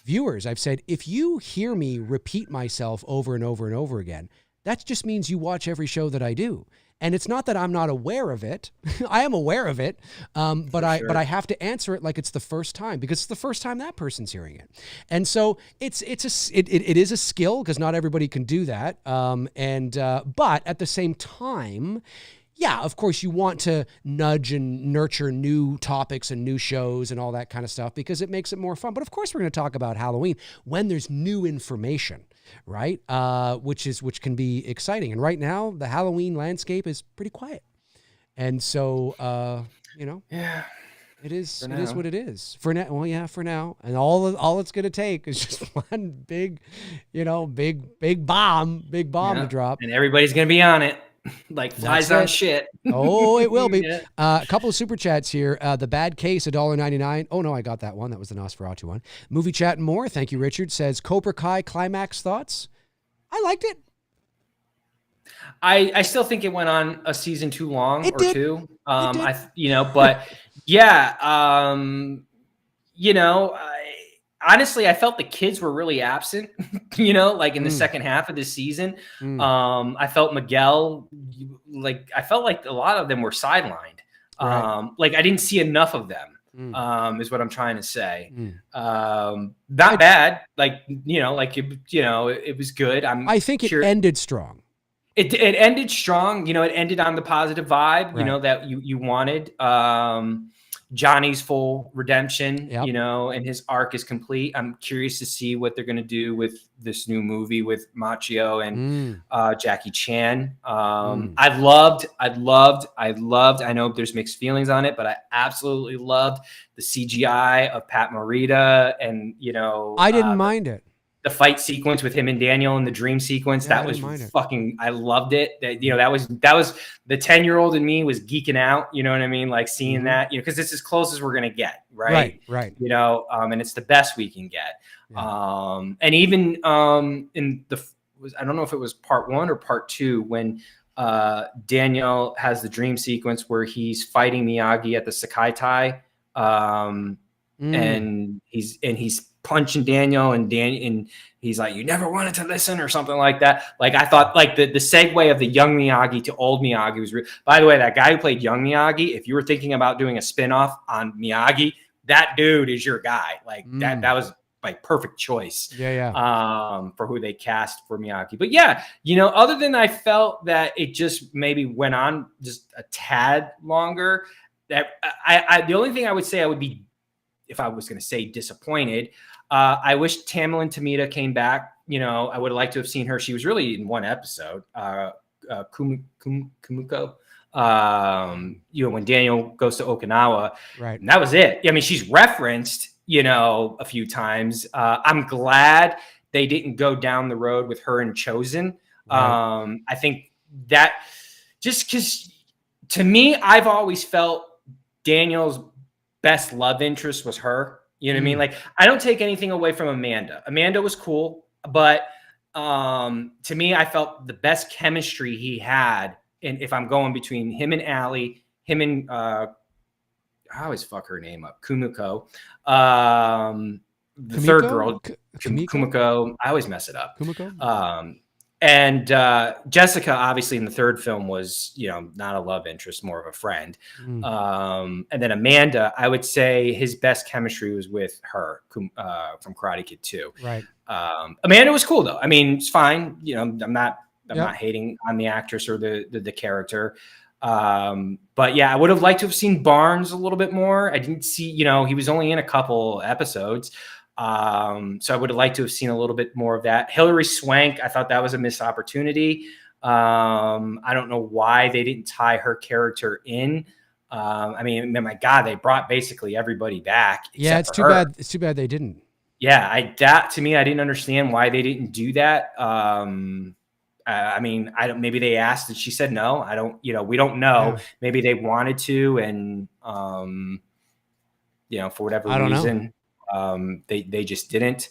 viewers, I've said, if you hear me repeat myself over and over and over again, that just means you watch every show that I do. And it's not that I'm not aware of it. I am aware of it, but I have to answer it like it's the first time because it's the first time that person's hearing it. And so it is a skill because not everybody can do that. But at the same time, yeah, of course, you want to nudge and nurture new topics and new shows and all that kind of stuff because it makes it more fun. But of course, we're going to talk about Halloween when there's new information, right? Which can be exciting. And right now, the Halloween landscape is pretty quiet. And so, yeah, it is what it is for now. Well, yeah, for now. And all it's going to take is just one big bomb to drop. And everybody's going to be on it. Like flies on shit. Oh, it will be. A couple of super chats here. The Bad Case, $1.99. Oh no, I got that one. That was the Nosferatu one. Movie chat and more. Thank you, Richard. Says Cobra Kai climax thoughts. I liked it. I still think it went on a season too long two. But yeah, honestly, I felt the kids were really absent, like in the second half of the season. I felt Miguel, I felt like a lot of them were sidelined. Like I didn't see enough of them, is what I'm trying to say. Not bad. It was good. I think it ended strong. It ended strong. It ended on the positive vibe, that you wanted. Johnny's full redemption, and his arc is complete. I'm curious to see what they're going to do with this new movie with Machio and Jackie Chan. I know there's mixed feelings on it, but I absolutely loved the CGI of Pat Morita. And, I didn't mind it. The fight sequence with him and Daniel and the dream sequence, that was fucking, I loved it. That that was the 10-year-old in me was geeking out, you know what I mean? Like seeing that, because it's as close as we're going to get. Right. And it's the best we can get. Yeah. And even I don't know if it was part 1 or part 2 when Daniel has the dream sequence where he's fighting Miyagi at the Sakai Tai. And he's punching Daniel and he's like, you never wanted to listen or something like that. Like I thought like the segue of the young Miyagi to old Miyagi was by the way, that guy who played young Miyagi, if you were thinking about doing a spinoff on Miyagi, that dude is your guy. Like that was like perfect choice. For who they cast for Miyagi. But yeah, you know, other than I felt that it just maybe went on just a tad longer, that I the only thing I would say I would be, if I was going to say disappointed, I wish Tamlin Tamita came back. You know, I would have liked to have seen her. She was really in one episode, Kumiko. You know, when Daniel goes to Okinawa, right? And that was it. I mean, she's referenced, you know, a few times. I'm glad they didn't go down the road with her and Chosen. Right. I think that just because, to me, I've always felt Daniel's best love interest was her. You know what I mean? Like, I don't take anything away from Amanda. Amanda was cool, but to me, I felt the best chemistry he had. And if I'm going between him and Allie, him and I always fuck her name up, Kumiko. The third girl, Kumiko. I always mess it up. Kumiko. And Jessica, obviously, in the third film was, you know, not a love interest, more of a friend. And then Amanda, I would say his best chemistry was with her from Karate Kid 2. Right. Amanda was cool though. I mean, it's fine. You know, I'm not hating on the actress or the character. But yeah, I would have liked to have seen Barnes a little bit more. I didn't see, you know, he was only in a couple episodes. So I would have liked to have seen a little bit more of that. Hilary Swank, I thought that was a missed opportunity. I don't know why they didn't tie her character in. I mean, my God, they brought basically everybody back. Yeah, it's too bad. It's too bad they didn't. Yeah, to me, I didn't understand why they didn't do that. I mean, maybe they asked and she said no. I don't, you know, we don't know. Yeah. Maybe they wanted to, and you know, for whatever reason, they just didn't.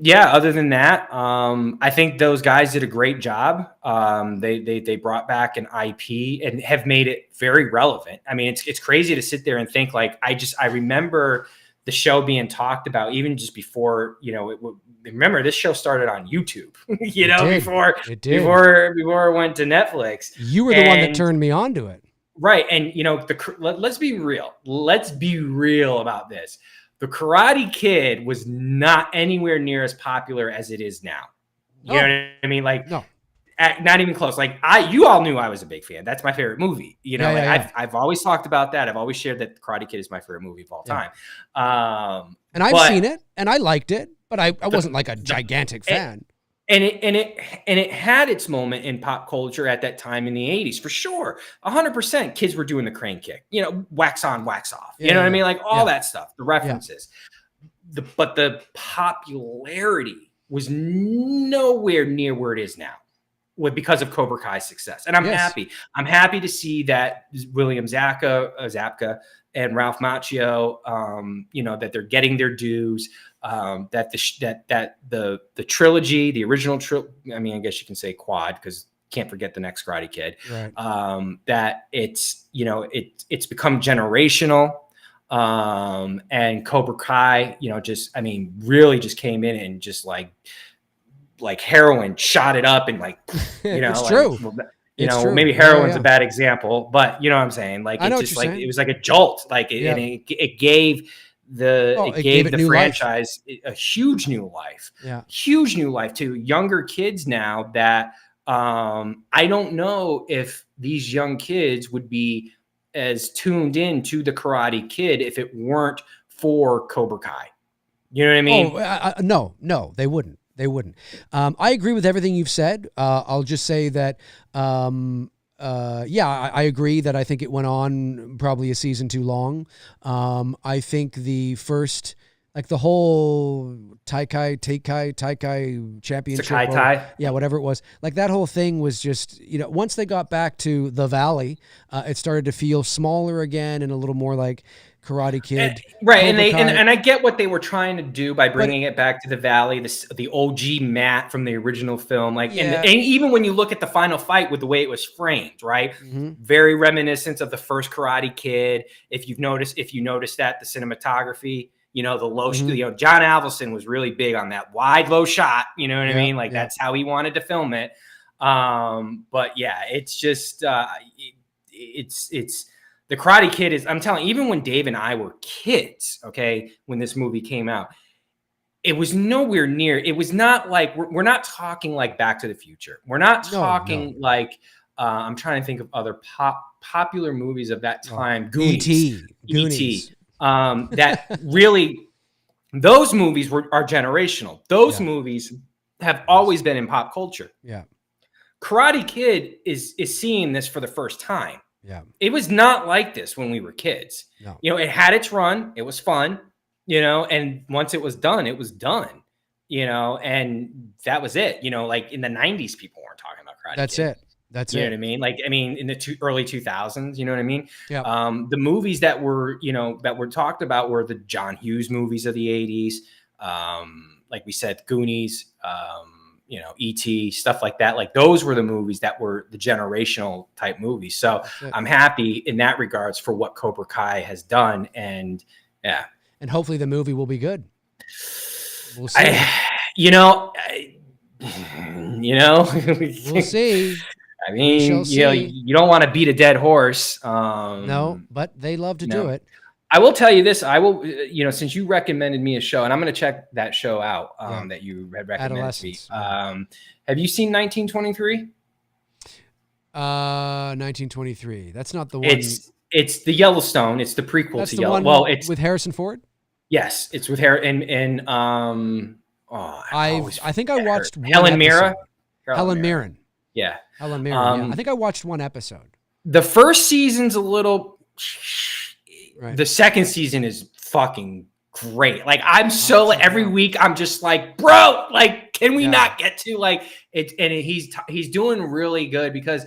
Yeah, other than that, I think those guys did a great job. They brought back an IP and have made it very relevant. I mean, it's crazy to sit there and think, like, I remember the show being talked about even just before, you know, remember this show started on YouTube, you know, before it went to Netflix. You were the one that turned me on to it. Right. And, you know, let's be real. Let's be real about this. The Karate Kid was not anywhere near as popular as it is now. You know what I mean? Like, no. Not even close. Like, you all knew I was a big fan. That's my favorite movie. You know, I've always talked about that. I've always shared that Karate Kid is my favorite movie of all time. And I've seen it and I liked it, but I wasn't like a gigantic fan. And it had its moment in pop culture at that time in the 80s, for sure. 100% kids were doing the crane kick, you know, wax on, wax off. You know what I mean? Like all that stuff, the references. But the popularity was nowhere near where it is now. Because of Cobra Kai's success. And I'm happy. I'm happy to see that William Zabka and Ralph Macchio, you know, that they're getting their dues, that the trilogy, the original I mean, I guess you can say quad, because can't forget the next Karate Kid. Right. That it's, you know, it's become generational. And Cobra Kai, you know, just, I mean, really just came in and just like heroin, shot it up, and like, you know, it's true. You know, true. Maybe heroin's a bad example, but you know what I'm saying? Like, it's just like, it was like a jolt. Like and it gave the franchise a huge new life. Yeah. Huge new life to younger kids now that I don't know if these young kids would be as tuned in to the Karate Kid if it weren't for Cobra Kai. You know what I mean? No, they wouldn't. They wouldn't. I agree with everything you've said. I'll just say that, I agree that I think it went on probably a season too long. I think the first, like the whole Taikai championship, whatever it was, like that whole thing was just, you know, once they got back to the Valley, it started to feel smaller again and a little more like Karate Kid, right? And I get what they were trying to do by bringing it back to the Valley, the OG Matt from the original film, like, and even when you look at the final fight with the way it was framed, right, very reminiscent of the first Karate Kid. If you notice that the cinematography, you know, the low, you know, John Avildsen was really big on that wide low shot. You know what I mean? Like that's how he wanted to film it. But yeah, it's just it's The Karate Kid is, I'm telling you, even when Dave and I were kids, okay, when this movie came out, it was nowhere near. It was not like, we're not talking like Back to the Future. We're not talking like, I'm trying to think of other popular movies of that time. Goonies. E.T. That really, those movies are generational. Those movies have always been in pop culture. Yeah. Karate Kid is seeing this for the first time. Yeah. It was not like this when we were kids. No. You know, it had its run. It was fun, you know, and once it was done, you know, and that was it. You know, like in the 90s, people weren't talking about Karate Kid. That's you it. know what I mean? Like, I mean, in the early 2000s, you know what I mean? Yeah. The movies that were, you know, that were talked about were the John Hughes movies of the 80s. Like we said, Goonies, you know, E.T., stuff like that. Like those were the movies that were the generational type movies. So I'm happy in that regards for what Cobra Kai has done. And yeah. And hopefully the movie will be good. We'll see. We'll see. I mean, you know, you don't want to beat a dead horse. No, but they love to do it. I will tell you this. I will, you know, since you recommended me a show, and I'm going to check that show out that you had recommended to me. Have you seen 1923? 1923. That's not the one. It's the Yellowstone. It's the prequel to Yellowstone. Well, it's with Harrison Ford. Yes, it's with Harrison and I think I watched Helen Mirren. Helen Mirren. Yeah. Helen Mirren. I think I watched one episode. The first season's a little. Right. The second season is fucking great. Like I'm so every week I'm just like, bro, like can we not get to like it? And he's doing really good because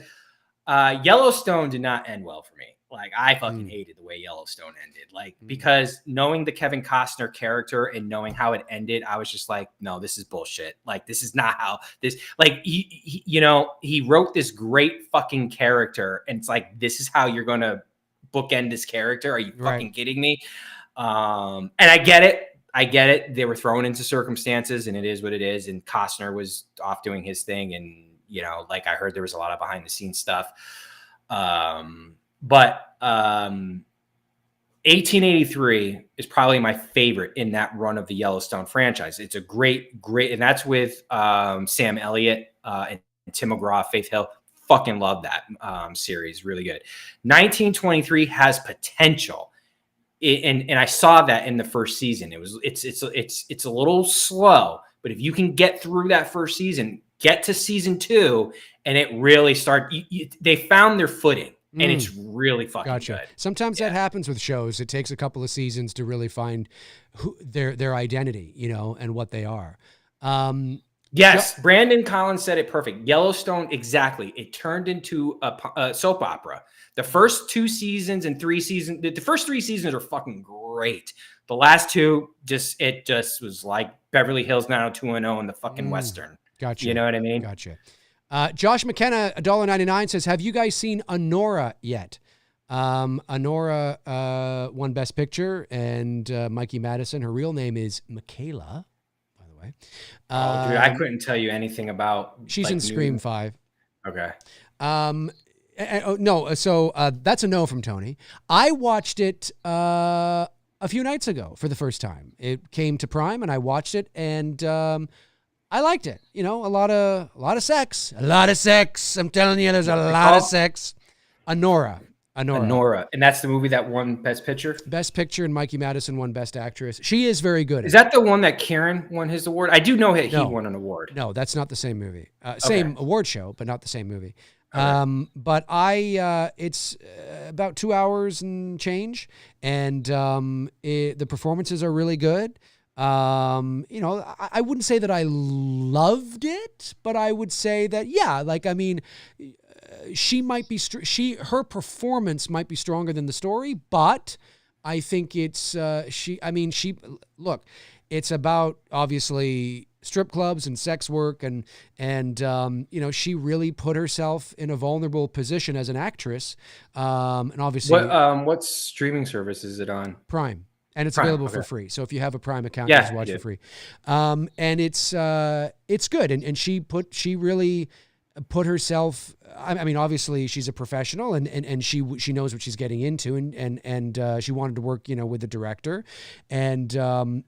Yellowstone did not end well for me. Like I fucking hated the way Yellowstone ended. Like because knowing the Kevin Costner character and knowing how it ended, I was just like, no, this is bullshit. Like this is not how this. Like he you know, he wrote this great fucking character, and it's like this is how you're gonna bookend this character. Are you fucking kidding me? And I get it. They were thrown into circumstances, and it is what it is. And Costner was off doing his thing, and you know, like I heard there was a lot of behind the scenes stuff. But 1883 is probably my favorite in that run of the Yellowstone franchise. It's a great, and that's with Sam Elliott and Tim McGraw, Faith Hill. Fucking love that series. Really good. 1923 has potential. And I saw that in the first season. It's a little slow, but if you can get through that first season, get to season 2, and it really they found their footing, and it's really fucking good. Sometimes that happens with shows. It takes a couple of seasons to really find their identity, you know, and what they are. Yes, Brandon Collins said it perfect. Yellowstone, exactly. It turned into a soap opera. The first 2 seasons and 3 seasons, the first 3 seasons are fucking great. The last 2, it just was like Beverly Hills 90210 and the fucking Western. Gotcha. You know what I mean? Gotcha. Josh McKenna, $1.99 says, have you guys seen Honora yet? Honora won Best Picture, and Mikey Madison, her real name is Michaela. Oh, dude, I couldn't tell you anything about. She's in Scream 5. Okay. No, so that's a no from Tony. I watched it a few nights ago for the first time. It came to Prime, and I watched it, and I liked it. You know, a lot of sex. A lot of sex. I'm telling you, there's a lot of sex. Honora. And that's the movie that won Best Picture? Best Picture, and Mikey Madison won Best Actress. She is very good. Is that the one that Karen won his award? I do know he won an award. No, that's not the same movie. Same award show, but not the same movie. Okay. But it's about 2 hours and change, and the performances are really good. You know, I wouldn't say that I loved it, but I would say that, she might be her performance might be stronger than the story, but I think it's it's about obviously strip clubs and sex work, and you know, she really put herself in a vulnerable position as an actress, and obviously what streaming service is it on? Prime. And it's available for free. So if you have a Prime account, you just watch for free. And it's good. And she really put herself. I mean, obviously she's a professional and she knows what she's getting into, and she wanted to work, with the director, and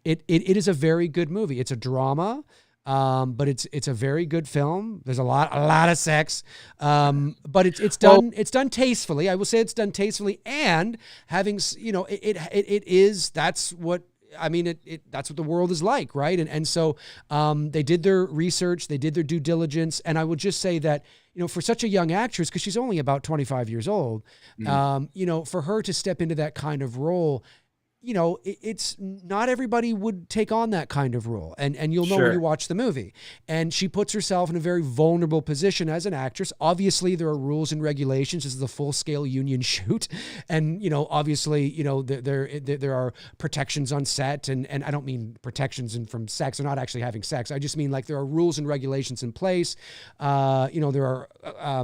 it is a very good movie. It's a drama. But it's a very good film. There's a lot of sex. But it's done tastefully. I will say it's done tastefully, and having, it is, that's what, I mean, that's what the world is like, right? And so they did their research, they did their due diligence, and I would just say that, for such a young actress, because she's only about 25 years old, for her to step into that kind of role, it's not everybody would take on that kind of role, and you'll know when you watch the movie. And she puts herself in a very vulnerable position as an actress. Obviously, there are rules and regulations. This is a full-scale union shoot, and obviously, there are protections on set, and I don't mean protections from sex. They're not actually having sex. I just mean like there are rules and regulations in place. There are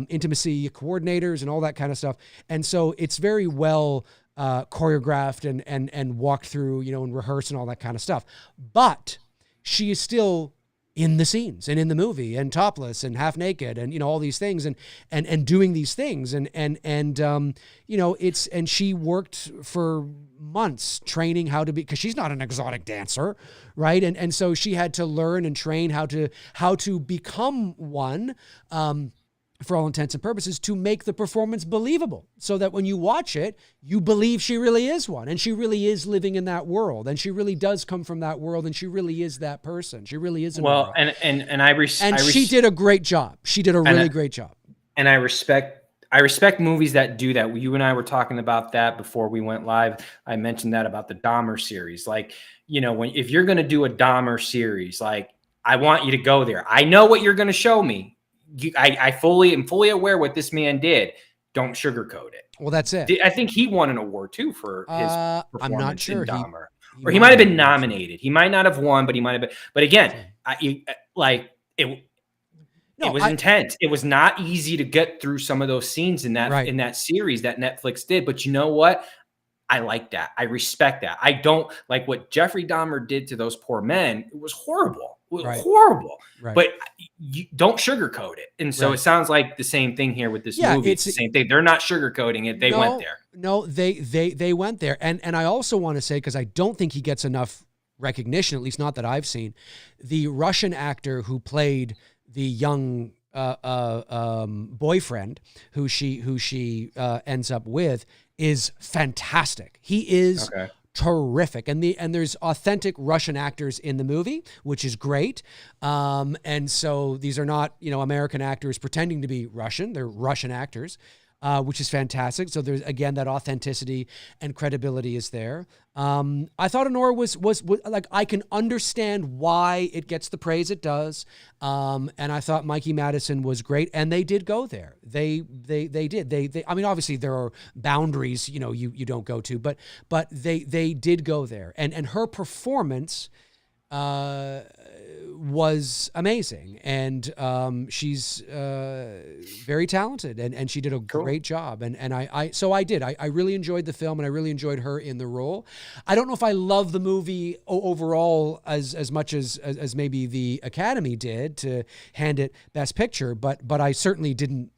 intimacy coordinators and all that kind of stuff, and so it's very well choreographed and walked through, and rehearsed and all that kind of stuff. But she is still in the scenes and in the movie and topless and half naked and, all these things and doing these things. And she worked for months training how to be, because she's not an exotic dancer. Right. And so she had to learn and train how to become one, for all intents and purposes, to make the performance believable, so that when you watch it, you believe she really is one, and she really is living in that world, and she really does come from that world, and she really is that person. She really is. She did a great job. She did a really great job. And I respect movies that do that. You and I were talking about that before we went live. I mentioned that about the Dahmer series. Like, if you're going to do a Dahmer series, like, I want you to go there. I know what you're going to show me. I am fully aware what this man did. Don't sugarcoat it. Well, that's it. I think he won an award too for his performance. I'm not sure. In Dahmer. He might have been nominated. He might not have won, but he might have been. But again, it was intense. It was not easy to get through some of those scenes in that series that Netflix did. But you know what? I like that. I respect that. I don't like what Jeffrey Dahmer did to those poor men. It was horrible. Horrible. Right. But you don't sugarcoat it. And so it sounds like the same thing here with this movie. It's the same thing. They're not sugarcoating it. They went there. No, they went there. And I also want to say, because I don't think he gets enough recognition, at least not that I've seen, the Russian actor who played the young boyfriend who she ends up with is fantastic. He is terrific. And there's authentic Russian actors in the movie, which is great. And so these are not, American actors pretending to be Russian. They're Russian actors, which is fantastic. So there's, again, that authenticity and credibility is there. I thought Honora was like, I can understand why it gets the praise it does. And I thought Mikey Madison was great, and they did go there. They did. I mean, obviously there are boundaries, you don't go to, but they did go there. And her performance, was amazing, and she's very talented, and she did a great job, and I really enjoyed the film, and I really enjoyed her in the role. I don't know if I love the movie overall as much as maybe the Academy did to hand it Best Picture, but I certainly didn't.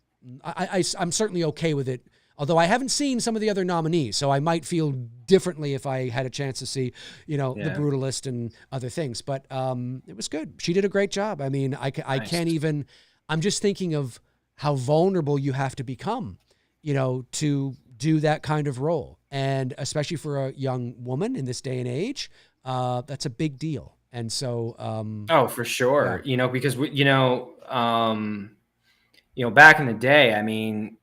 I'm certainly okay with it. Although I haven't seen some of the other nominees, so I might feel differently if I had a chance to see, The Brutalist and other things. But it was good. She did a great job. I mean, I can't even. I'm just thinking of how vulnerable you have to become, to do that kind of role, and especially for a young woman in this day and age, that's a big deal. And so, for sure, because back in the day, I mean,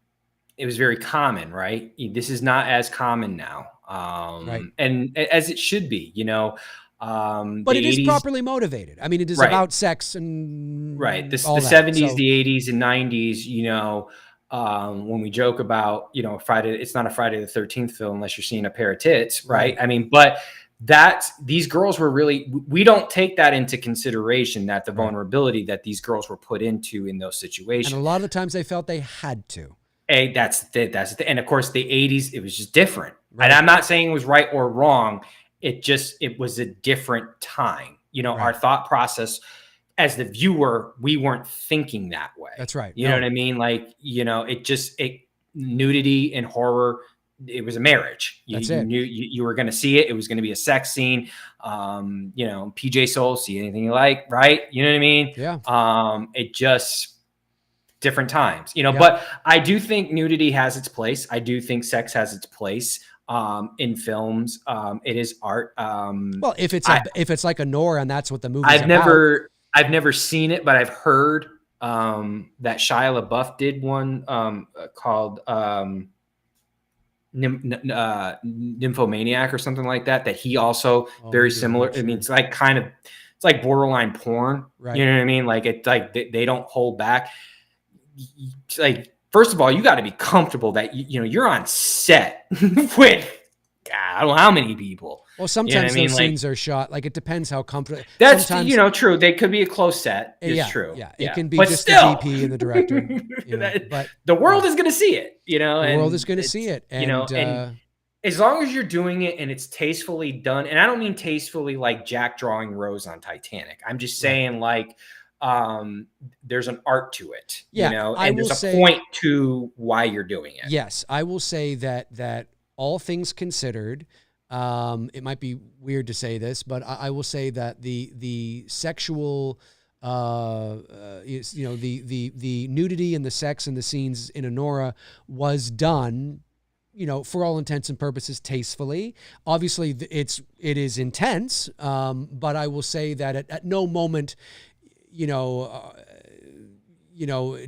it was very common, right? This is not as common now. And as it should be, but it is properly motivated. I mean, it is about sex and the 70s, the 80s and 90s, when we joke about, Friday, it's not a Friday the 13th film unless you're seeing a pair of tits. Right. I mean, but these girls were really, we don't take that into consideration, that the vulnerability that these girls were put into in those situations. And a lot of the times they felt they had to. Hey, that's the thing. And of course, the 80s, it was just different. Right. And I'm not saying it was right or wrong. It was a different time. Our thought process. as the viewer, we weren't thinking that way. That's right. You know what I mean? Like, nudity and horror, it was a marriage. You knew you were going to see it. It was going to be a sex scene. PJ Soul, see anything you like, right? You know what I mean? Yeah. It just different times, but I do think nudity has its place. I do think sex has its place in films. It is art. Well, if it's like a Nora and that's what the movie's about. I've never seen it, but I've heard that Shia LaBeouf did one called Nymphomaniac or something like that. That he also very similar. I mean, it's like it's like borderline porn. Right. You know what I mean? Like they don't hold back. Like, first of all, you got to be comfortable that you're on set with I don't know how many people. Well, sometimes those scenes are shot. Like, it depends how comfortable. That's true. They could be a close set. It's true. Yeah, it can be just the DP and the director. But the world is going to see it. The world is going to see it. And, and as long as you're doing it and it's tastefully done, and I don't mean tastefully like Jack drawing Rose on Titanic. I'm just saying there's an art to it. And there's a point to why you're doing it. Yes, I will say that all things considered. It might be weird to say this, but I will say that the sexual, the nudity and the sex and the scenes in Anora was done, for all intents and purposes, tastefully. Obviously, it is intense, but I will say that at no moment,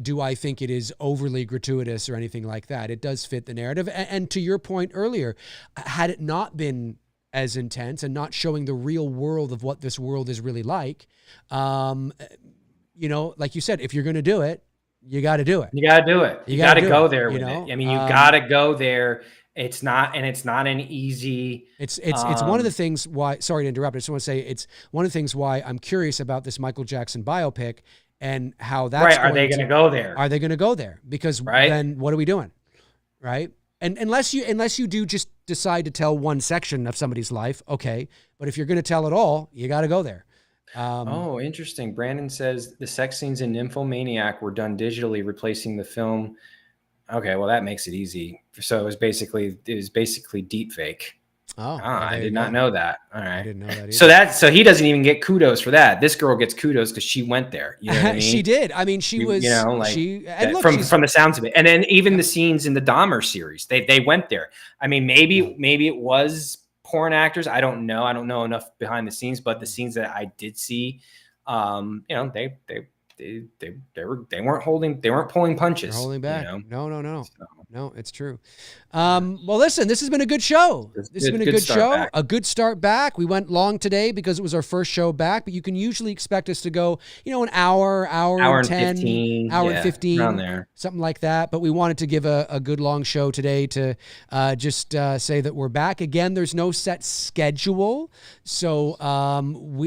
do I think it is overly gratuitous or anything like that? It does fit the narrative. And to your point earlier, had it not been as intense and not showing the real world of what this world is really like, like you said, if you're going to do it, you got to do it. You got to do it. You got to go there with it. I mean, you got to go there. It's not an easy. It's one of the things why. Sorry to interrupt. I just want to say it's one of the things why I'm curious about this Michael Jackson biopic. And how that's right? Are they going to go there? Are they going to go there? Because then what are we doing, right? And unless you do just decide to tell one section of somebody's life, okay. But if you're going to tell it all, you got to go there. Interesting. Brandon says the sex scenes in Nymphomaniac were done digitally, replacing the film. Okay, well that makes it easy. So it was basically deep fake. Oh, I did not know that. All right. I didn't know that either. So he doesn't even get kudos for that. This girl gets kudos because she went there. You know what I mean? She did. I mean, she was, from the sounds of it. And then even the scenes in the Dahmer series, they went there. I mean, maybe it was porn actors. I don't know. I don't know enough behind the scenes, but the scenes that I did see, they weren't pulling punches. They're holding back. No. No, it's true. Well, listen, this has been a good show. This has been a good show. A good start back. We went long today because it was our first show back, but you can usually expect us to go, an hour and 10, 15, hour and 15, around there. Something like that. But we wanted to give a good long show today to just say that we're back. Again, there's no set schedule. So,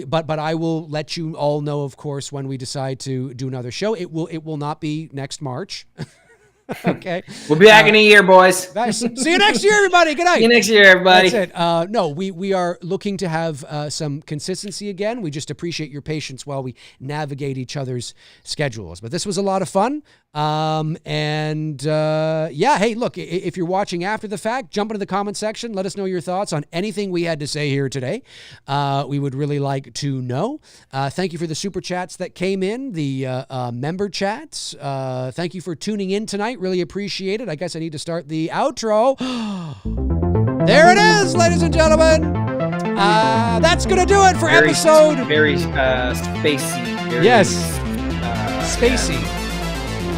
but I will let you all know, of course, when we decide to do another show. It will not be next March. Okay. We'll be back in a year, boys. See you next year, everybody. Good night. See you next year, everybody. That's it. No, we are looking to have some consistency again. We just appreciate your patience while we navigate each other's schedules. But this was a lot of fun. Hey, look, if you're watching after the fact, jump into the comment section. Let us know your thoughts on anything we had to say here today. We would really like to know. Thank you for the super chats that came in, the member chats. Thank you for tuning in tonight. Really appreciate it. I guess I need to start the outro. There it is, ladies and gentlemen. That's going to do it for episode. Very spacey. Yes. Spacey.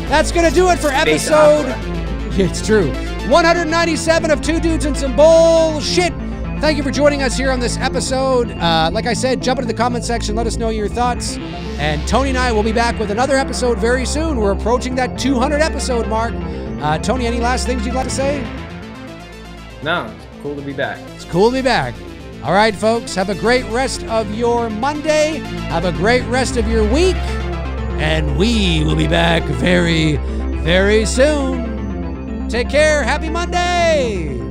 That's going to do it for episode. It's true. 197 of Two Dudes and Some Bullshit. Thank you for joining us here on this episode. Like I said, jump into the comment section. Let us know your thoughts. And Tony and I will be back with another episode very soon. We're approaching that 200 episode mark. Tony, any last things you'd like to say? No, it's cool to be back. It's cool to be back. All right, folks. Have a great rest of your Monday. Have a great rest of your week. And we will be back very, very soon. Take care. Happy Monday.